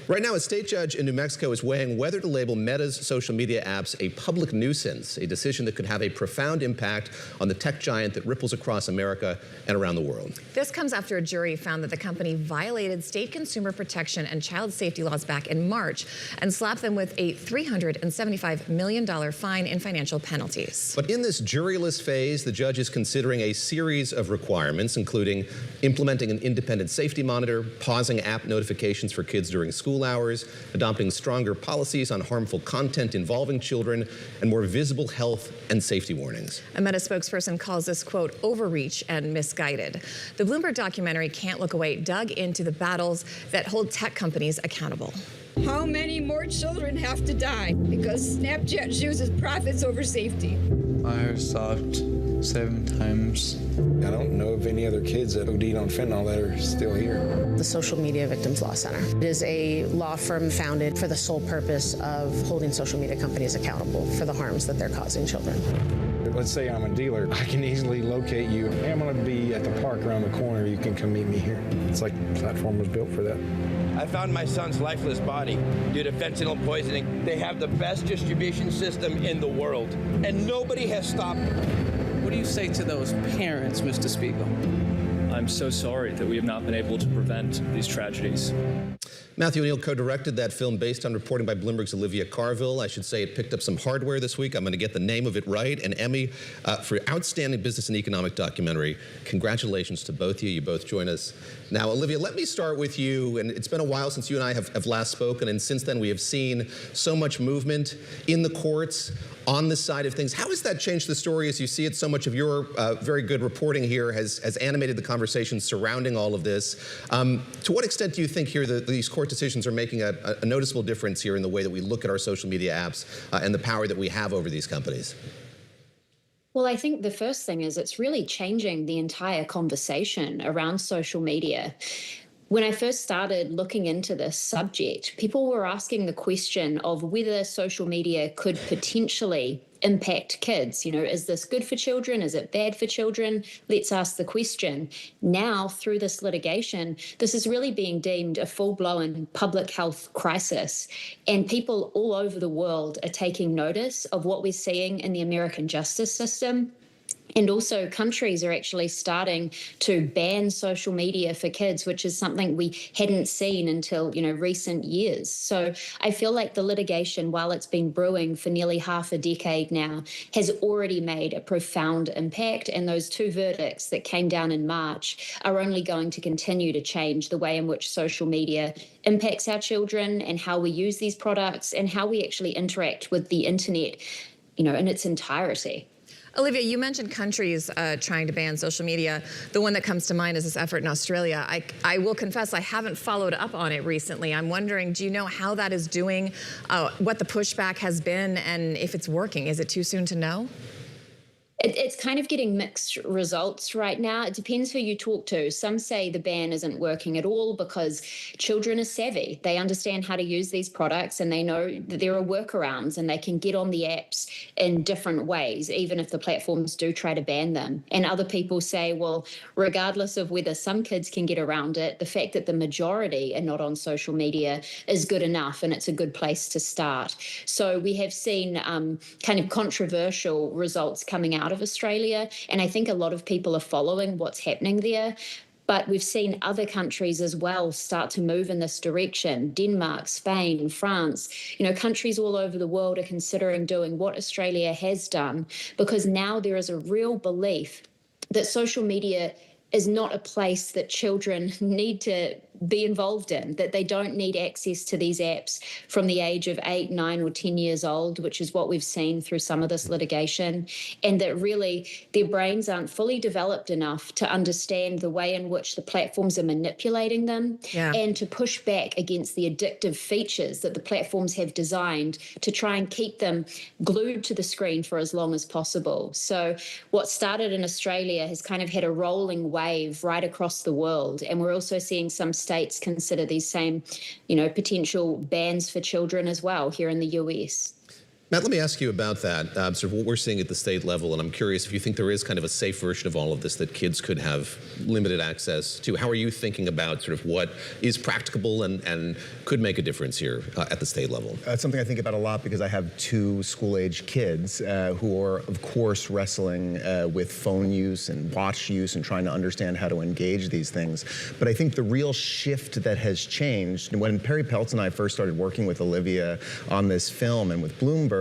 Right now, a state judge in New Mexico is weighing whether to label Meta's social media apps a public nuisance, a decision that could have a profound impact on the tech giant that ripples across America and around the world. This comes after a jury found that the company violated state consumer protection and child safety laws back in March and slapped them with a $375 million fine and financial penalties. But in this juryless phase, the judge is considering a series of requirements, including implementing an independent safety monitor, pausing app notifications for kids during school hours, adopting stronger policies on harmful content involving children, and more visible health and safety warnings. A Meta spokesperson calls this, quote, overreach and misguided. The Bloomberg documentary Can't Look Away dug into the battles that hold tech companies accountable. How many more children have to die because Snapchat chooses profits over safety? I was stopped 7 times. I don't know of any other kids that OD'd on fentanyl that are still here. The Social Media Victims Law Center. It is a law firm founded for the sole purpose of holding social media companies accountable for the harms that they're causing children. Let's say I'm a dealer. I can easily locate you. Hey, I'm going to be at the park around the corner. You can come meet me here. It's like the platform was built for that. I found my son's lifeless body due to fentanyl poisoning. They have the best distribution system in the world, and nobody has stopped them. What do you say to those parents, Mr. Spiegel? I'm so sorry that we have not been able to prevent these tragedies. Matthew O'Neill co-directed that film based on reporting by Bloomberg's Olivia Carville. I should say it picked up some hardware this week. I'm going to get the name of it right. An Emmy for Outstanding Business and Economic Documentary. Congratulations to both of you. You both join us. Now, Olivia, let me start with you. And it's been a while since you and I have last spoken. And since then, we have seen so much movement in the courts on this side of things. How has that changed the story as you see it? So much of your very good reporting here has animated the conversation surrounding all of this. To what extent do you think here that these court decisions are making a noticeable difference here in the way that we look at our social media apps and the power that we have over these companies? Well, I think the first thing is it's really changing the entire conversation around social media. When I first started looking into this subject, people were asking the question of whether social media could potentially impact kids. You know, is this good for children? Is it bad for children? Let's ask the question. Now, through this litigation, this is really being deemed a full-blown public health crisis. And people all over the world are taking notice of what we're seeing in the American justice system. And also countries are actually starting to ban social media for kids, which is something we hadn't seen until, recent years. So I feel like the litigation, while it's been brewing for nearly half a decade now, has already made a profound impact. And those 2 verdicts that came down in March are only going to continue to change the way in which social media impacts our children and how we use these products and how we actually interact with the internet, in its entirety. Olivia, you mentioned countries trying to ban social media. The one that comes to mind is this effort in Australia. I will confess I haven't followed up on it recently. I'm wondering, do you know how that is doing, what the pushback has been, and if it's working? Is it too soon to know? It's kind of getting mixed results right now. It depends who you talk to. Some say the ban isn't working at all because children are savvy. They understand how to use these products and they know that there are workarounds and they can get on the apps in different ways, even if the platforms do try to ban them. And other people say, well, regardless of whether some kids can get around it, the fact that the majority are not on social media is good enough, and it's a good place to start. So we have seen kind of controversial results coming out of Australia, and I think a lot of people are following what's happening there. But we've seen other countries as well start to move in this direction. Denmark, Spain, France, countries all over the world are considering doing what Australia has done, because now there is a real belief that social media is not a place that children need to be involved in, that they don't need access to these apps from the age of 8, 9 or 10 years old, which is what we've seen through some of this litigation, and that really their brains aren't fully developed enough to understand the way in which the platforms are manipulating them and to push back against the addictive features that the platforms have designed to try and keep them glued to the screen for as long as possible. So what started in Australia has kind of had a rolling wave right across the world, and we're also seeing some states consider these same, potential bans for children as well here in the US. Matt, let me ask you about that, sort of what we're seeing at the state level, and I'm curious if you think there is kind of a safe version of all of this that kids could have limited access to. How are you thinking about sort of what is practicable and could make a difference here at the state level? That's something I think about a lot because I have 2 school-age kids who are, of course, wrestling with phone use and watch use and trying to understand how to engage these things. But I think the real shift that has changed, when Perry Peltz and I first started working with Olivia on this film and with Bloomberg,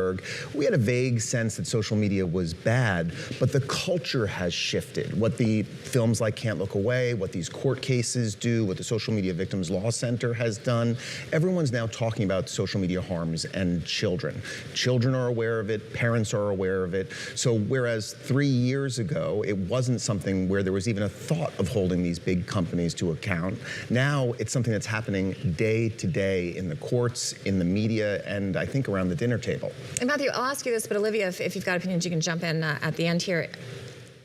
we had a vague sense that social media was bad, but the culture has shifted. What the films like Can't Look Away, what these court cases do, what the Social Media Victims Law Center has done, everyone's now talking about social media harms and children. Children are aware of it, parents are aware of it. So whereas 3 years ago, it wasn't something where there was even a thought of holding these big companies to account, now it's something that's happening day to day in the courts, in the media, and I think around the dinner table. And Matthew, I'll ask you this, but Olivia, if you've got opinions, you can jump in at the end here.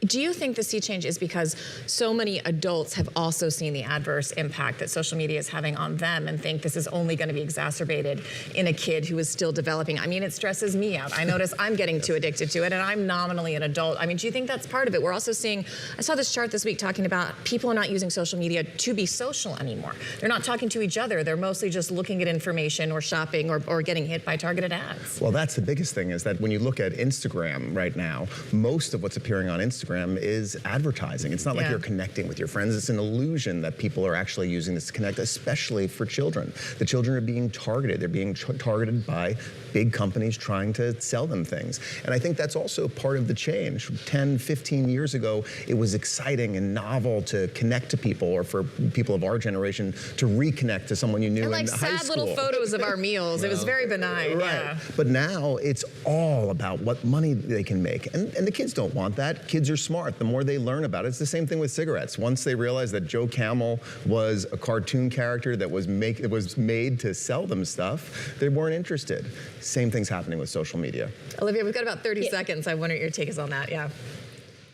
Do you think the sea change is because so many adults have also seen the adverse impact that social media is having on them and think this is only going to be exacerbated in a kid who is still developing? I mean, it stresses me out. I notice I'm getting too addicted to it, and I'm nominally an adult. I mean, do you think that's part of it? We're also seeing, I saw this chart this week talking about people are not using social media to be social anymore. They're not talking to each other. They're mostly just looking at information or shopping or getting hit by targeted ads. Well, that's the biggest thing, is that when you look at Instagram right now, most of what's appearing on Instagram is advertising. It's not like you're connecting with your friends. It's an illusion that people are actually using this to connect, especially for children. The children are being targeted. They're being targeted by big companies trying to sell them things. And I think that's also part of the change. 10, 15 years ago, it was exciting and novel to connect to people, or for people of our generation to reconnect to someone you knew in high school. And like sad little photos of our meals. It was very benign. Right. Yeah. But now it's all about what money they can make. And the kids don't want that. Kids are smart. The more they learn about it, it's the same thing with cigarettes. Once they realize that Joe Camel was a cartoon character that was made to sell them stuff, they weren't interested. Same thing's happening with social media. Olivia, we've got about 30 seconds. I wonder what your take is on that. Yeah.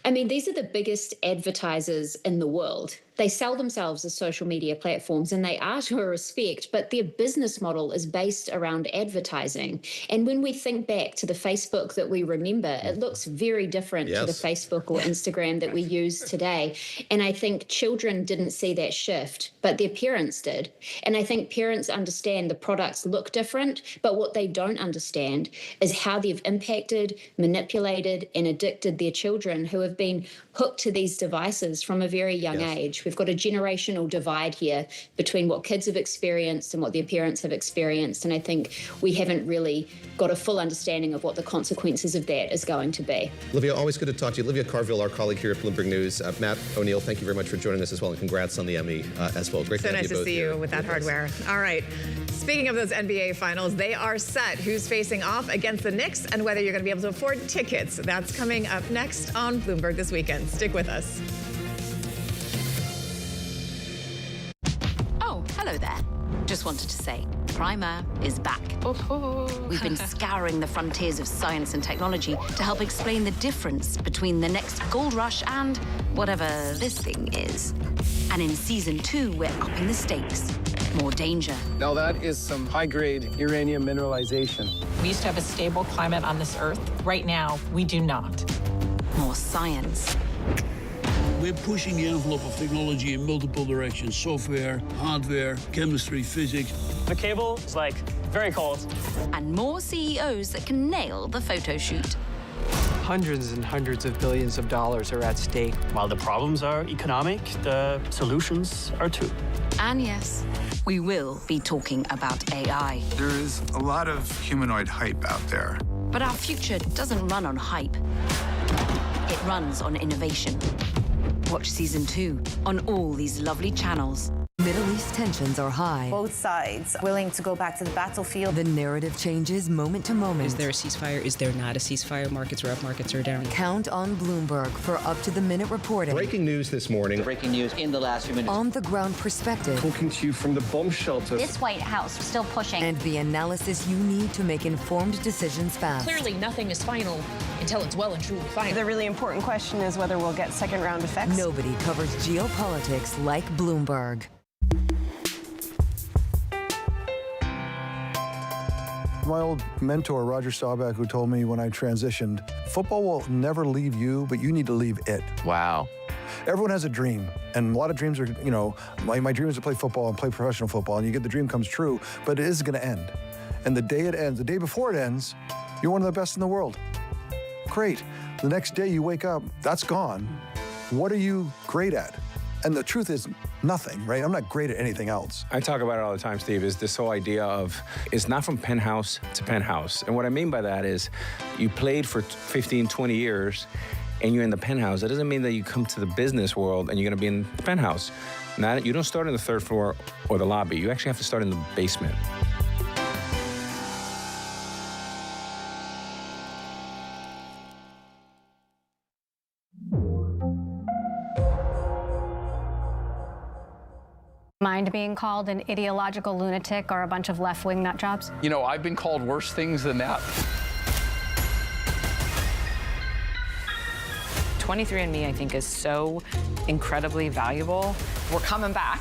I mean, these are the biggest advertisers in the world. They sell themselves as social media platforms, and they are to a respect, but their business model is based around advertising. And when we think back to the Facebook that we remember, it looks very different to the Facebook or Instagram that we use today. And I think children didn't see that shift, but their parents did. And I think parents understand the products look different, but what they don't understand is how they've impacted, manipulated, and addicted their children who have been hooked to these devices from a very young age. We've got a generational divide here between what kids have experienced and what their parents have experienced. And I think we haven't really got a full understanding of what the consequences of that is going to be. Olivia, always good to talk to you. Olivia Carville, our colleague here at Bloomberg News. Matt O'Neill, thank you very much for joining us as well, and congrats on the Emmy as well. Great to have you both here. So nice to see you with that hardware. All right. Speaking of those NBA finals, they are set. Who's facing off against the Knicks and whether you're going to be able to afford tickets. That's coming up next on Bloomberg This Weekend. Stick with us. Oh, hello there. Just wanted to say, Primer is back. We've been scouring the frontiers of science and technology to help explain the difference between the next gold rush and whatever this thing is. And in season 2, we're upping the stakes. More danger. Now that is some high-grade uranium mineralization. We used to have a stable climate on this Earth. Right now, we do not. More science. We're pushing the envelope of technology in multiple directions. Software, hardware, chemistry, physics. The cable is like very cold. And more CEOs that can nail the photo shoot. Hundreds and hundreds of billions of dollars are at stake. While the problems are economic, the solutions are too. And yes, we will be talking about AI. There is a lot of humanoid hype out there. But our future doesn't run on hype. It runs on innovation. Watch season 2 on all these lovely channels. Middle East tensions are high. Both sides willing to go back to the battlefield. The narrative changes moment to moment. Is there a ceasefire? Is there not a ceasefire? Markets are up, markets are down. Count on Bloomberg for up-to-the-minute reporting. Breaking news this morning. Breaking news in the last few minutes. On-the-ground perspective. Talking to you from the bomb shelter. This White House still pushing. And the analysis you need to make informed decisions fast. Clearly, nothing is final until it's well and truly final. The really important question is whether we'll get second-round effects. Nobody covers geopolitics like Bloomberg. My old mentor, Roger Staubach, who told me when I transitioned, football will never leave you, but you need to leave it. Wow. Everyone has a dream, and a lot of dreams are, my dream is to play football and play professional football, and you get the dream comes true, but it is going to end. And the day it ends, the day before it ends, you're one of the best in the world. Great. The next day you wake up, that's gone. What are you great at? And the truth is nothing, right? I'm not great at anything else. I talk about it all the time, Steve, is this whole idea of it's not from penthouse to penthouse. And what I mean by that is you played for 15, 20 years and you're in the penthouse. That doesn't mean that you come to the business world and you're gonna be in the penthouse. You don't start on the third floor or the lobby. You actually have to start in the basement. Mind being called an ideological lunatic or a bunch of left-wing nut jobs? You know, I've been called worse things than that. 23andMe, I think, is so incredibly valuable. We're coming back.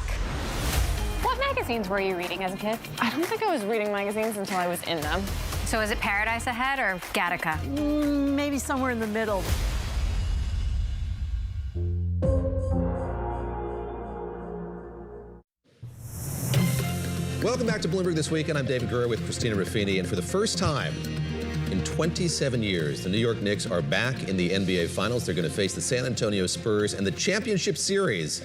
What magazines were you reading as a kid? I don't think I was reading magazines until I was in them. So is it Paradise Ahead or Gattaca? Maybe somewhere in the middle. Welcome back to Bloomberg This Weekend. I'm David Gura with Christina Ruffini, and for the first time in 27 years, the New York Knicks are back in the NBA Finals. They're going to face the San Antonio Spurs, and the championship series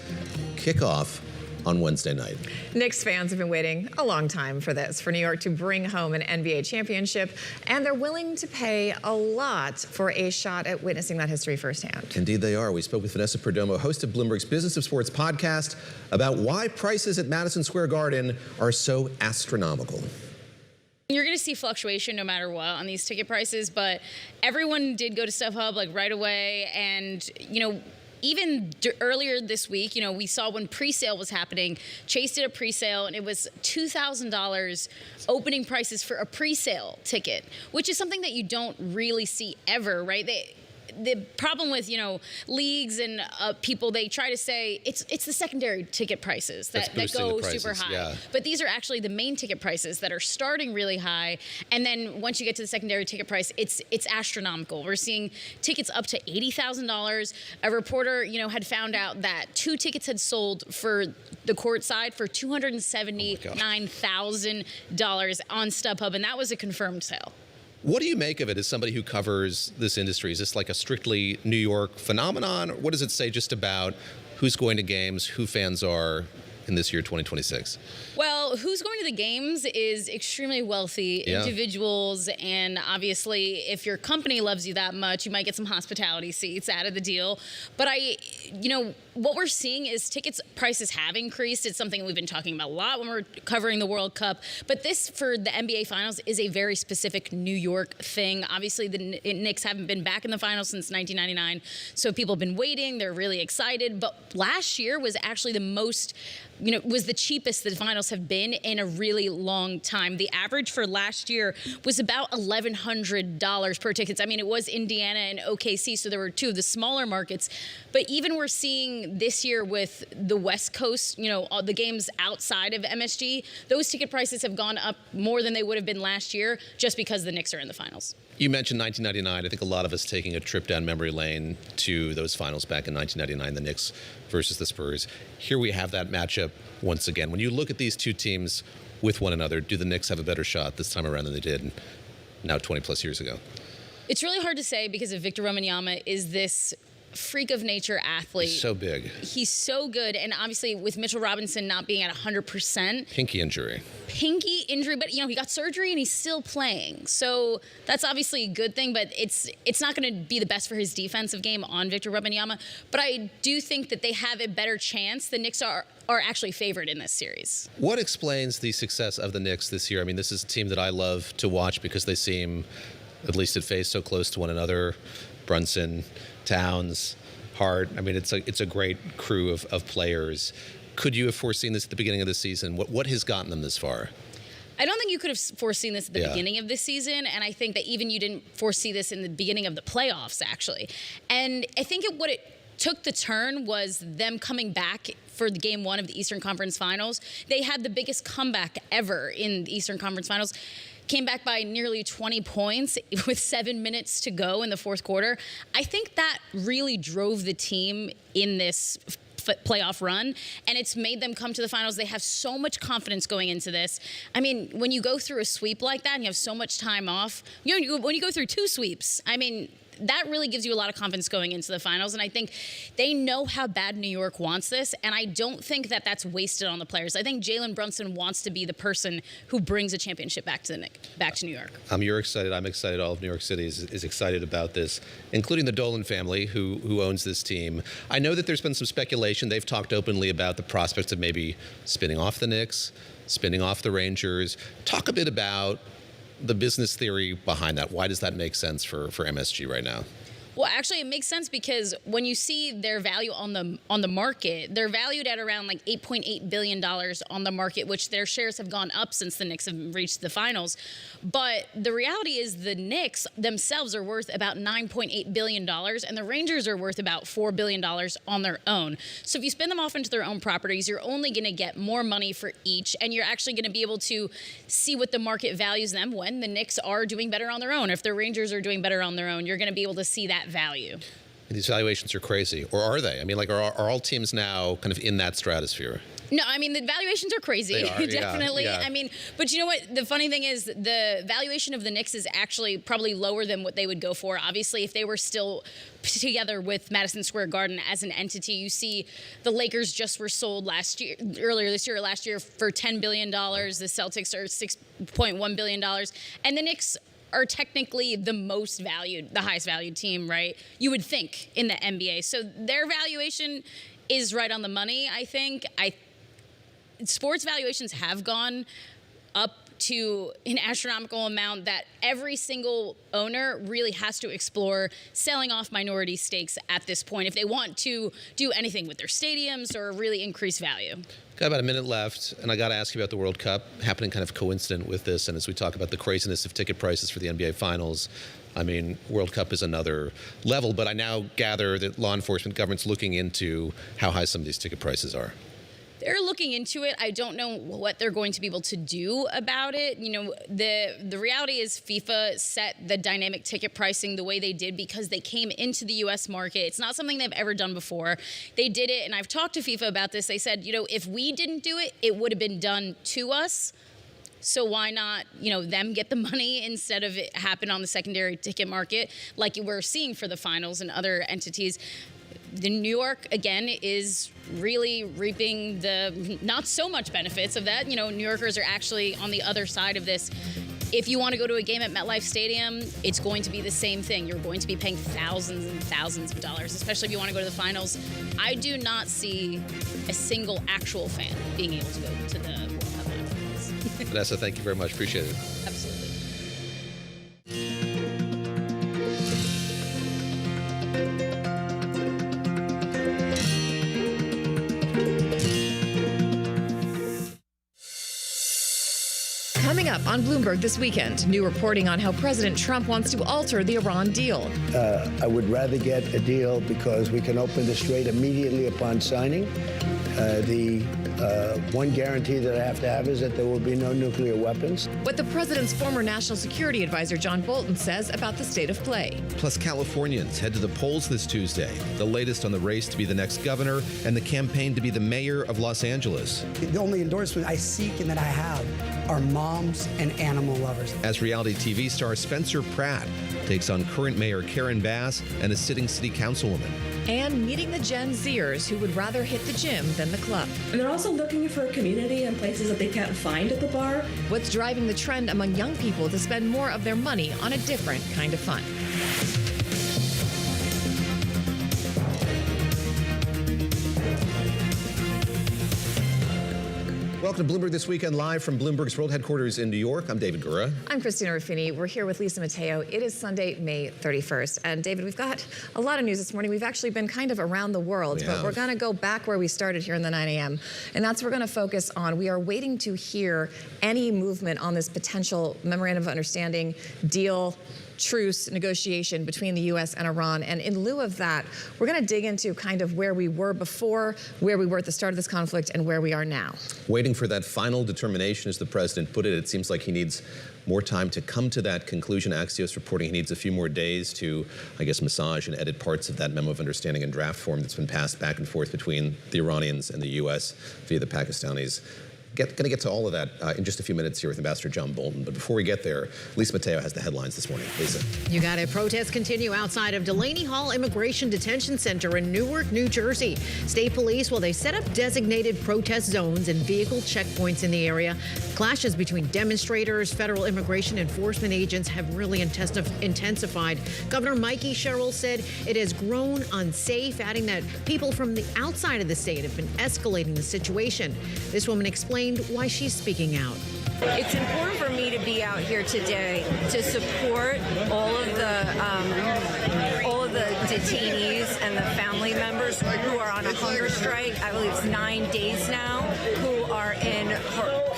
kick off on Wednesday night. Knicks fans have been waiting a long time for this, for New York to bring home an NBA championship, and they're willing to pay a lot for a shot at witnessing that history firsthand. Indeed they are. We spoke with Vanessa Perdomo, host of Bloomberg's Business of Sports podcast, about why prices at Madison Square Garden are so astronomical. You're going to see fluctuation no matter what on these ticket prices, but everyone did go to StubHub like right away, and even earlier this week, we saw when pre-sale was happening, Chase did a pre-sale, and it was $2,000 opening prices for a pre-sale ticket, which is something that you don't really see ever, right? The problem with, leagues and people, they try to say it's the secondary ticket prices that go super high. Yeah. But these are actually the main ticket prices that are starting really high. And then once you get to the secondary ticket price, it's astronomical. We're seeing tickets up to $80,000. A reporter, had found out that 2 tickets had sold for the court side for $279,000 on StubHub, and that was a confirmed sale. What do you make of it as somebody who covers this industry? Is this like a strictly New York phenomenon? Or what does it say just about who's going to games, who fans are in this year, 2026? Well, who's going to the games is extremely wealthy individuals, and obviously if your company loves you that much, you might get some hospitality seats out of the deal. But what we're seeing is tickets prices have increased. It's something we've been talking about a lot when we're covering the World Cup. But this, for the NBA Finals, is a very specific New York thing. Obviously, the Knicks haven't been back in the finals since 1999, so people have been waiting. They're really excited. But last year was actually the most, was the cheapest the finals have been been in a really long time. The average for last year was about $1,100 per tickets. I mean, it was Indiana and OKC, so there were two of the smaller markets. But even we're seeing this year with the West Coast, all the games outside of MSG, those ticket prices have gone up more than they would have been last year just because the Knicks are in the finals. You mentioned 1999. I think a lot of us taking a trip down memory lane to those finals back in 1999, the Knicks versus the Spurs. Here we have that matchup once again. When you look at these two teams with one another, do the Knicks have a better shot this time around than they did now 20 plus years ago? It's really hard to say because of Victor Wembanyama is this freak of nature athlete. He's so big. He's so good. And obviously with Mitchell Robinson not being at 100%. Pinky injury, but he got surgery and he's still playing. So that's obviously a good thing, but it's not going to be the best for his defensive game on Victor Wembanyama. But I do think that they have a better chance. The Knicks are actually favored in this series. What explains the success of the Knicks this year? I mean, this is a team that I love to watch because they seem, at least at face, so close to one another. Brunson, Towns, Hart. I mean, it's a great crew of players. Could you have foreseen this at the beginning of the season? What has gotten them this far? I don't think you could have foreseen this at the beginning of this season, and I think that even you didn't foresee this in the beginning of the playoffs, actually. And I think what it took the turn was them coming back for the game one of the Eastern Conference Finals. They had the biggest comeback ever in the Eastern Conference Finals. Came back by nearly 20 points with 7 minutes to go in the fourth quarter. I think that really drove the team in this playoff run, and it's made them come to the finals. They have so much confidence going into this. I mean, when you go through a sweep like that and you have so much time off, when you go through two sweeps, I mean, that really gives you a lot of confidence going into the finals. And I think they know how bad New York wants this. And I don't think that that's wasted on the players. I think Jalen Brunson wants to be the person who brings a championship back to New York. You're excited. I'm excited. All of New York City is excited about this, including the Dolan family who owns this team. I know that there's been some speculation. They've talked openly about the prospects of maybe spinning off the Knicks, spinning off the Rangers. Talk a bit about the business theory behind that. Why does that make sense for MSG right now? Well, actually, it makes sense because when you see their value on the market, they're valued at around like $8.8 billion on the market, which their shares have gone up since the Knicks have reached the finals. But the reality is the Knicks themselves are worth about $9.8 billion, and the Rangers are worth about $4 billion on their own. So if you spin them off into their own properties, you're only going to get more money for each, and you're actually going to be able to see what the market values them when the Knicks are doing better on their own. If the Rangers are doing better on their own, you're going to be able to see that value. These valuations are crazy, or are they? I mean, like, are all teams now kind of in that stratosphere? No, I mean, the valuations are crazy, They are, definitely. yeah. I mean, but you know what? The funny thing is the valuation of the Knicks is actually probably lower than what they would go for. Obviously, if they were still together with Madison Square Garden as an entity, you see the Lakers just were sold last year for $10 billion. The Celtics are $6.1 billion. And the Knicks are technically the highest valued team, right? You would think in the NBA. So their valuation is right on the money, I think. Sports valuations have gone up to an astronomical amount that every single owner really has to explore selling off minority stakes at this point if they want to do anything with their stadiums or really increase value. Got about a minute left, and I got to ask you about the World Cup happening kind of coincident with this. And as we talk about the craziness of ticket prices for the NBA Finals, I mean, World Cup is another level, but I now gather that law enforcement, government's looking into how high some of these ticket prices are. They're looking into it. I don't know what they're going to be able to do about it. You know, the reality is FIFA set the dynamic ticket pricing the way they did because they came into the U.S. market. It's not something they've ever done before. They did it, and I've talked to FIFA about this. They said, you know, if we didn't do it, it would have been done to us. So why not, them get the money instead of it happen on the secondary ticket market like we're seeing for the finals and other entities. The New York, again, is really reaping the not so much benefits of that. New Yorkers are actually on the other side of this. If you want to go to a game at MetLife Stadium, it's going to be the same thing. You're going to be paying thousands and thousands of dollars, especially if you want to go to the finals. I do not see a single actual fan being able to go to the World Cup finals. Vanessa, thank you very much. Appreciate it. Absolutely. up on Bloomberg This Weekend. New reporting on how President Trump wants to alter the Iran deal. I would rather get a deal because we can open the strait immediately upon signing. The one guarantee that I have to have is that there will be no nuclear weapons. What the president's former national security advisor, John Bolton, says about the state of play. Plus, Californians head to the polls this Tuesday. The latest on the race to be the next governor and the campaign to be the mayor of Los Angeles. The only endorsement I seek and that I have are moms and animal lovers. As reality TV star Spencer Pratt takes on current mayor Karen Bass and a sitting city councilwoman. And meeting the Gen Zers who would rather hit the gym than the club. And they're also looking for a community and places that they can't find at the bar. What's driving the trend among young people to spend more of their money on a different kind of fun? Welcome to Bloomberg This Weekend, live from Bloomberg's world headquarters in New York. I'm David Gura. I'm Christina Ruffini. We're here with Lisa Mateo. It is Sunday, May 31st. And David, we've got a lot of news this morning. We've actually been kind of around the world, but we're going to go back where we started here in the 9 a.m. And that's what we're going to focus on. We are waiting to hear any movement on this potential memorandum of understanding, deal, truce negotiation between the U.S. and Iran. And in lieu of that, we're going to dig into kind of where we were before, where we were at the start of this conflict, and where we are now. Waiting for that final determination, as the president put it. It seems like he needs more time to come to that conclusion. Axios reporting he needs a few more days to, I guess, massage and edit parts of that memo of understanding in draft form that's been passed back and forth between the Iranians and the U.S. via the Pakistanis. Going to get to all of that in just a few minutes here with Ambassador John Bolton. But before we get there, Lisa Mateo has the headlines this morning. Lisa. You got it. Protests continue outside of Delaney Hall Immigration Detention Center in Newark, New Jersey. State police, they set up designated protest zones and vehicle checkpoints in the area. Clashes between demonstrators, federal immigration enforcement agents have really intensified. Governor Mikey Sherrill said it has grown unsafe, adding that people from the outside of the state have been escalating the situation. This woman explained why she's speaking out. It's important for me to be out here today to support all of the detainees and the family members who are on a hunger strike. I believe it's 9 days now, who are in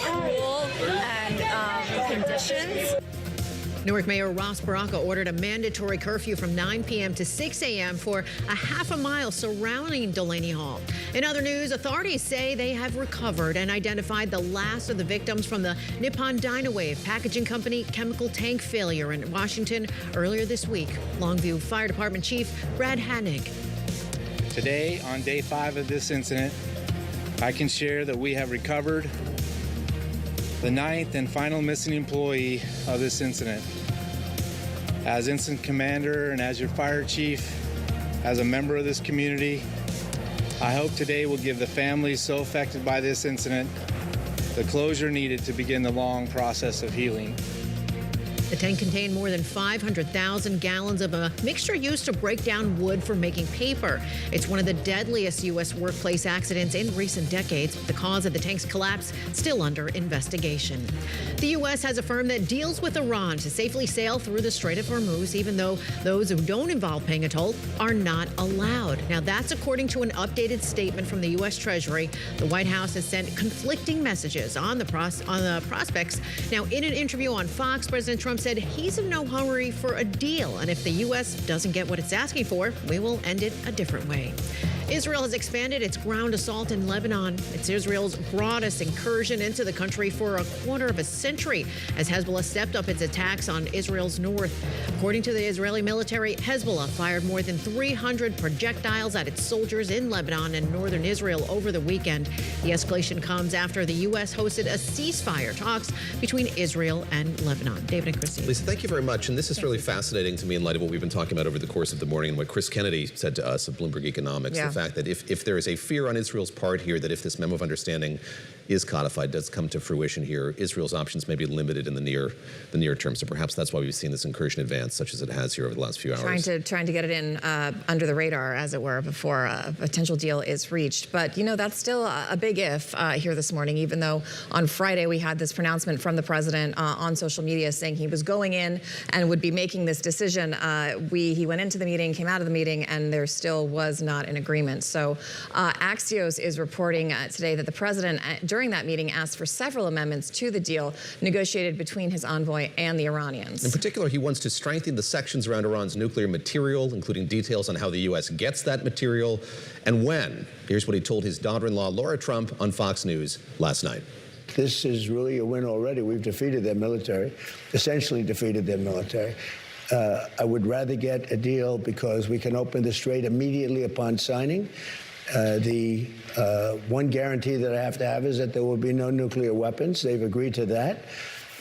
cruel and conditions. Newark Mayor Ross Baraka ordered a mandatory curfew from 9 p.m. to 6 a.m. for a half a mile surrounding Delaney Hall. In other news, authorities say they have recovered and identified the last of the victims from the Nippon Dynawave packaging company chemical tank failure in Washington earlier this week. Longview Fire Department Chief Brad Hanig. Today, on day 5 of this incident, I can share that we have recovered the 9th and final missing employee of this incident. As incident commander and as your fire chief, as a member of this community, I hope today will give the families so affected by this incident the closure needed to begin the long process of healing. The tank contained more than 500,000 gallons of a mixture used to break down wood for making paper. It's one of the deadliest U.S. workplace accidents in recent decades. The cause of the tank's collapse still under investigation. The U.S. has affirmed that deals with Iran to safely sail through the Strait of Hormuz, even though those who don't involve paying a toll are not allowed. Now, that's according to an updated statement from the U.S. Treasury. The White House has sent conflicting messages on the prospects. Now, in an interview on Fox, President Trump said he's in no hurry for a deal, and if the U.S. doesn't get what it's asking for, we will end it a different way. Israel has expanded its ground assault in Lebanon. It's Israel's broadest incursion into the country for a quarter of a century, as Hezbollah stepped up its attacks on Israel's north. According to the Israeli military, Hezbollah fired more than 300 projectiles at its soldiers in Lebanon and northern Israel over the weekend. The escalation comes after the U.S. hosted a ceasefire talks between Israel and Lebanon. David and Christina. Lisa, thank you very much. And this is really fascinating to me in light of what we've been talking about over the course of the morning and what Chris Kennedy said to us of Bloomberg Economics. Yeah. The fact that if there is a fear on Israel's part here that if this memo of understanding is codified, does come to fruition here, Israel's options may be limited in the near term. So perhaps that's why we've seen this incursion advance, such as it has here over the last few hours. Trying to get it in under the radar, as it were, before a potential deal is reached. But, you know, that's still a big if here this morning, even though on Friday we had this pronouncement from the president on social media saying he was going in and would be making this decision. He went into the meeting, came out of the meeting, and there still was not an agreement. So Axios is reporting today that the president during that meeting, asked for several amendments to the deal negotiated between his envoy and the Iranians. In particular, he wants to strengthen the sections around Iran's nuclear material, including details on how the U.S. gets that material and when. Here's what he told his daughter-in-law, Laura Trump, on Fox News last night. This is really a win already. We've defeated their military, essentially defeated their military. I would rather get a deal because we can open the strait immediately upon signing. The one guarantee that I have to have is that there will be no nuclear weapons. They've agreed to that.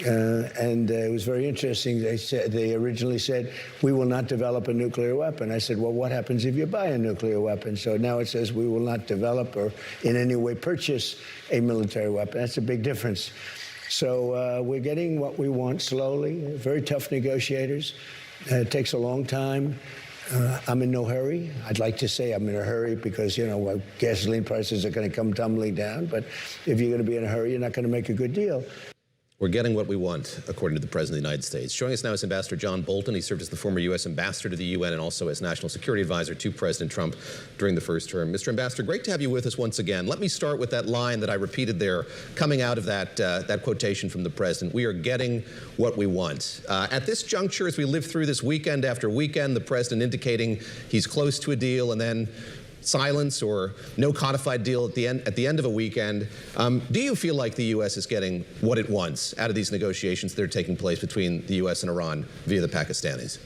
And it was very interesting. They originally said, we will not develop a nuclear weapon. I said, well, what happens if you buy a nuclear weapon? So now it says we will not develop or in any way purchase a military weapon. That's a big difference. So we're getting what we want slowly. Very tough negotiators. It takes a long time. I'm in no hurry. I'd like to say I'm in a hurry because, you know, gasoline prices are going to come tumbling down. But if you're going to be in a hurry, you're not going to make a good deal. We're getting what we want, according to the President of the United States. Joining us now is Ambassador John Bolton. He served as the former U.S. ambassador to the UN and also as national security advisor to President Trump during the first term. Mr. Ambassador, great to have you with us once again. Let me start with that line that I repeated there, coming out of that quotation from the President. We are getting what we want. At this juncture, as we live through this weekend after weekend, the President indicating he's close to a deal and then silence or no codified deal at the end of a weekend. Do you feel like the U.S. is getting what it wants out of these negotiations that are taking place between the U.S. and Iran via the Pakistanis?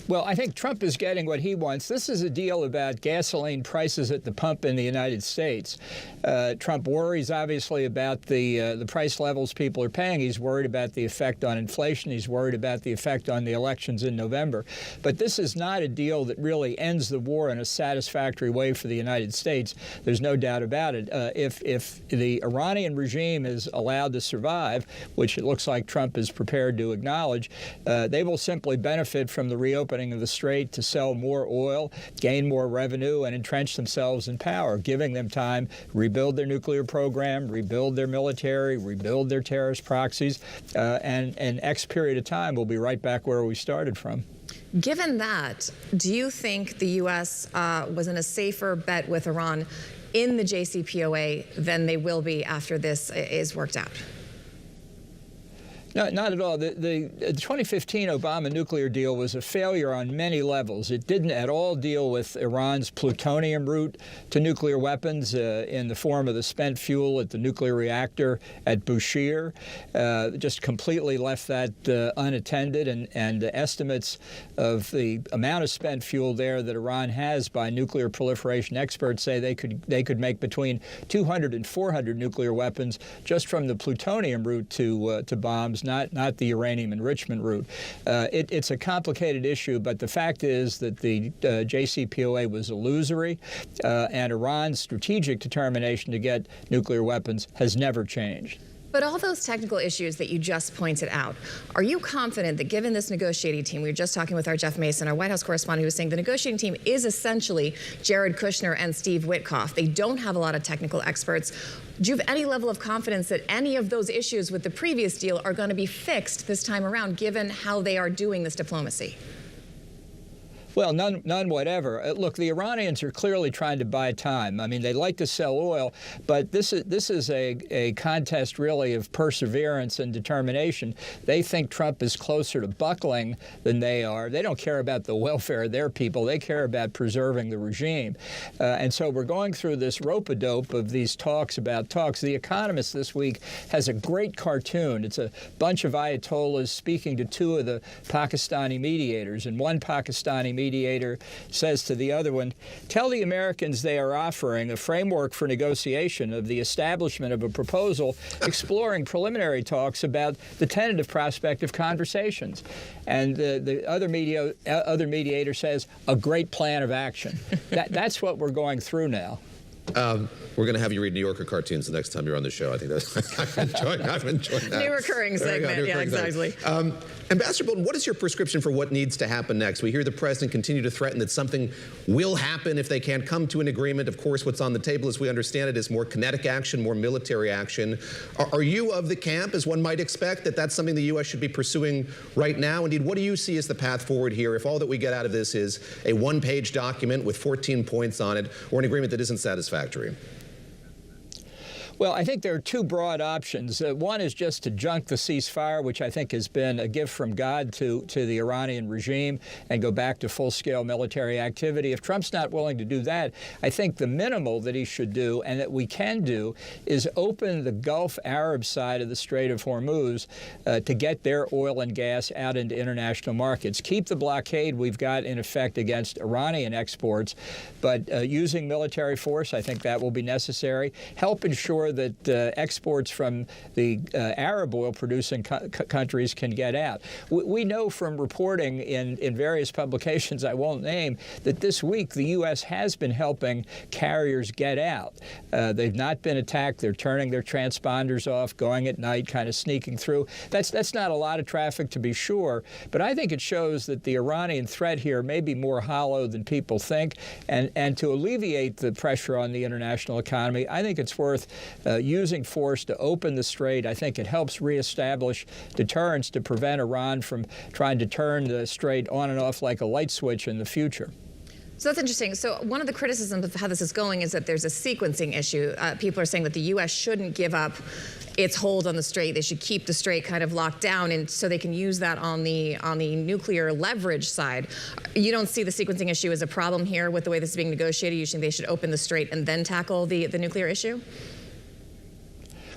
Well, I think Trump is getting what he wants. This is a deal about gasoline prices at the pump in the United States. Trump worries, obviously, about the price levels people are paying. He's worried about the effect on inflation. He's worried about the effect on the elections in November. But this is not a deal that really ends the war in a satisfactory way for the United States. There's no doubt about it. If the Iranian regime is allowed to survive, which it looks like Trump is prepared to acknowledge, they will simply benefit from the reopening of the strait to sell more oil, gain more revenue, and entrench themselves in power, giving them time rebuild their nuclear program, rebuild their military, rebuild their terrorist proxies, and in X period of time, we'll be right back where we started from. Given that, do you think the U.S. Was in a safer bet with Iran in the JCPOA than they will be after this is worked out? No, not at all. The 2015 Obama nuclear deal was a failure on many levels. It didn't at all deal with Iran's plutonium route to nuclear weapons in the form of the spent fuel at the nuclear reactor at Bushehr. Just completely left that unattended, and the estimates of the amount of spent fuel there that Iran has by nuclear proliferation experts say they could make between 200 and 400 nuclear weapons just from the plutonium route to bombs, not the uranium enrichment route. It's a complicated issue, but the fact is that the JCPOA was illusory, and Iran's strategic determination to get nuclear weapons has never changed. But all those technical issues that you just pointed out, are you confident that given this negotiating team, we were just talking with our Jeff Mason, our White House correspondent, who was saying the negotiating team is essentially Jared Kushner and Steve Witkoff. They don't have a lot of technical experts. Do you have any level of confidence that any of those issues with the previous deal are going to be fixed this time around, given how they are doing this diplomacy? Well, none whatever. Look, the Iranians are clearly trying to buy time. I mean, they like to sell oil, but this is a contest really of perseverance and determination. They think Trump is closer to buckling than they are. They don't care about the welfare of their people. They care about preserving the regime. And so we're going through this rope-a-dope of these talks about talks. The Economist this week has a great cartoon. It's a bunch of Ayatollahs speaking to two of the Pakistani mediators, and one Pakistani mediator says to the other one, tell the Americans they are offering a framework for negotiation of the establishment of a proposal exploring preliminary talks about the tentative prospect of conversations. And the other mediator says, a great plan of action. That's what we're going through now. We're going to have you read New Yorker cartoons the next time you're on the show. I think that's I've enjoyed that. New recurring segment. Yeah, exactly. Ambassador Bolton, what is your prescription for what needs to happen next? We hear the president continue to threaten that something will happen if they can't come to an agreement. Of course, what's on the table, as we understand it, is more kinetic action, more military action. Are you of the camp, as one might expect, that that's something the U.S. should be pursuing right now? Indeed, what do you see as the path forward here if all that we get out of this is a one-page document with 14 points on it or an agreement that isn't satisfactory? Well, I think there are two broad options. One is just to junk the ceasefire, which I think has been a gift from God to the Iranian regime, and go back to full-scale military activity. If Trump's not willing to do that, I think the minimal that he should do, and that we can do, is open the Gulf Arab side of the Strait of Hormuz to get their oil and gas out into international markets. Keep the blockade we've got in effect against Iranian exports, but using military force, I think that will be necessary. Help ensure that exports from the Arab oil-producing countries can get out. We know from reporting in various publications I won't name that this week the U.S. has been helping carriers get out. They've not been attacked. They're turning their transponders off, going at night, kind of sneaking through. That's not a lot of traffic, to be sure, but I think it shows that the Iranian threat here may be more hollow than people think, and to alleviate the pressure on the international economy, I think it's worth using force to open the strait. I think it helps reestablish deterrence to prevent Iran from trying to turn the strait on and off like a light switch in the future. So that's interesting. So one of the criticisms of how this is going is that there's a sequencing issue. People are saying that the U.S. shouldn't give up its hold on the strait. They should keep the strait kind of locked down, and so they can use that on the nuclear leverage side. You don't see the sequencing issue as a problem here with the way this is being negotiated? You think they should open the strait and then tackle the nuclear issue?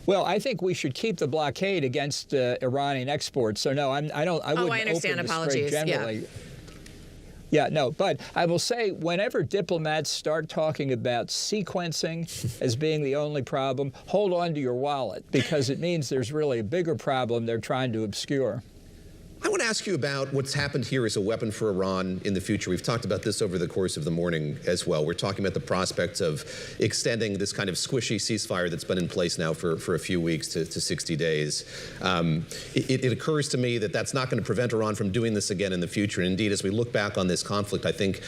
Well, I think we should keep the blockade against Iranian exports. So no, I wouldn't understand. open the Apologies. strait generally. Yeah, no, but I will say whenever diplomats start talking about sequencing as being the only problem, hold on to your wallet, because it means there's really a bigger problem they're trying to obscure. I want to ask you about what's happened here as a weapon for Iran in the future. We've talked about this over the course of the morning as well. We're talking about the prospects of extending this kind of squishy ceasefire that's been in place now for a few weeks to 60 days. It occurs to me that that's not going to prevent Iran from doing this again in the future. And indeed, as we look back on this conflict, I think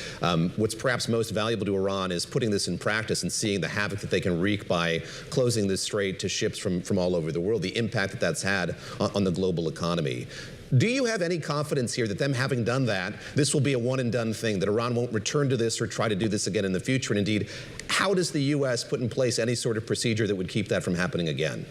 what's perhaps most valuable to Iran is putting this in practice and seeing the havoc that they can wreak by closing this strait to ships from all over the world, the impact that that's had on the global economy. Do you have any confidence here that them having done that, this will be a one-and-done thing, that Iran won't return to this or try to do this again in the future? And indeed, how does the U.S. put in place any sort of procedure that would keep that from happening again?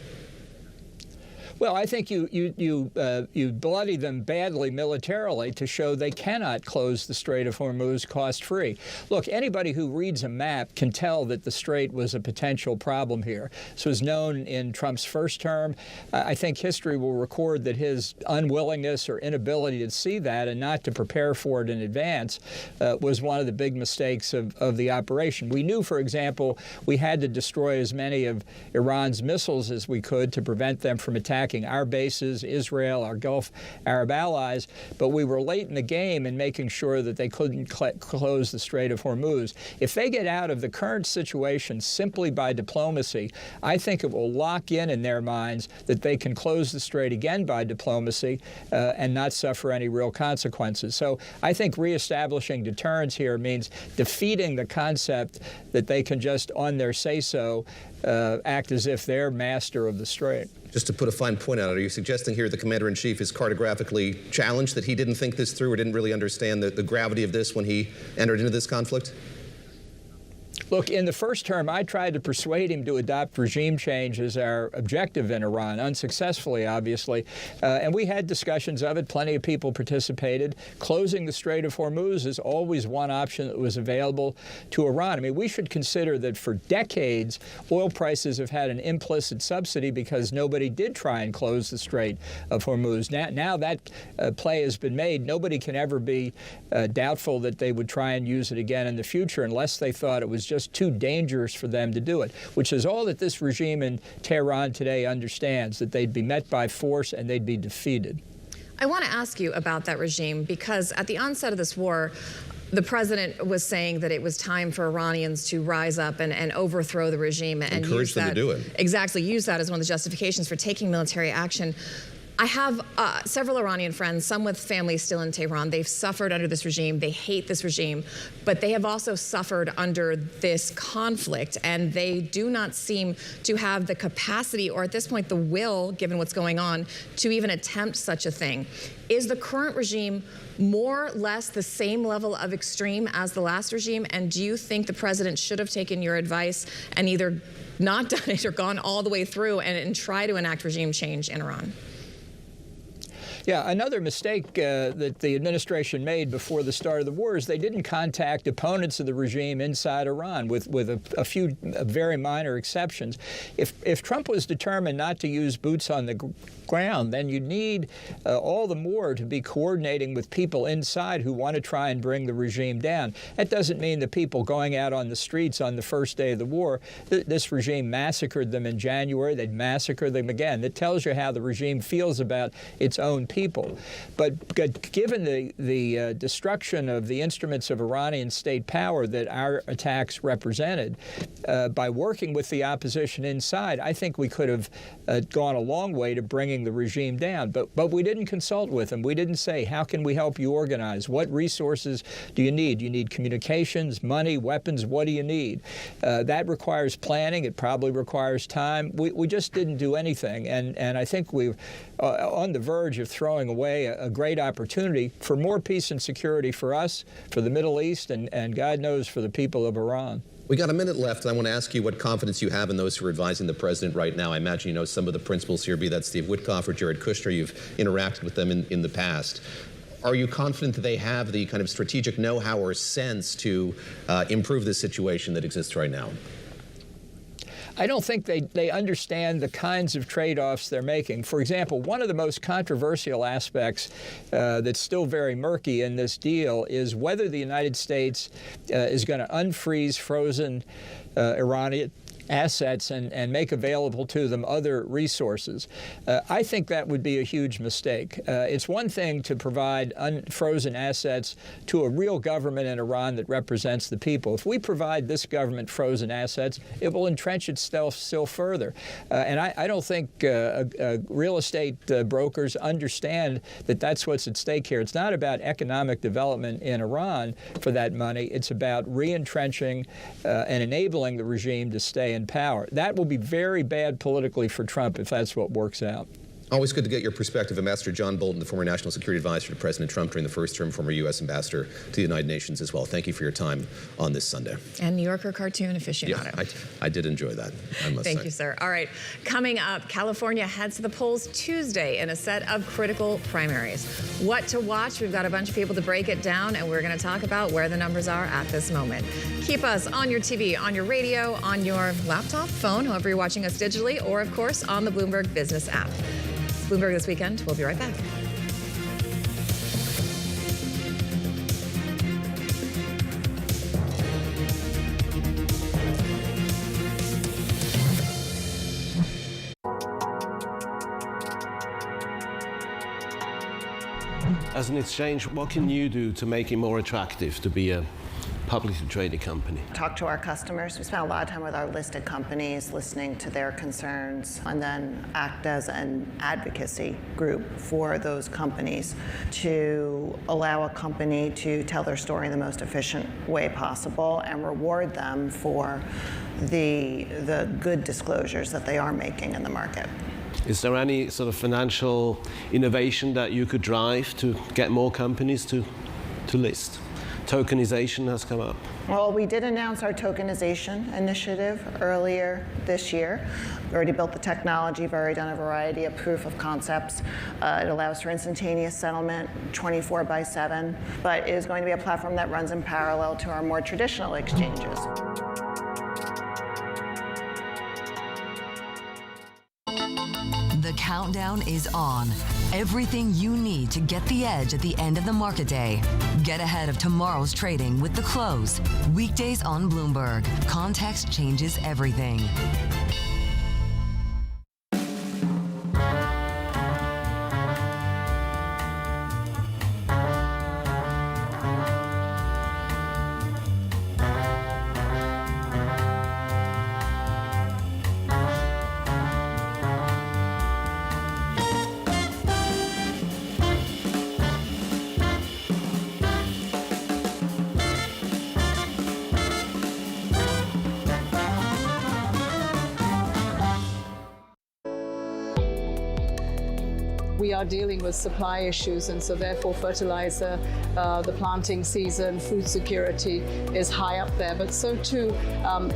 Well, I think you bloody them badly militarily to show they cannot close the Strait of Hormuz cost-free. Look, anybody who reads a map can tell that the strait was a potential problem here. This was known in Trump's first term. I think history will record that his unwillingness or inability to see that and not to prepare for it in advance was one of the big mistakes of the operation. We knew, for example, we had to destroy as many of Iran's missiles as we could to prevent them from attacking our bases, Israel, our Gulf Arab allies, but we were late in the game in making sure that they couldn't close the Strait of Hormuz. If they get out of the current situation simply by diplomacy, I think it will lock in their minds that they can close the strait again by diplomacy and not suffer any real consequences. So I think reestablishing deterrence here means defeating the concept that they can just, on their say-so, act as if they're master of the strait. Just to put a fine point on it, are you suggesting here the commander-in-chief is cartographically challenged, that he didn't think this through or didn't really understand the gravity of this when he entered into this conflict? Look, in the first term, I tried to persuade him to adopt regime change as our objective in Iran, unsuccessfully, obviously. And we had discussions of it. Plenty of people participated. Closing the Strait of Hormuz is always one option that was available to Iran. I mean, we should consider that for decades, oil prices have had an implicit subsidy because nobody did try and close the Strait of Hormuz. Now that play has been made. Nobody can ever be doubtful that they would try and use it again in the future unless they thought it was just too dangerous for them to do it, which is all that this regime in Tehran today understands, that they'd be met by force and they'd be defeated. I want to ask you about that regime, because at the onset of this war, the president was saying that it was time for Iranians to rise up and overthrow the regime and encourage them to do it. Exactly, use that as one of the justifications for taking military action. I have several Iranian friends, some with families still in Tehran. They've suffered under this regime. They hate this regime, but they have also suffered under this conflict, and they do not seem to have the capacity or at this point the will, given what's going on, to even attempt such a thing. Is the current regime more or less the same level of extreme as the last regime? And do you think the president should have taken your advice and either not done it or gone all the way through and try to enact regime change in Iran? Yeah, another mistake that the administration made before the start of the war is they didn't contact opponents of the regime inside Iran, with a few very minor exceptions. If Trump was determined not to use boots on the ground, then you need all the more to be coordinating with people inside who want to try and bring the regime down. That doesn't mean the people going out on the streets on the first day of the war. This regime massacred them in January. They'd massacre them again. That tells you how the regime feels about its own people. But given the destruction of the instruments of Iranian state power that our attacks represented, by working with the opposition inside, I think we could have gone a long way to bringing the regime down. But we didn't consult with them. We didn't say, how can we help you organize? What resources do you need? You need communications, money, weapons. What do you need? That requires planning. It probably requires time. We just didn't do anything. And I think we're on the verge of throwing away a great opportunity for more peace and security for us, for the Middle East, and God knows for the people of Iran. We got a minute left, and I want to ask you what confidence you have in those who are advising the president right now. I imagine you know some of the principals here, be that Steve Witkoff or Jared Kushner. You've interacted with them in the past. Are you confident that they have the kind of strategic know-how or sense to improve the situation that exists right now? I don't think they understand the kinds of trade-offs they're making. For example, one of the most controversial aspects that's still very murky in this deal is whether the United States is going to unfreeze frozen Iranian assets and make available to them other resources. I think that would be a huge mistake. It's one thing to provide unfrozen assets to a real government in Iran that represents the people. If we provide this government frozen assets, it will entrench itself still further. And I don't think real estate brokers understand that that's what's at stake here. It's not about economic development in Iran for that money. It's about re-entrenching and enabling the regime to stay in power. That will be very bad politically for Trump if that's what works out. Always good to get your perspective. Ambassador John Bolton, the former National Security Advisor to President Trump during the first term, former U.S. Ambassador to the United Nations as well. Thank you for your time on this Sunday. And New Yorker cartoon aficionado. Yeah, I did enjoy that, I must say. Thank you, sir. All right, coming up, California heads to the polls Tuesday in a set of critical primaries. What to watch? We've got a bunch of people to break it down, and we're going to talk about where the numbers are at this moment. Keep us on your TV, on your radio, on your laptop, phone, however you're watching us digitally, or, of course, on the Bloomberg Business app. Bloomberg This Weekend. We'll be right back. As an exchange, what can you do to make it more attractive to be a publicly traded company? Talk to our customers. We spend a lot of time with our listed companies, listening to their concerns, and then act as an advocacy group for those companies to allow a company to tell their story in the most efficient way possible and reward them for the good disclosures that they are making in the market. Is there any sort of financial innovation that you could drive to get more companies to list? Tokenization has come up. Well, we did announce our tokenization initiative earlier this year. We already built the technology, we've already done a variety of proof of concepts. It allows for instantaneous settlement 24/7, but it is going to be a platform that runs in parallel to our more traditional exchanges. The countdown is on. Everything you need to get the edge at the end of the market day. Get ahead of tomorrow's trading with The Close. Weekdays on Bloomberg. Context changes everything. we are dealing with supply issues, and so therefore fertilizer, the planting season, food security is high up there, but so too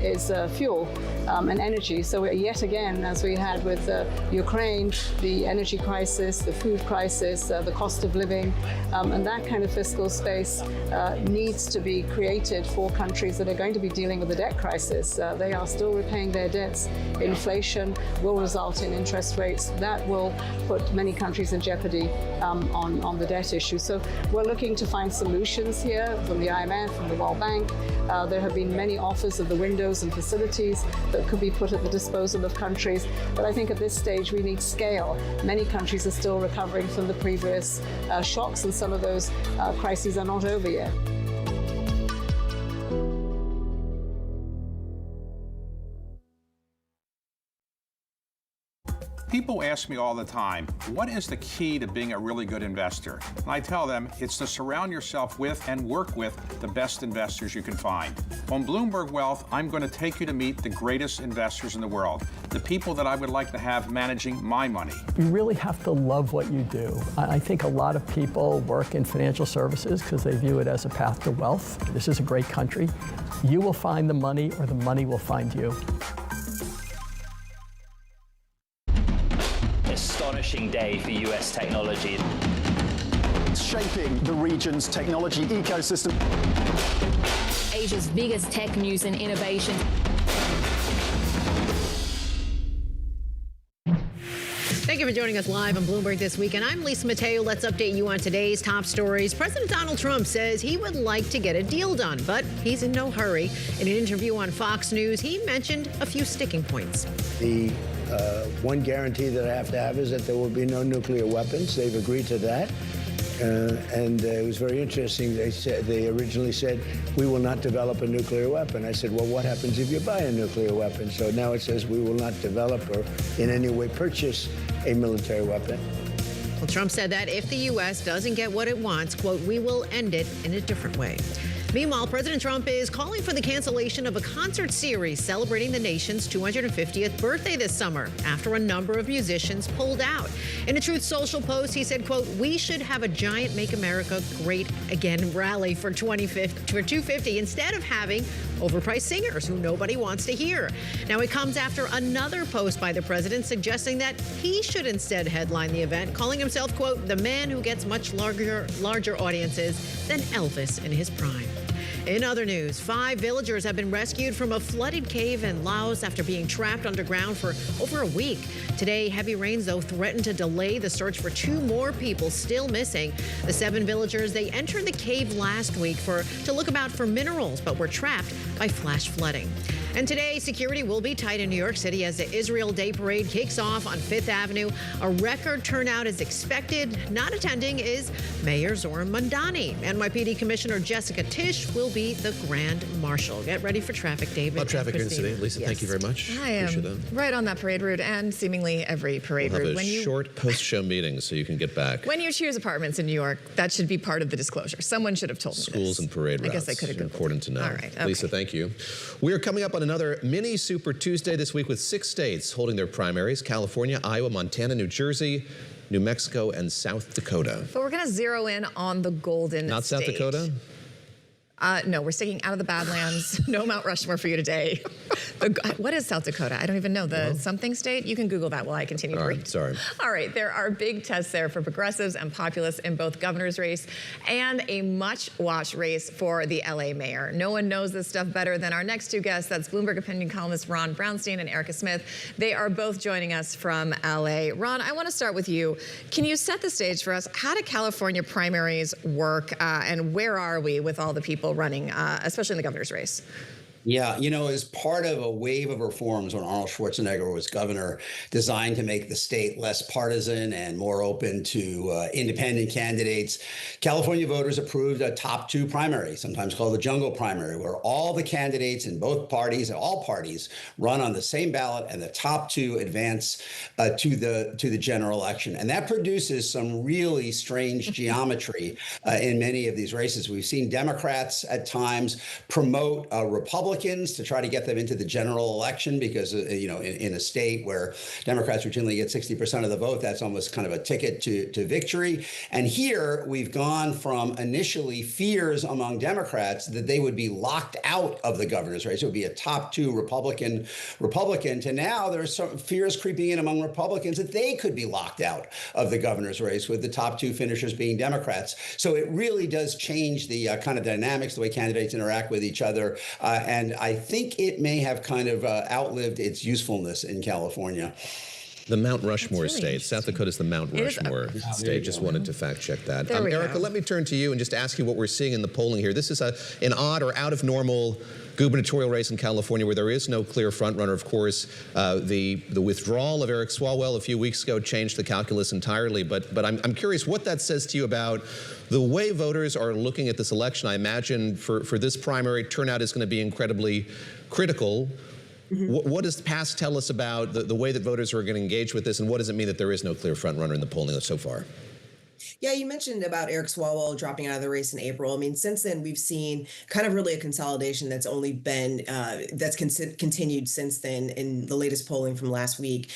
is fuel and energy. So yet again, as we had with Ukraine, the energy crisis, the food crisis, the cost of living, and that kind of fiscal space needs to be created for countries that are going to be dealing with the debt crisis. They are still repaying their debts. Inflation will result in interest rates that will put many countries in jeopardy on the debt issue. So we're looking to find solutions here from the IMF, from the World Bank. There have been many offers of the windows and facilities that could be put at the disposal of countries. But I think at this stage we need scale. Many countries are still recovering from the previous shocks, and some of those crises are not over yet. People ask me all the time, what is the key to being a really good investor? And I tell them it's to surround yourself with and work with the best investors you can find. On Bloomberg Wealth, I'm going to take you to meet the greatest investors in the world, the people that I would like to have managing my money. You really have to love what you do. I think a lot of people work in financial services because they view it as a path to wealth. This is a great country. You will find the money, or the money will find you. Astonishing day for US technology. It's shaping the region's technology ecosystem. Asia's biggest tech news and innovation. Thank you for joining us live on Bloomberg This Weekend. I'm Lisa Mateo. Let's update you on today's top stories. President Donald Trump says he would like to get a deal done, but he's in no hurry. In an interview on Fox News, he mentioned a few sticking points. The one guarantee that I have to have is that there will be no nuclear weapons. They've agreed to that. And it was very interesting. They originally said, we will not develop a nuclear weapon. I said, well, what happens if you buy a nuclear weapon? So now it says we will not develop or in any way purchase a military weapon. Well, Trump said that if the U.S. doesn't get what it wants, quote, we will end it in a different way. Meanwhile, President Trump is calling for the cancellation of a concert series celebrating the nation's 250th birthday this summer after a number of musicians pulled out. In a Truth Social post, he said, quote, we should have a giant Make America Great Again rally for 250 instead of having overpriced singers who nobody wants to hear. Now, it comes after another post by the president suggesting that he should instead headline the event, calling himself, quote, the man who gets much larger audiences than Elvis in his prime. In other news, 5 villagers have been rescued from a flooded cave in Laos after being trapped underground for over a week. Today, heavy rains, though, threatened to delay the search for 2 more people still missing. The 7 villagers, they entered the cave last week to look about for minerals, but were trapped by flash flooding. And today, security will be tight in New York City as the Israel Day Parade kicks off on 5th Avenue. A record turnout is expected. Not attending is Mayor Zoran Mandani. NYPD Commissioner Jessica Tisch will be the Grand Marshal. Get ready for traffic, David. A lot of traffic here in the city. Lisa, Yes. thank you very much. I am right on that parade route and seemingly every parade We'll route. have a short post-show meeting so you can get back. When you choose apartments in New York, that should be part of the disclosure. Someone should have told me this. Schools and parade routes. I guess I could have Googled. Important to know. All right. Okay. Lisa, thank you. We are coming up on another mini Super Tuesday this week with 6 states holding their primaries: California, Iowa, Montana, New Jersey, New Mexico, and South Dakota. But we're going to zero in on the Golden Not South State. Dakota? No, we're sticking out of the Badlands. No Mount Rushmore for you today. What is South Dakota? I don't even know. The something state? You can Google that while I continue to read. Sorry. All right, there are big tests there for progressives and populists in both governor's race and a much-watched race for the LA mayor. No one knows this stuff better than our next 2 guests. That's Bloomberg opinion columnist Ron Brownstein and Erika Smith. They are both joining us from LA. Ron, I want to start with you. Can you set the stage for us? How do California primaries work, and where are we with all the people running, especially in the governor's race? Yeah, you know, as part of a wave of reforms when Arnold Schwarzenegger was governor, designed to make the state less partisan and more open to independent candidates, California voters approved a top 2 primary, sometimes called the jungle primary, where all the candidates in both parties, all parties, run on the same ballot, and the top 2 advance to the general election. And that produces some really strange geometry in many of these races. We've seen Democrats at times promote Republicans Republicans to try to get them into the general election because, in a state where Democrats routinely get 60% of the vote, that's almost kind of a ticket to victory. And here we've gone from initially fears among Democrats that they would be locked out of the governor's race. It would be a top two Republican, to now there's some fears creeping in among Republicans that they could be locked out of the governor's race, with the top two finishers being Democrats. So it really does change the kind of dynamics, the way candidates interact with each other. And I think it may have kind of outlived its usefulness in California. The Mount Rushmore state. South Dakota's the Mount Rushmore state. Just wanted to fact check that. Erika, let me turn to you and just ask you what we're seeing in the polling here. This is an odd or out of normal gubernatorial race in California where there is no clear frontrunner. Of course, the withdrawal of Eric Swalwell a few weeks ago changed the calculus entirely. But I'm curious what that says to you about the way voters are looking at this election. I imagine for this primary, turnout is going to be incredibly critical. What does the past tell us about the way that voters are going to engage with this, and what does it mean that there is no clear frontrunner in the polling so far? Yeah, you mentioned about Eric Swalwell dropping out of the race in April. I mean, since then, we've seen kind of really a consolidation that's only been, continued since then in the latest polling from last week.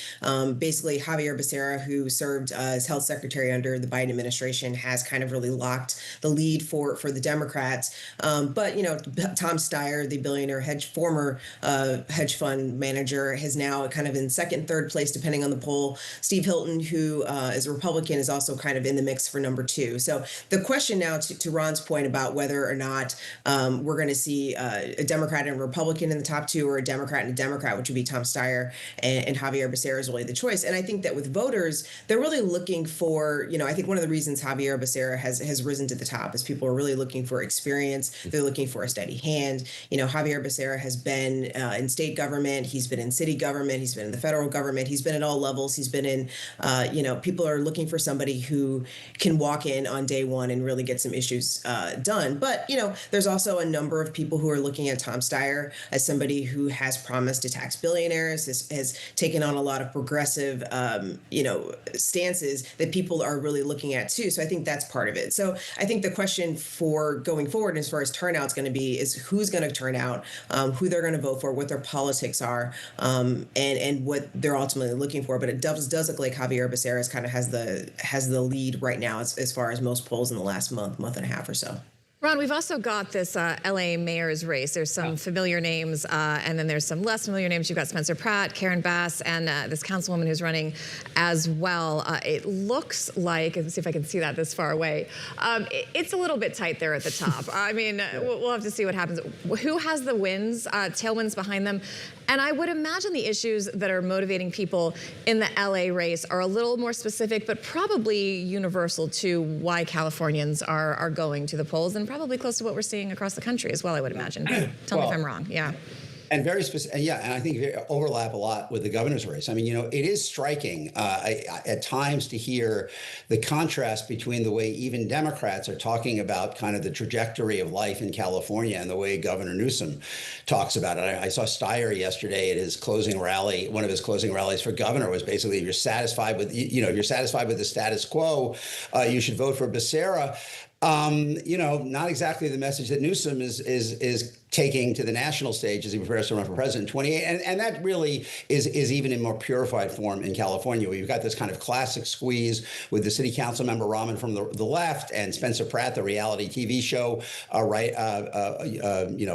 Basically, Xavier Becerra, who served as health secretary under the Biden administration, has kind of really locked the lead for the Democrats. But, Tom Steyer, the billionaire former hedge fund manager, has now kind of in second, third place, depending on the poll. Steve Hilton, who is a Republican, is also kind of in the mix for number two. So the question now, to Ron's point about whether or not we're going to see a Democrat and a Republican in the top two, or a Democrat and a Democrat, which would be Tom Steyer and Xavier Becerra, is really the choice. And I think that with voters, they're really looking for, I think one of the reasons Xavier Becerra has risen to the top is people are really looking for experience. They're looking for a steady hand. Xavier Becerra has been in state government. He's been in city government. He's been in the federal government. He's been at all levels. He's been in, people are looking for somebody who can walk in on day one and really get some issues done. But, there's also a number of people who are looking at Tom Steyer as somebody who has promised to tax billionaires, has taken on a lot of progressive, stances that people are really looking at too. So I think that's part of it. So I think the question for going forward as far as turnout is going to be is who's going to turn out, who they're going to vote for, what their politics are, and what they're ultimately looking for. But it does look like Xavier Becerra kind of has the lead right now as far as most polls in the last month and a half or so. Ron, we've also got this LA mayor's race. There's some familiar names, and then there's some less familiar names. You've got Spencer Pratt, Karen Bass, and this councilwoman who's running as well. It looks like, let's see if I can see that this far away, it's a little bit tight there at the top. I mean, we'll have to see what happens. Who has the wins, tailwinds behind them? And I would imagine the issues that are motivating people in the LA race are a little more specific, but probably universal to why Californians are going to the polls, and probably close to what we're seeing across the country as well, I would imagine. Tell me if I'm wrong. Yeah. And very specific, and I think they overlap a lot with the governor's race. I mean, it is striking at times to hear the contrast between the way even Democrats are talking about kind of the trajectory of life in California and the way Governor Newsom talks about it. I saw Steyer yesterday at his closing rally. One of his closing rallies for governor was basically, if you're satisfied with, if you're satisfied with the status quo, you should vote for Becerra. Not exactly the message that Newsom is taking to the national stage as he prepares to run for president in 2028. And that really is even in more purified form in California, where you've got this kind of classic squeeze with the city council member Rahman from the left and Spencer Pratt, the reality TV show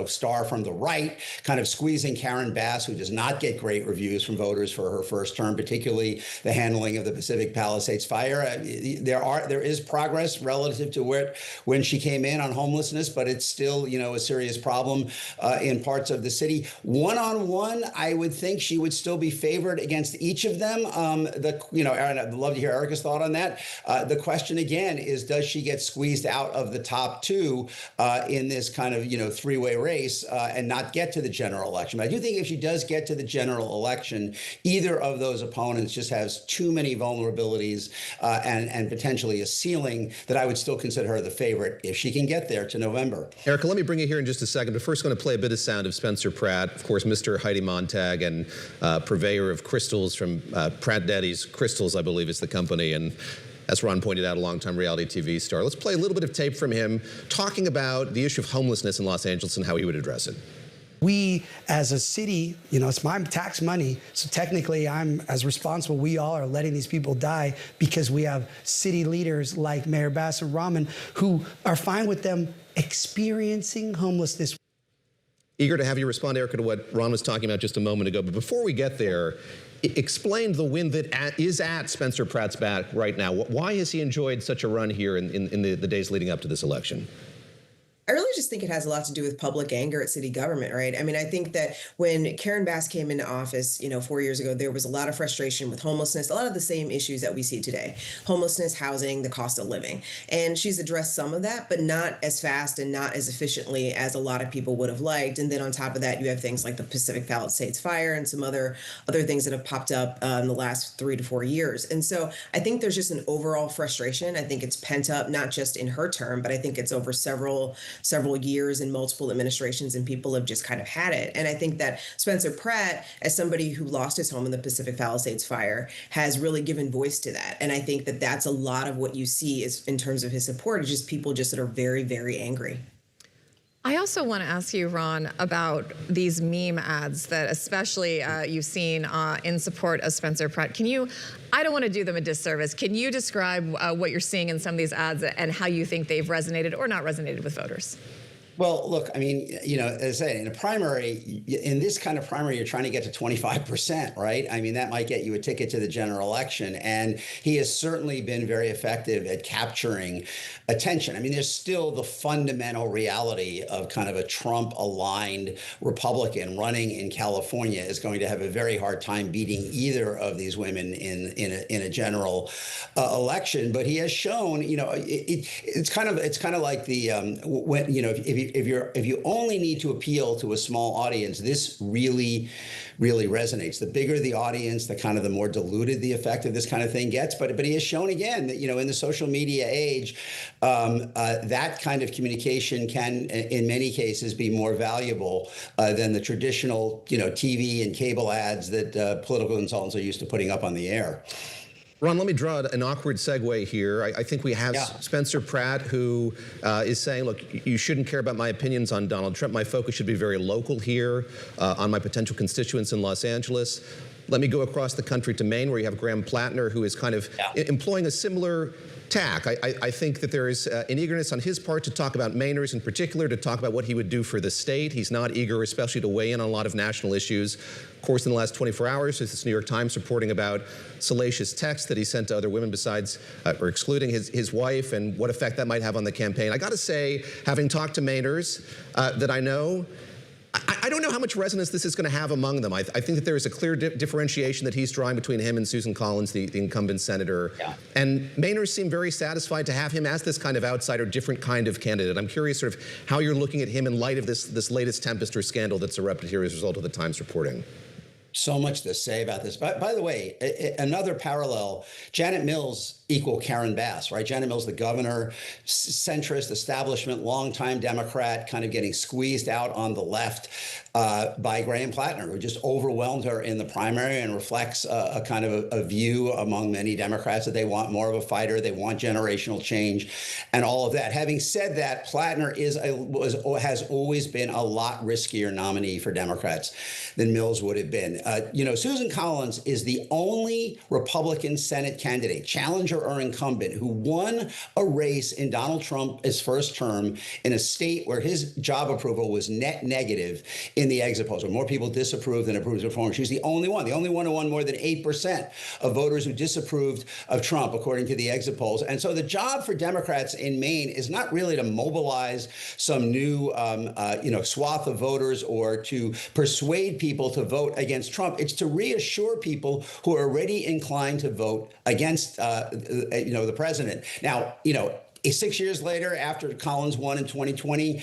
star from the right, kind of squeezing Karen Bass, who does not get great reviews from voters for her first term, particularly the handling of the Pacific Palisades fire. There is progress relative to when she came in on homelessness, but it's still, a serious problem in parts of the city. One-on-one, I would think she would still be favored against each of them. Aaron, I'd love to hear Erika's thought on that. The question again is, does she get squeezed out of the top two in this kind of, three-way race and not get to the general election? But I do think if she does get to the general election, either of those opponents just has too many vulnerabilities and potentially a ceiling that I would still consider her the favorite if she can get there to November. Erika, let me bring you here in just a second, but first going to play a bit of sound of Spencer Pratt, of course, Mr. Heidi Montag, and purveyor of crystals from Pratt Daddy's Crystals, I believe is the company, and as Ron pointed out, a longtime reality TV star. Let's play a little bit of tape from him talking about the issue of homelessness in Los Angeles and how he would address it. We, as a city, you know, it's my tax money, so technically I'm as responsible. We all are letting these people die because we have city leaders like Mayor Bassem Rahman who are fine with them experiencing homelessness. Eager to have you respond, Erika, to what Ron was talking about just a moment ago. But before we get there, explain the wind that is at Spencer Pratt's back right now. Why has he enjoyed such a run here in the days leading up to this election? I really just think it has a lot to do with public anger at city government, right? I mean, I think that when Karen Bass came into office, 4 years ago, there was a lot of frustration with homelessness, a lot of the same issues that we see today: homelessness, housing, the cost of living. And she's addressed some of that, but not as fast and not as efficiently as a lot of people would have liked. And then on top of that, you have things like the Pacific Palisades fire and some other things that have popped up in the last 3 to 4 years. And so I think there's just an overall frustration. I think it's pent up, not just in her term, but I think it's over several years and multiple administrations, and people have just kind of had it. And I think that Spencer Pratt, as somebody who lost his home in the Pacific Palisades fire, has really given voice to that. And I think that that's a lot of what you see is in terms of his support, is just people just that are very, very angry. I also want to ask you, Ron, about these meme ads that especially you've seen in support of Spencer Pratt. I don't want to do them a disservice. Can you describe what you're seeing in some of these ads and how you think they've resonated or not resonated with voters? Well, look, I mean, as I say, in a primary, in this kind of primary, you're trying to get to 25%, right? I mean, that might get you a ticket to the general election. And he has certainly been very effective at capturing attention. I mean, there's still the fundamental reality of kind of a Trump-aligned Republican running in California is going to have a very hard time beating either of these women in a general election. But he has shown, it's kind of like the when if you only need to appeal to a small audience, this really resonates. The bigger the audience, the more diluted the effect of this kind of thing gets. But he has shown again that, in the social media age, that kind of communication can, in many cases, be more valuable than the traditional, TV and cable ads that political consultants are used to putting up on the air. Ron, let me draw an awkward segue here. I think we have Spencer Pratt, who is saying, look, you shouldn't care about my opinions on Donald Trump. My focus should be very local here on my potential constituents in Los Angeles. Let me go across the country to Maine, where you have Graham Plattner, who is kind of employing a similar tack. I think that there is an eagerness on his part to talk about Mainers in particular, to talk about what he would do for the state. He's not eager, especially to weigh in on a lot of national issues. Of course, in the last 24 hours, there's this New York Times reporting about salacious texts that he sent to other women besides, or excluding his wife, and what effect that might have on the campaign. I got to say, having talked to Mainers that I know, I don't know how much resonance this is going to have among them. I think that there is a clear differentiation that he's drawing between him and Susan Collins, the incumbent senator. And Mainers seem very satisfied to have him as this kind of outsider, different kind of candidate. I'm curious sort of how you're looking at him in light of this latest tempest or scandal that's erupted here as a result of the Times reporting. So much to say about this. By the way, another parallel, Janet Mills equal Karen Bass, right? Janet Mills, the governor, centrist establishment, longtime Democrat, kind of getting squeezed out on the left by Graham Plattner, who just overwhelmed her in the primary and reflects a kind of a view among many Democrats that they want more of a fighter, they want generational change, and all of that. Having said that, Plattner has always been a lot riskier nominee for Democrats than Mills would have been. Susan Collins is the only Republican Senate candidate, challenger or incumbent, who won a race in Donald Trump's first term in a state where his job approval was net negative in the exit polls, where more people disapproved than approved of reform. She's the only one who won more than 8% of voters who disapproved of Trump, according to the exit polls. And so the job for Democrats in Maine is not really to mobilize some new, swath of voters or to persuade people to vote against Trump. It's to reassure people who are already inclined to vote against, the president. Now, 6 years later, after Collins won in 2020,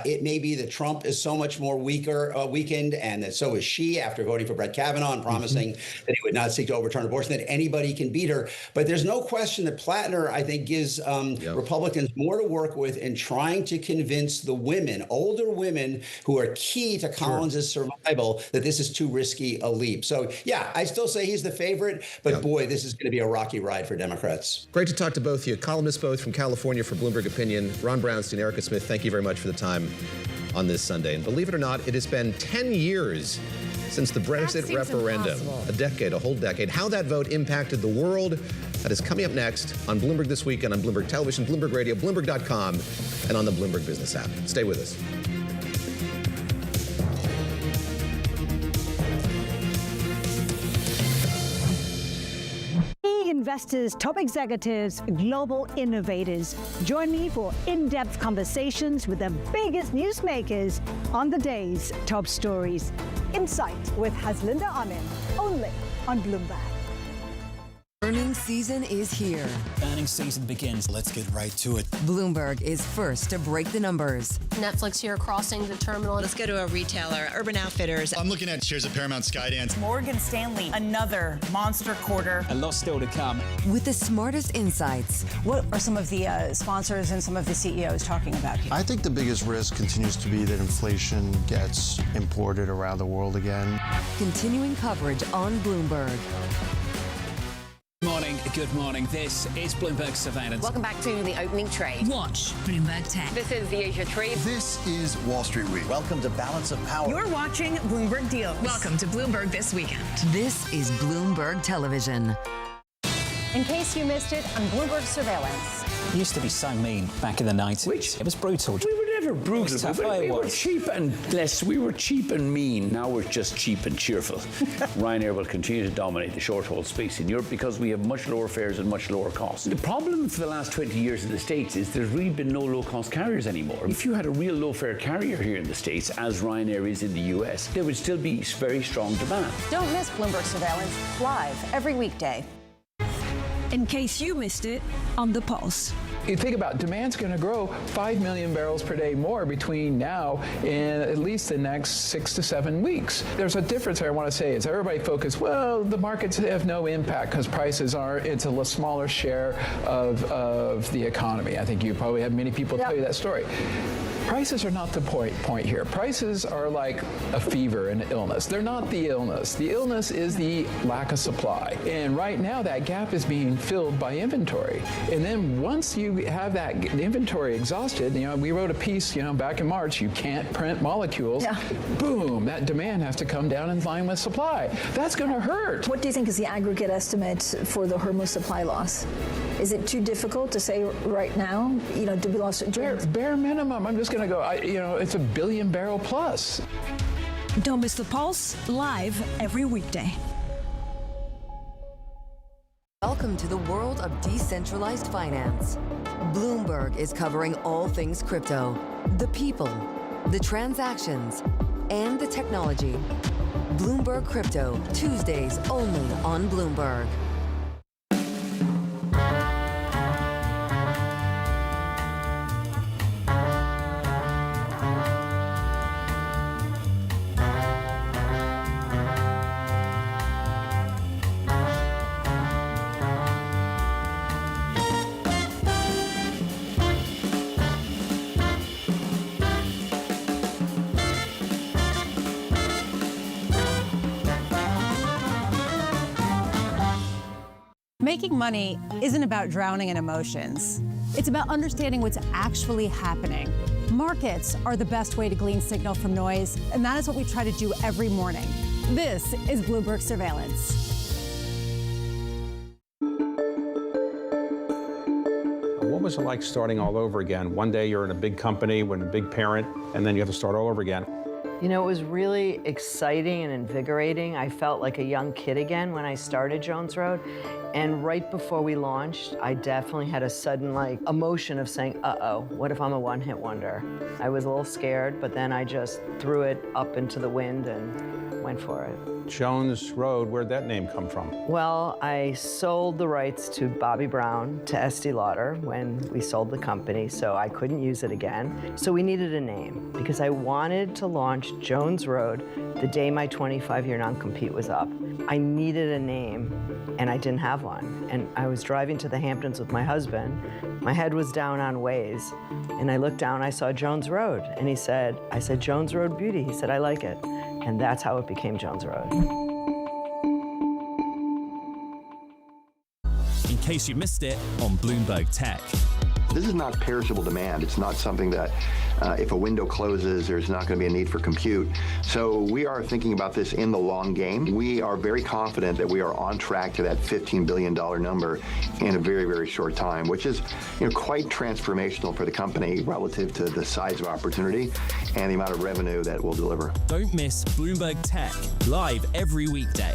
it may be that Trump is so much more weakened, and that so is she after voting for Brett Kavanaugh and promising that he would not seek to overturn abortion, that anybody can beat her. But there's no question that Plattner, I think, gives Republicans more to work with in trying to convince the women, older women who are key to Collins's survival, that this is too risky a leap. So, yeah, I still say he's the favorite, but boy, this is going to be a rocky ride for Democrats. Great to talk to both of you. Columnists both from California for Bloomberg Opinion. Ron Brownstein, Erika Smith, thank you very much for the time. on this Sunday. And believe it or not, it has been 10 years since the Brexit referendum. Impossible. A decade, a whole decade. How that vote impacted the world, that is coming up next on Bloomberg This Weekend, on Bloomberg Television, Bloomberg Radio, Bloomberg.com, and on the Bloomberg Business app. Stay with us. Investors, top executives, global innovators. Join me for in-depth conversations with the biggest newsmakers on the day's top stories. Insight with Haslinda Amin, only on Bloomberg. Earnings season is here. Earnings season begins. Let's get right to it. Bloomberg is first to break the numbers. Netflix here crossing the terminal. Let's go to a retailer, Urban Outfitters. I'm looking at shares of Paramount, Skydance. Morgan Stanley, another monster quarter. A lot still to come. With the smartest insights. What are some of the sponsors and some of the CEOs talking about here? I think the biggest risk continues to be that inflation gets imported around the world again. Continuing coverage on Bloomberg. Good morning. This is Bloomberg Surveillance. Welcome back to the opening trade. Watch Bloomberg Tech. This is the Asia trade. This is Wall Street Week. Welcome to Balance of Power. You're watching Bloomberg Deals. Welcome to Bloomberg This Weekend. This is Bloomberg Television. In case you missed it, on Bloomberg Surveillance. It used to be so mean back in the 90s. It was brutal. We were never brutal. Tough, We were cheap and less. We were cheap and mean. Now we're just cheap and cheerful. Ryanair will continue to dominate the short-haul space in Europe because we have much lower fares and much lower costs. The problem for the last 20 years in the States is there's really been no low-cost carriers anymore. If you had a real low-fare carrier here in the States, as Ryanair is in the US, there would still be very strong demand. Don't miss Bloomberg Surveillance live every weekday. In case you missed it, on The Pulse. You think about demand's going to grow 5 million barrels per day more between now and at least the next 6 to 7 weeks. There's a difference I want to say is everybody focused, well, the markets have no impact because prices it's a smaller share of the economy. I think you probably have many people tell you that story. Prices are not the point here. Prices are like a fever and illness. They're not the illness. The illness is the lack of supply. And right now that gap is being filled by inventory. And then once you have that inventory exhausted, we wrote a piece, back in March, you can't print molecules. Yeah. Boom, that demand has to come down in line with supply. That's going to hurt. What do you think is the aggregate estimate for the Hormuz supply loss? Is it too difficult to say right now? Do we lost bare minimum? I'm just going to go. It's a billion barrel plus. Don't miss The Pulse live every weekday. Welcome to the world of decentralized finance. Bloomberg is covering all things crypto, the people, the transactions, and the technology. Bloomberg Crypto, Tuesdays only on Bloomberg. Making money isn't about drowning in emotions. It's about understanding what's actually happening. Markets are the best way to glean signal from noise, and that is what we try to do every morning. This is Bloomberg Surveillance. What was it like starting all over again? One day you're in a big company with a big parent, and then you have to start all over again. It was really exciting and invigorating. I felt like a young kid again when I started Jones Road. And right before we launched, I definitely had a sudden emotion of saying, uh-oh, what if I'm a one-hit wonder? I was a little scared, but then I just threw it up into the wind and went for it. Jones Road, where'd that name come from? Well, I sold the rights to Bobby Brown to Estee Lauder when we sold the company, so I couldn't use it again. So we needed a name because I wanted to launch Jones Road the day my 25-year non-compete was up. I needed a name, and I didn't have one. And I was driving to the Hamptons with my husband. My head was down on Waze, and I looked down, I saw Jones Road, and I said, Jones Road Beauty. He said, I like it. And that's how it became Jones Road. In case you missed it on Bloomberg Tech. This is not perishable demand. It's not something that If a window closes, there's not going to be a need for compute. So we are thinking about this in the long game. We are very confident that we are on track to that $15 billion number in a very, very short time, which is quite transformational for the company relative to the size of opportunity and the amount of revenue that we'll deliver. Don't miss Bloomberg Tech, live every weekday.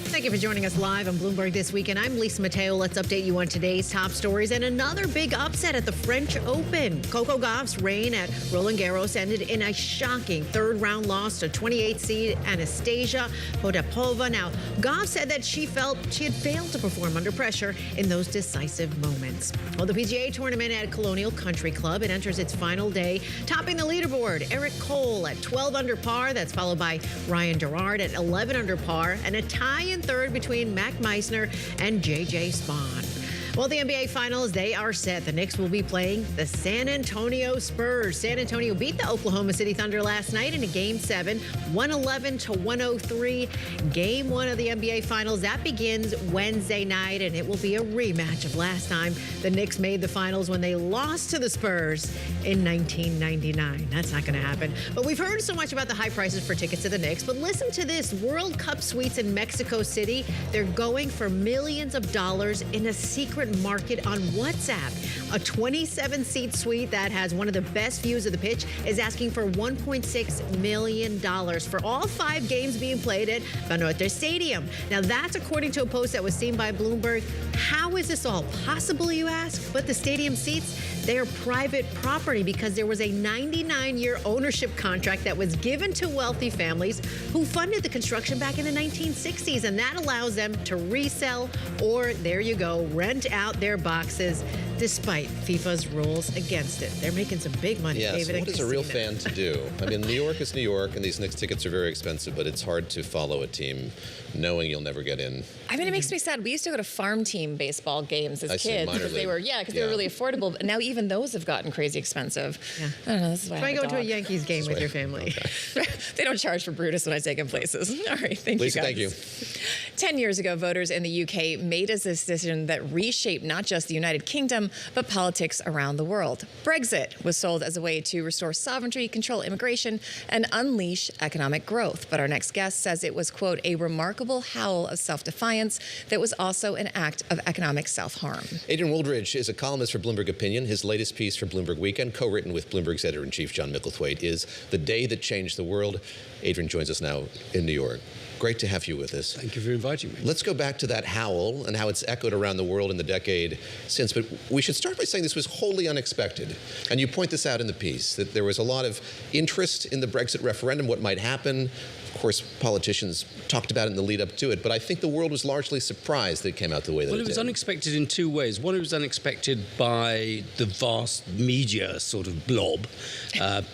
Thank you for joining us live on Bloomberg This Weekend. I'm Lisa Mateo. Let's update you on today's top stories and another big upset at the French Open. Coco Gauff's reign at Roland Garros ended in a shocking third-round loss to 28th seed Anastasia Potapova. Now, Gauff said that she felt she had failed to perform under pressure in those decisive moments. Well, the PGA tournament at Colonial Country Club, it enters its final day, topping the leaderboard. Eric Cole at 12 under par. That's followed by Ryan Gerard at 11 under par, and a tie in third between Mac Meisner and J.J. Spahn. Well, the NBA Finals, they are set. The Knicks will be playing the San Antonio Spurs. San Antonio beat the Oklahoma City Thunder last night in a Game 7, 111-103. Game 1 of the NBA Finals, that begins Wednesday night, and it will be a rematch of last time the Knicks made the finals when they lost to the Spurs in 1999. That's not going to happen. But we've heard so much about the high prices for tickets to the Knicks, but listen to this. World Cup suites in Mexico City, they're going for millions of dollars in a secret market on WhatsApp. A 27-seat suite that has one of the best views of the pitch is asking for $1.6 million for all 5 games being played at Banorte Stadium. Now, that's according to a post that was seen by Bloomberg. How is this all possible, you ask? But the stadium seats, they're private property because there was a 99-year ownership contract that was given to wealthy families who funded the construction back in the 1960s, and that allows them to resell or, there you go, rent out their boxes despite FIFA's rules against it. They're making some big money, yes, David and what is a real fan to do? I mean, New York is New York, and these Knicks tickets are very expensive, but it's hard to follow a team knowing you'll never get in. I mean, it makes me sad. We used to go to farm team baseball games as kids because they were, they were really affordable. But now even those have gotten crazy expensive. Yeah. I don't know. This is why I go to a Yankees game with your family. Okay. They don't charge for Brutus when I take them places. All right, thank Lisa, you, guys. thank you. 10 years ago, voters in the UK made a decision that reshaped not just the United Kingdom, but politics around the world. Brexit was sold as a way to restore sovereignty, control immigration, and unleash economic growth. But our next guest says it was, quote, a remarkable howl of self-defiance that was also an act of economic self-harm. Adrian Wooldridge is a columnist for Bloomberg Opinion. His latest piece for Bloomberg Weekend, co-written with Bloomberg's editor-in-chief, John Micklethwaite, is The Day That Changed the World. Adrian joins us now in New York. Great to have you with us. Thank you for inviting me. Let's go back to that howl and how it's echoed around the world in the decade since. But we should start by saying this was wholly unexpected. And you point this out in the piece, that there was a lot of interest in the Brexit referendum, what might happen. Of course, politicians talked about it in the lead up to it, but I think the world was largely surprised that it came out the way that it did. Well, it was unexpected in 2 ways. One, it was unexpected by the vast media sort of blob.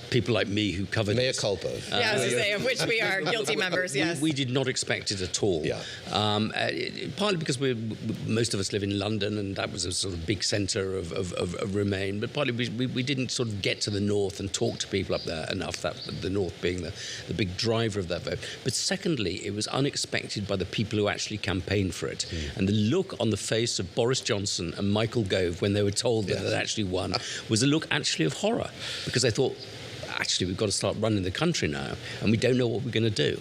People like me who covered Mea culpa. I was to say, of which we are guilty members, yes. We did not expect it at all. Yeah. Partly because most of us live in London, and that was a sort of big centre of Remain, but partly we didn't sort of get to the north and talk to people up there enough, that the north being the big driver of that vote. But secondly, it was unexpected by the people who actually campaigned for it. And the look on the face of Boris Johnson and Michael Gove when they were told that they'd actually won was a look actually of horror, because they thought, actually, we've got to start running the country now, and we don't know what we're going to do.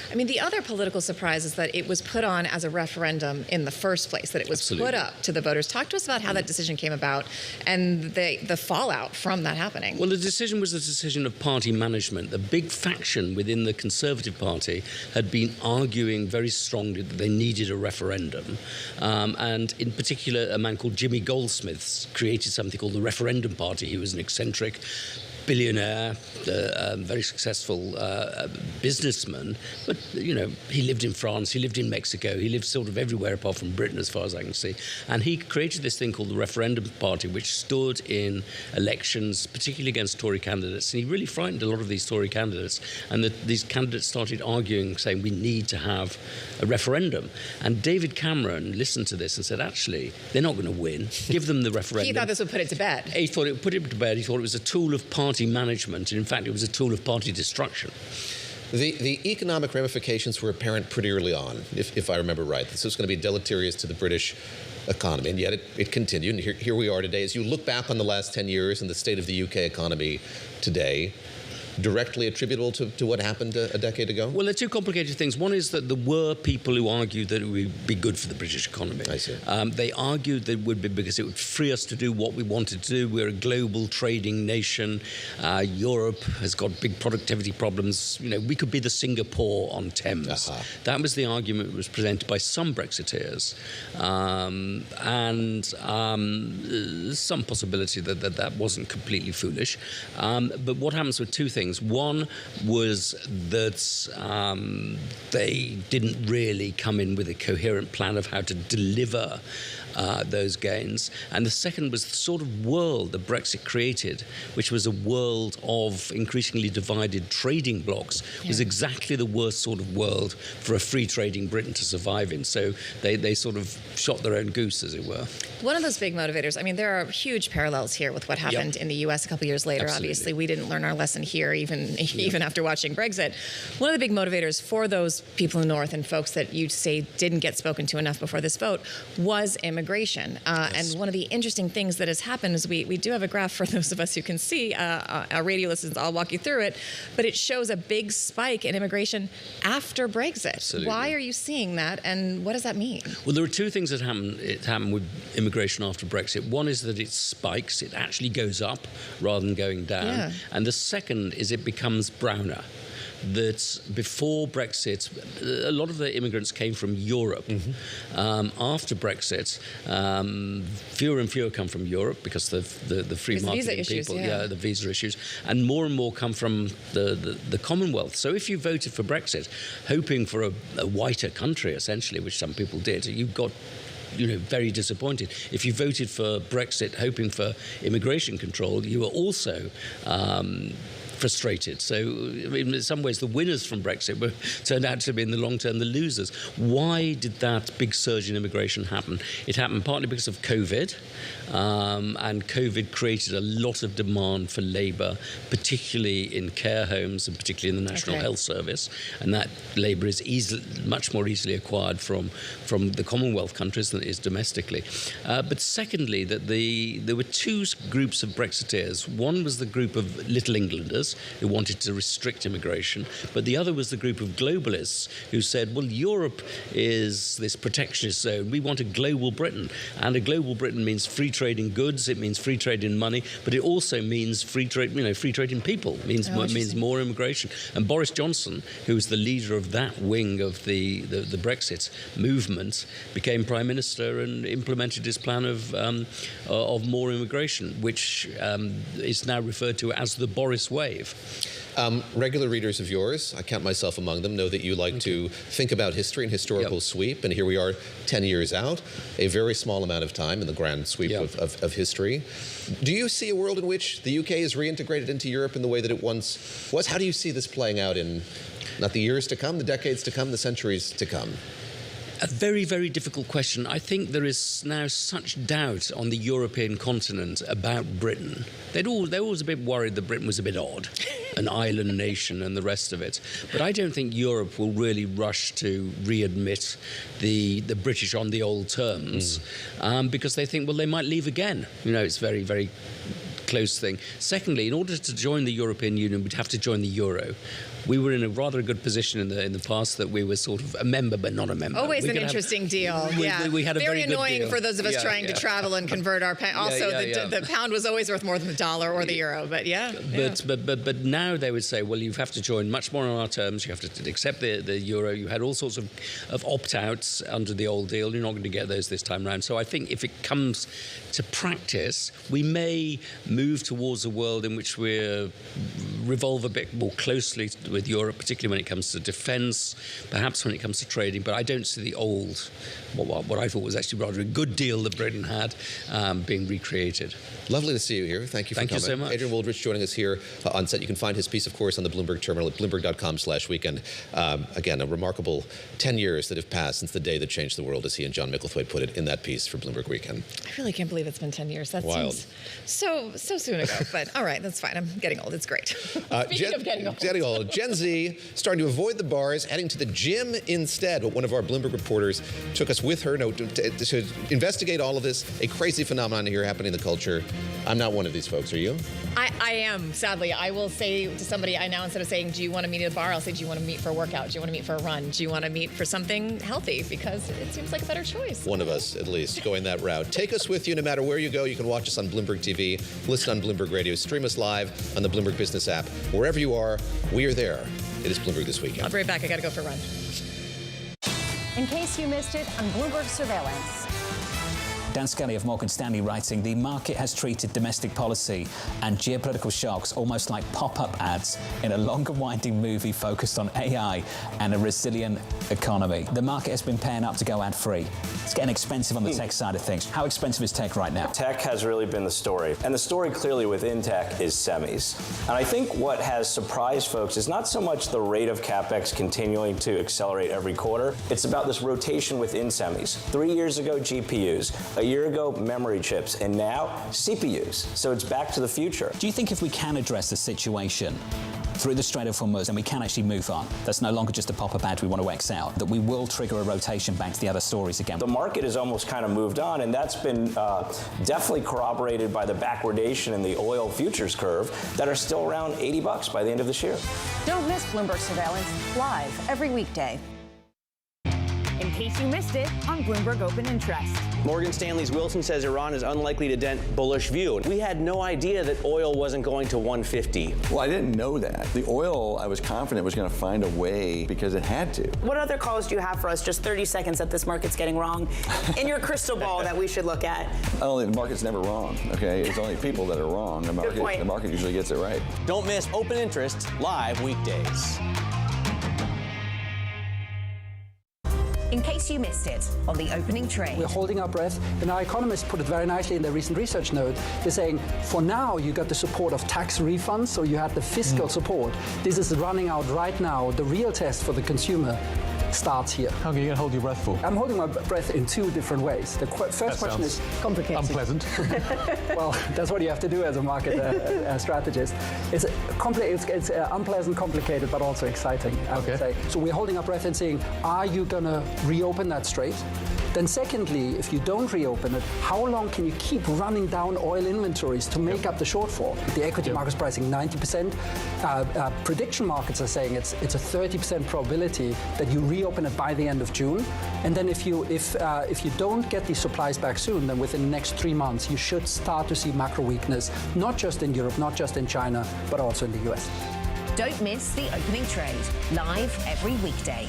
I mean, the other political surprise is that it was put on as a referendum in the first place, that it was put up to the voters. Talk to us about how that decision came about and the fallout from that happening. Well, the decision was a decision of party management. The big faction within the Conservative Party had been arguing very strongly that they needed a referendum. And in particular, a man called Jimmy Goldsmith created something called the Referendum Party. He was an eccentric billionaire, very successful businessman, but, you know, he lived in France, he lived in Mexico, he lived sort of everywhere apart from Britain as far as I can see. And he created this thing called the Referendum Party, which stood in elections, particularly against Tory candidates. And he really frightened a lot of these Tory candidates. And these candidates started arguing, saying, we need to have a referendum. And David Cameron listened to this and said, actually, they're not going to win. Give them the referendum. He thought this would put it to bed. He thought it would put it to bed. He thought it was a tool of party management, and in fact it was a tool of party destruction. The economic ramifications were apparent pretty early on, if I remember right. This was going to be deleterious to the British economy, and yet it continued. And here we are today. As you look back on the last 10 years and the state of the UK economy today, directly attributable to what happened a decade ago? Well, there are two complicated things. One is that there were people who argued that it would be good for the British economy. I see. They argued that it would be because it would free us to do what we wanted to do. We're a global trading nation. Europe has got big productivity problems. You know, we could be the Singapore on Thames. That was the argument that was presented by some Brexiteers. And some possibility that wasn't completely foolish. But what happens with two things? One was that they didn't really come in with a coherent plan of how to deliver those gains. And the second was the sort of world that Brexit created, which was a world of increasingly divided trading blocks, was exactly the worst sort of world for a free trading Britain to survive in. So they sort of shot their own goose, as it were. One of those big motivators, I mean, there are huge parallels here with what happened in the U.S. a couple years later. Absolutely. Obviously, we didn't learn our lesson here, even after watching Brexit. One of the big motivators for those people in the North and folks that you say didn't get spoken to enough before this vote was immigration. And one of the interesting things that has happened is we do have a graph for those of us who can see. Our radio listeners, I'll walk you through it. But it shows a big spike in immigration after Brexit. Absolutely. Why are you seeing that, and what does that mean? Well, there are two things that happen. It happened with immigration after Brexit. One is that it spikes; it actually goes up rather than going down. Yeah. And the second is it becomes browner. That before Brexit, a lot of the immigrants came from Europe. After Brexit, fewer and fewer come from Europe because the free market people, the visa issues, and more come from the Commonwealth. So if you voted for Brexit, hoping for a whiter country, essentially, which some people did, you got very disappointed. If you voted for Brexit hoping for immigration control, you were also frustrated. So in some ways the winners from Brexit turned out to be in the long term the losers. Why did that big surge in immigration happen? It happened partly because of COVID, and COVID created a lot of demand for labour, particularly in care homes and particularly in the National Health Service, and that labour is much more easily acquired from the Commonwealth countries than it is domestically. But secondly, that there were two groups of Brexiteers. One was the group of Little Englanders who wanted to restrict immigration, but the other was the group of globalists who said, well, Europe is this protectionist zone. We want a global Britain, and a global Britain means free trade in goods, it means free trade in money, but it also means free trade in people, means more immigration. And Boris Johnson, who was the leader of that wing of the Brexit movement, became Prime Minister and implemented his plan of more immigration, which is now referred to as the Boris Wave. Regular readers of yours, I count myself among them, know that you like to think about history and historical sweep, and here we are 10 years out, a very small amount of time in the grand sweep of history. Do you see a world in which the UK is reintegrated into Europe in the way that it once was? How do you see this playing out in not the years to come, the decades to come, the centuries to come? A very, very difficult question. I think there is now such doubt on the European continent about Britain. They're always a bit worried that Britain was a bit odd, an island nation and the rest of it. But I don't think Europe will really rush to readmit the British on the old terms because they think, well, they might leave again. It's very, very close thing. Secondly, in order to join the European Union, we'd have to join the euro. We were in a rather good position in the past that we were sort of a member but not a member. Always an interesting deal. We had a very good annoying deal. For those of us trying to travel and convert our pound. Also, the pound was always worth more than the dollar or the euro. But But now they would say, well, you have to join much more on our terms. You have to accept the euro. You had all sorts of opt-outs under the old deal. You're not going to get those this time round. So I think if it comes to practice, we may move towards a world in which we revolve a bit more closely with Europe, particularly when it comes to defence, perhaps when it comes to trading. But I don't see the old, what I thought was actually rather a good deal that Britain had, being recreated. Lovely to see you here. Thank you for coming. Thank you so much. Adrian Wooldridge joining us here on set. You can find his piece, of course, on the Bloomberg terminal at bloomberg.com/weekend. Again, a remarkable 10 years that have passed since the day that changed the world, as he and John Micklethwaite put it in that piece for Bloomberg Weekend. I really can't believe it's been 10 years. That wild. seems so so soon ago, but all right, that's fine. I'm getting old. It's great. Speaking of getting old. Gen Z starting to avoid the bars, heading to the gym instead. But one of our Bloomberg reporters took us with her to investigate all of this, a crazy phenomenon here happening in the culture. I'm not one of these folks. Are you? I am, sadly. I will say to somebody, I now, instead of saying, do you want to meet at a bar, I'll say, do you want to meet for a workout? Do you want to meet for a run? Do you want to meet for something healthy? Because it seems like a better choice. One of us, at least, going that route. Take us with you no matter where you go. You can watch us on Bloomberg TV, listen on Bloomberg Radio, stream us live on the Bloomberg Business app. Wherever you are, we are there. It is Bloomberg This Weekend. I'll be right back. I got to go for a run. In case you missed it on Bloomberg Surveillance. Dan Scully of Morgan Stanley writing, the market has treated domestic policy and geopolitical shocks almost like pop-up ads in a longer winding movie focused on AI and a resilient economy. The market has been paying up to go ad-free. It's getting expensive on the tech side of things. How expensive is tech right now? Tech has really been the story. And the story clearly within tech is semis. And I think what has surprised folks is not so much the rate of CapEx continuing to accelerate every quarter. It's about this rotation within semis. 3 years ago, GPUs. A year ago, memory chips, and now CPUs. So it's back to the future. Do you think if we can address the situation through the Strait of Hormuz and we can actually move on, that's no longer just a pop-up ad we want to X out, that we will trigger a rotation back to the other stories again? The market has almost kind of moved on, and that's been definitely corroborated by the backwardation in the oil futures curve that are still around $80 by the end of this year. Don't miss Bloomberg Surveillance live every weekday. In case you missed it on Bloomberg Open Interest. Morgan Stanley's Wilson says Iran is unlikely to dent bullish view. We had no idea that oil wasn't going to 150. Well, I didn't know that. The oil, I was confident, was going to find a way because it had to. What other calls do you have for us? Just 30 seconds that this market's getting wrong in your crystal ball that we should look at? Oh, the market's never wrong, okay? It's only people that are wrong. The market usually gets it right. Don't miss Open Interest live weekdays. In case you missed it on the opening trade. We're holding our breath, and our economists put it very nicely in their recent research note. They're saying, for now, you got the support of tax refunds, so you had the fiscal support. This is running out right now. The real test for the consumer starts here. How long are you going to hold your breath for? I'm holding my breath in two different ways. The first question is complicated. Unpleasant. Well, that's what you have to do as a market strategist. It's unpleasant, complicated, but also exciting, I would say. So we're holding our breath and saying, are you going to reopen that strait? Then secondly, if you don't reopen it, how long can you keep running down oil inventories to make up the shortfall? The equity market's pricing 90%. Prediction markets are saying it's a 30% probability that you reopen it by the end of June. And then if you don't get these supplies back soon, then within the next 3 months, you should start to see macro weakness, not just in Europe, not just in China, but also in the US. Don't miss the opening trade, live every weekday.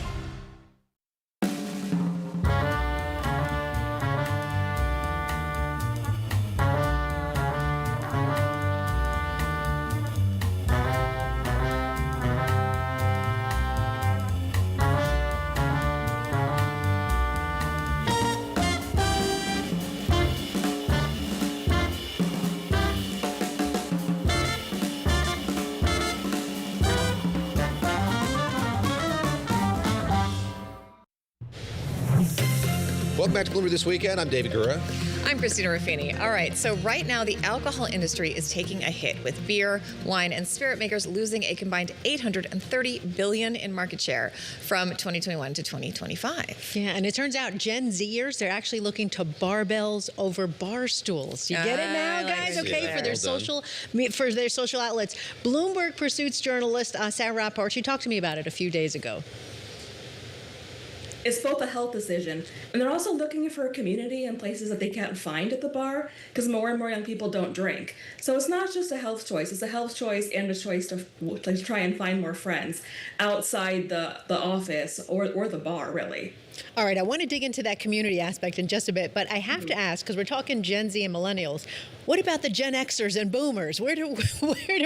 Welcome back to Bloomberg This Weekend. I'm David Gura. I'm Christina Ruffini. All right, so right now the alcohol industry is taking a hit, with beer, wine, and spirit makers losing a combined $830 billion in market share from 2021 to 2025. Yeah, and it turns out Gen Zers, they're actually looking to barbells over bar stools. You get it now, guys? Okay, for their social outlets. Bloomberg Pursuits journalist Sarah Rapport, she talked to me about it a few days ago. It's both a health decision, and they're also looking for a community in places that they can't find at the bar, because more and more young people don't drink. So it's not just a health choice, it's a health choice and a choice to try and find more friends outside the office or the bar, really. All right, I want to dig into that community aspect in just a bit, but I have to ask, because we're talking Gen Z and millennials, what about the Gen Xers and boomers? Where do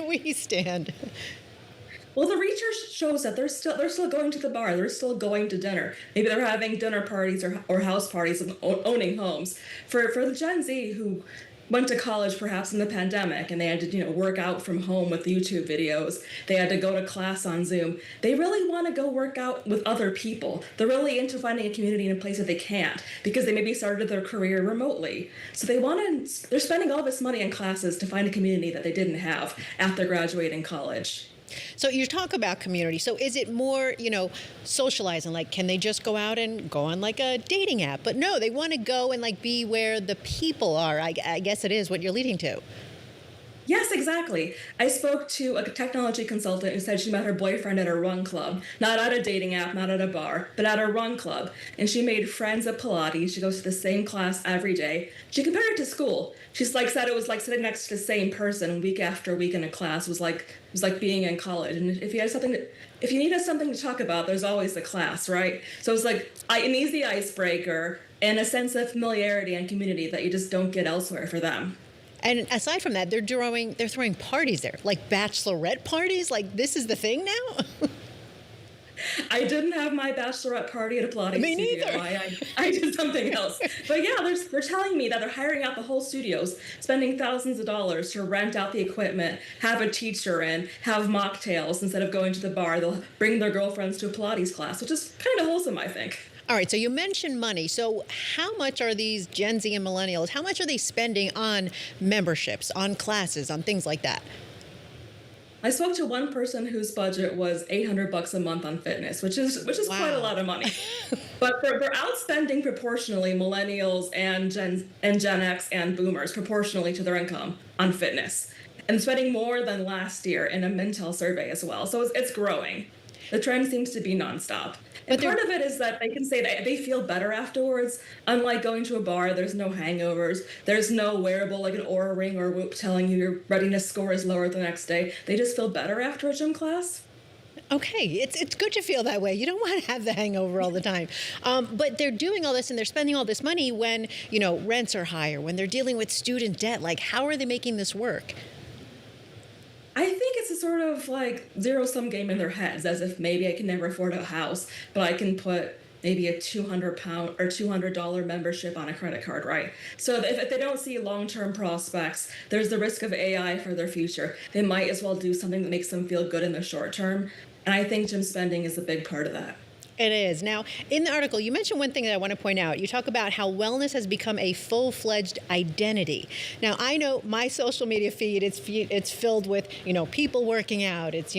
we stand? Well, the research shows that they're still going to the bar. They're still going to dinner. Maybe they're having dinner parties or house parties and owning homes. For the Gen Z who went to college perhaps in the pandemic and they had to, work out from home with YouTube videos. They had to go to class on Zoom. They really want to go work out with other people. They're really into finding a community in a place that they can't because they maybe started their career remotely. So they're spending all this money in classes to find a community that they didn't have after graduating college. So you talk about community. So is it more, socializing? Like, can they just go out and go on like a dating app? But no, they want to go and like be where the people are. I guess it is what you're leading to. Yes, exactly. I spoke to a technology consultant who said she met her boyfriend at a run club, not at a dating app, not at a bar, but at a run club. And she made friends at Pilates. She goes to the same class every day. She compared it to school. She's said it was like sitting next to the same person week after week in a class. It was like being in college. And if you needed something to talk about, there's always the class, right? So it was like an easy icebreaker and a sense of familiarity and community that you just don't get elsewhere for them. And aside from that, they're throwing parties there, like bachelorette parties. Like, this is the thing now. I didn't have my bachelorette party at a Pilates Me studio. neither. I did something else. But yeah, they're telling me that they're hiring out the whole studios, spending thousands of dollars to rent out the equipment, have a teacher in, have mocktails instead of going to the bar. They'll bring their girlfriends to a Pilates class, which is kind of wholesome, I think. All right, so you mentioned money. So how much are these Gen Z and millennials, how much are they spending on memberships, on classes, on things like that? I spoke to one person whose budget was $800 a month on fitness, which is quite a lot of money. But they're outspending proportionally millennials and Gen X and boomers proportionally to their income on fitness, and spending more than last year in a Mintel survey as well. So it's growing. The trend seems to be nonstop. And part of it is that they can say that they feel better afterwards. Unlike going to a bar, there's no hangovers. There's no wearable like an Oura Ring or Whoop telling you your readiness score is lower the next day. They just feel better after a gym class. Okay, it's good to feel that way. You don't want to have the hangover all the time. But they're doing all this and they're spending all this money when, rents are higher, when they're dealing with student debt. Like, how are they making this work? I think it's a sort of like zero-sum game in their heads, as if maybe I can never afford a house, but I can put maybe a £200 or $200 membership on a credit card, right? So if they don't see long-term prospects, there's the risk of AI for their future. They might as well do something that makes them feel good in the short term. And I think gym spending is a big part of that. It is. Now, in the article, you mentioned one thing that I want to point out. You talk about how wellness has become a full-fledged identity. Now, I know my social media feed, it's filled with, people working out. It's,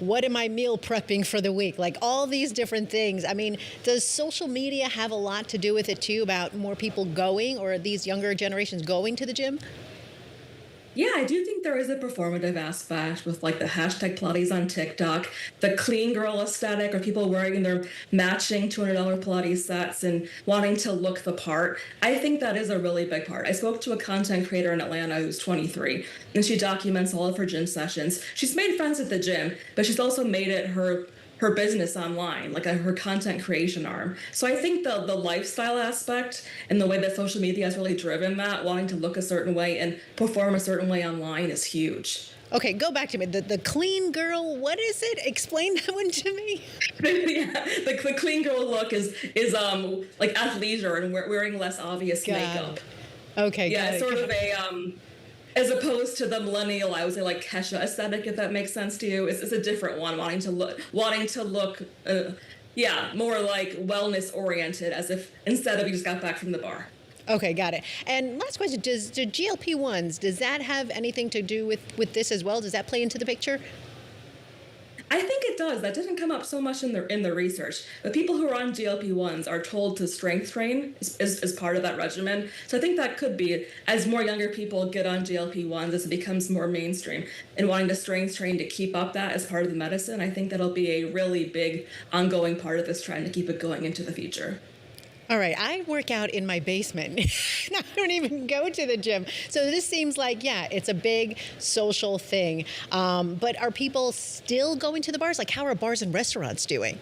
what am I meal prepping for the week? Like all these different things. I mean, does social media have a lot to do with it, too, about more people going or these younger generations going to the gym? Yeah, I do think there is a performative aspect with like the hashtag Pilates on TikTok, the clean girl aesthetic, or people wearing their matching $200 Pilates sets and wanting to look the part. I think that is a really big part. I spoke to a content creator in Atlanta who's 23, and she documents all of her gym sessions. She's made friends at the gym, but she's also made it her business online, like her content creation arm. So I think the lifestyle aspect and the way that social media has really driven that, wanting to look a certain way and perform a certain way online is huge. Okay, go back to me. The clean girl, what is it? Explain that one to me. Yeah, the clean girl look is like athleisure and wearing less obvious makeup. Okay, yeah, it's sort of a as opposed to the millennial, I would say like Kesha aesthetic, if that makes sense to you. It's a different one, wanting to look, more like wellness oriented, as if instead of you just got back from the bar. Okay, got it. And last question: do GLP-1s, does that have anything to do with this as well? Does that play into the picture? I think it does. That didn't come up so much in the research. But people who are on GLP-1s are told to strength train as part of that regimen. So I think that could be, as more younger people get on GLP-1s, as it becomes more mainstream, and wanting to strength train to keep up that as part of the medicine, I think that'll be a really big ongoing part of this trend to keep it going into the future. All right, I work out in my basement. I don't even go to the gym. So this seems like, it's a big social thing. But are people still going to the bars? Like, how are bars and restaurants doing?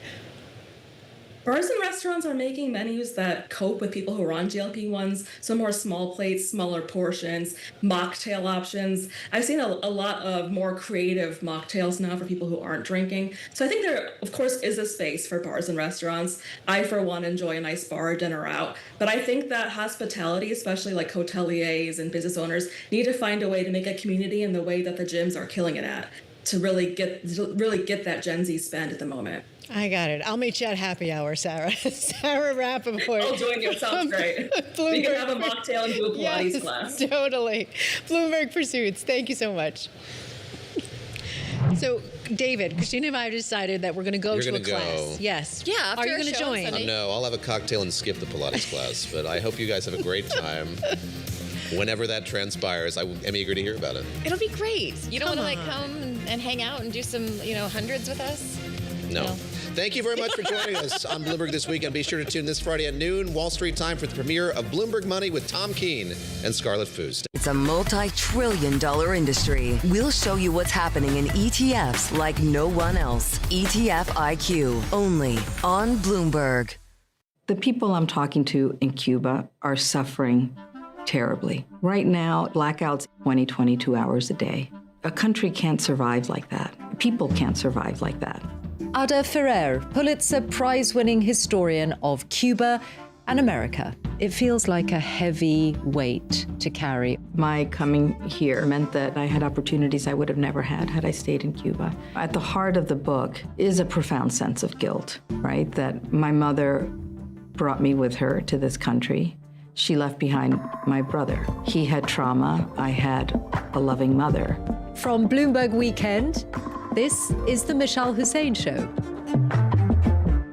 Bars and restaurants are making menus that cope with people who are on GLP-1s, so more small plates, smaller portions, mocktail options. I've seen a lot of more creative mocktails now for people who aren't drinking. So I think there, of course, is a space for bars and restaurants. I, for one, enjoy a nice bar or dinner out. But I think that hospitality, especially like hoteliers and business owners, need to find a way to make a community in the way that the gyms are killing it at, to really get that Gen Z spend at the moment. I got it. I'll meet you at happy hour, Sarah. Sarah Rappaport. I'll join you. It sounds great. We can have a mocktail and do a Pilates class. Totally. Bloomberg Pursuits. Thank you so much. So, David, Christina and I have decided that we're going to go to a class. Yes. Yeah. After Are you going to join? No, I'll have a cocktail and skip the Pilates class. But I hope you guys have a great time. Whenever that transpires, I'm eager to hear about it. It'll be great. You don't want to come and hang out and do some, hundreds with us? No. Thank you very much for joining us on Bloomberg This Weekend. Be sure to tune this Friday at noon, Wall Street time, for the premiere of Bloomberg Money with Tom Keene and Scarlett Foos. It's a multi-trillion-dollar industry. We'll show you what's happening in ETFs like no one else. ETF IQ, only on Bloomberg. The people I'm talking to in Cuba are suffering terribly. Right now, blackouts 22 hours a day. A country can't survive like that. People can't survive like that. Ada Ferrer, Pulitzer Prize-winning historian of Cuba and America. It feels like a heavy weight to carry. My coming here meant that I had opportunities I would have never had I stayed in Cuba. At the heart of the book is a profound sense of guilt, right? That my mother brought me with her to this country. She left behind my brother. He had trauma. I had a loving mother. From Bloomberg Weekend, this is the Michelle Hussein Show.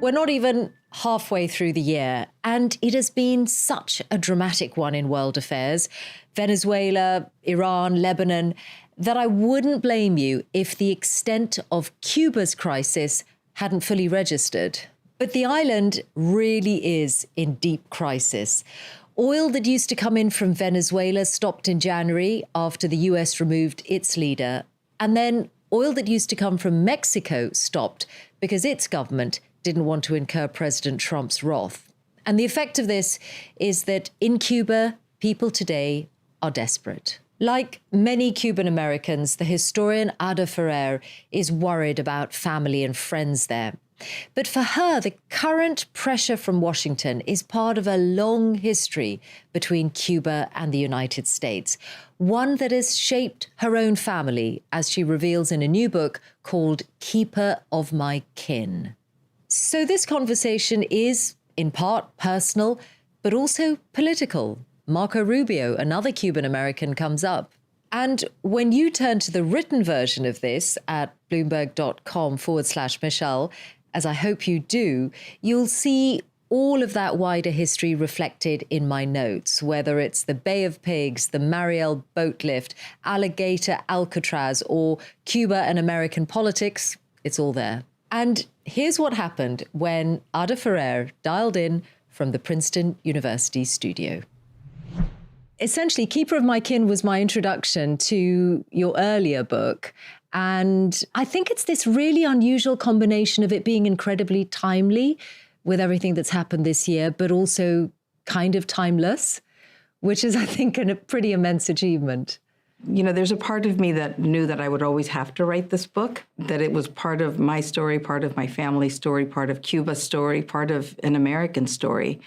We're not even halfway through the year, and it has been such a dramatic one in world affairs. Venezuela, Iran, Lebanon, that I wouldn't blame you if the extent of Cuba's crisis hadn't fully registered. But the island really is in deep crisis. Oil that used to come in from Venezuela stopped in January after the US removed its leader. And then oil that used to come from Mexico stopped because its government didn't want to incur President Trump's wrath. And the effect of this is that in Cuba, people today are desperate. Like many Cuban Americans, the historian Ada Ferrer is worried about family and friends there. But for her, the current pressure from Washington is part of a long history between Cuba and the United States, one that has shaped her own family, as she reveals in a new book called Keeper of My Kin. So this conversation is, in part, personal, but also political. Marco Rubio, another Cuban American, comes up. And when you turn to the written version of this at bloomberg.com/Michelle, as I hope you do, you'll see all of that wider history reflected in my notes, whether it's the Bay of Pigs, the Mariel boat lift, alligator Alcatraz, or Cuba and American politics. It's all there. And here's what happened when Ada Ferrer dialed in from the Princeton University studio. Essentially, Keeper of My Kin was my introduction to your earlier book. And I think it's this really unusual combination of it being incredibly timely with everything that's happened this year, but also kind of timeless, which is, I think, a pretty immense achievement. You know, there's a part of me that knew that I would always have to write this book, that it was part of my story, part of my family's story, part of Cuba's story, part of an American story.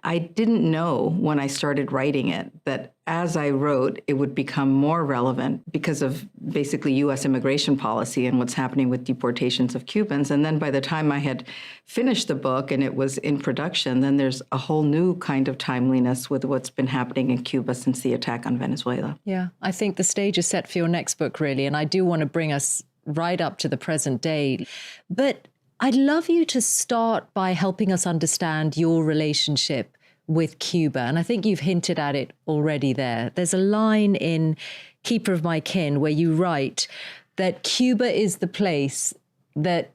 I didn't know when I started writing it that as I wrote, it would become more relevant because of basically U.S. immigration policy and what's happening with deportations of Cubans. And then by the time I had finished the book and it was in production, then there's a whole new kind of timeliness with what's been happening in Cuba since the attack on Venezuela. Yeah, I think the stage is set for your next book, really. And I do want to bring us right up to the present day. But I'd love you to start by helping us understand your relationship with Cuba. And I think you've hinted at it already there. There's a line in Keeper of My Kin where you write that Cuba is the place that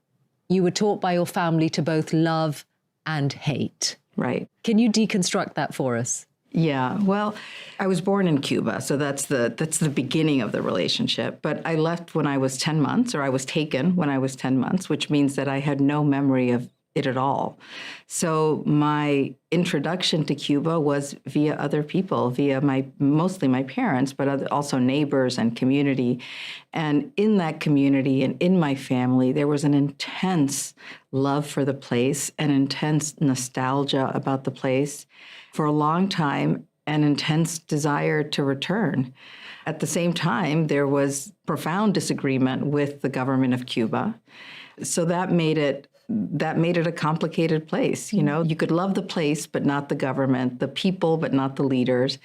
you were taught by your family to both love and hate. Right. Can you deconstruct that for us? Yeah, well, I was born in Cuba, so that's the beginning of the relationship. But I left when I was 10 months, or I was taken when I was 10 months, which means that I had no memory of it at all. So my introduction to Cuba was via other people, via mostly my parents, but also neighbors and community. And in that community and in my family, there was an intense love for the place, an intense nostalgia about the place. For a long time, an intense desire to return. At the same time, there was profound disagreement with the government of Cuba. So that made it a complicated place. You know, you could love the place, but not the government, the people, but not the leaders.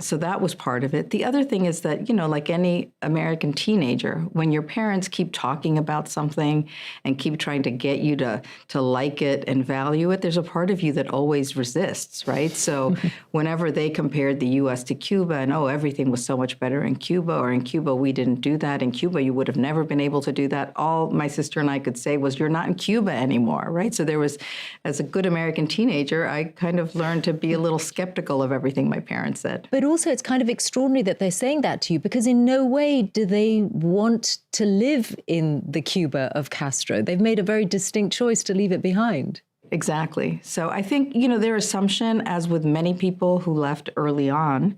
So that was part of it. The other thing is that, you know, like any American teenager, when your parents keep talking about something and keep trying to get you to like it and value it, there's a part of you that always resists, right? So whenever they compared the U.S. to Cuba and, oh, everything was so much better in Cuba, or in Cuba, we didn't do that. In Cuba, you would have never been able to do that. All my sister and I could say was, you're not in Cuba anymore, right? So there was, as a good American teenager, I kind of learned to be a little skeptical of everything my parents said. But also, it's kind of extraordinary that they're saying that to you, because in no way do they want to live in the Cuba of Castro. They've made a very distinct choice to leave it behind. Exactly. So I think, you know, their assumption, as with many people who left early on,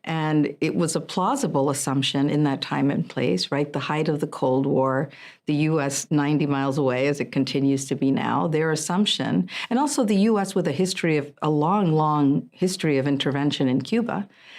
and it was a plausible assumption in that time and place, right? The height of the Cold War, the U.S. 90 miles away, as it continues to be now, their assumption, and also the U.S. with a long, long history of intervention in Cuba.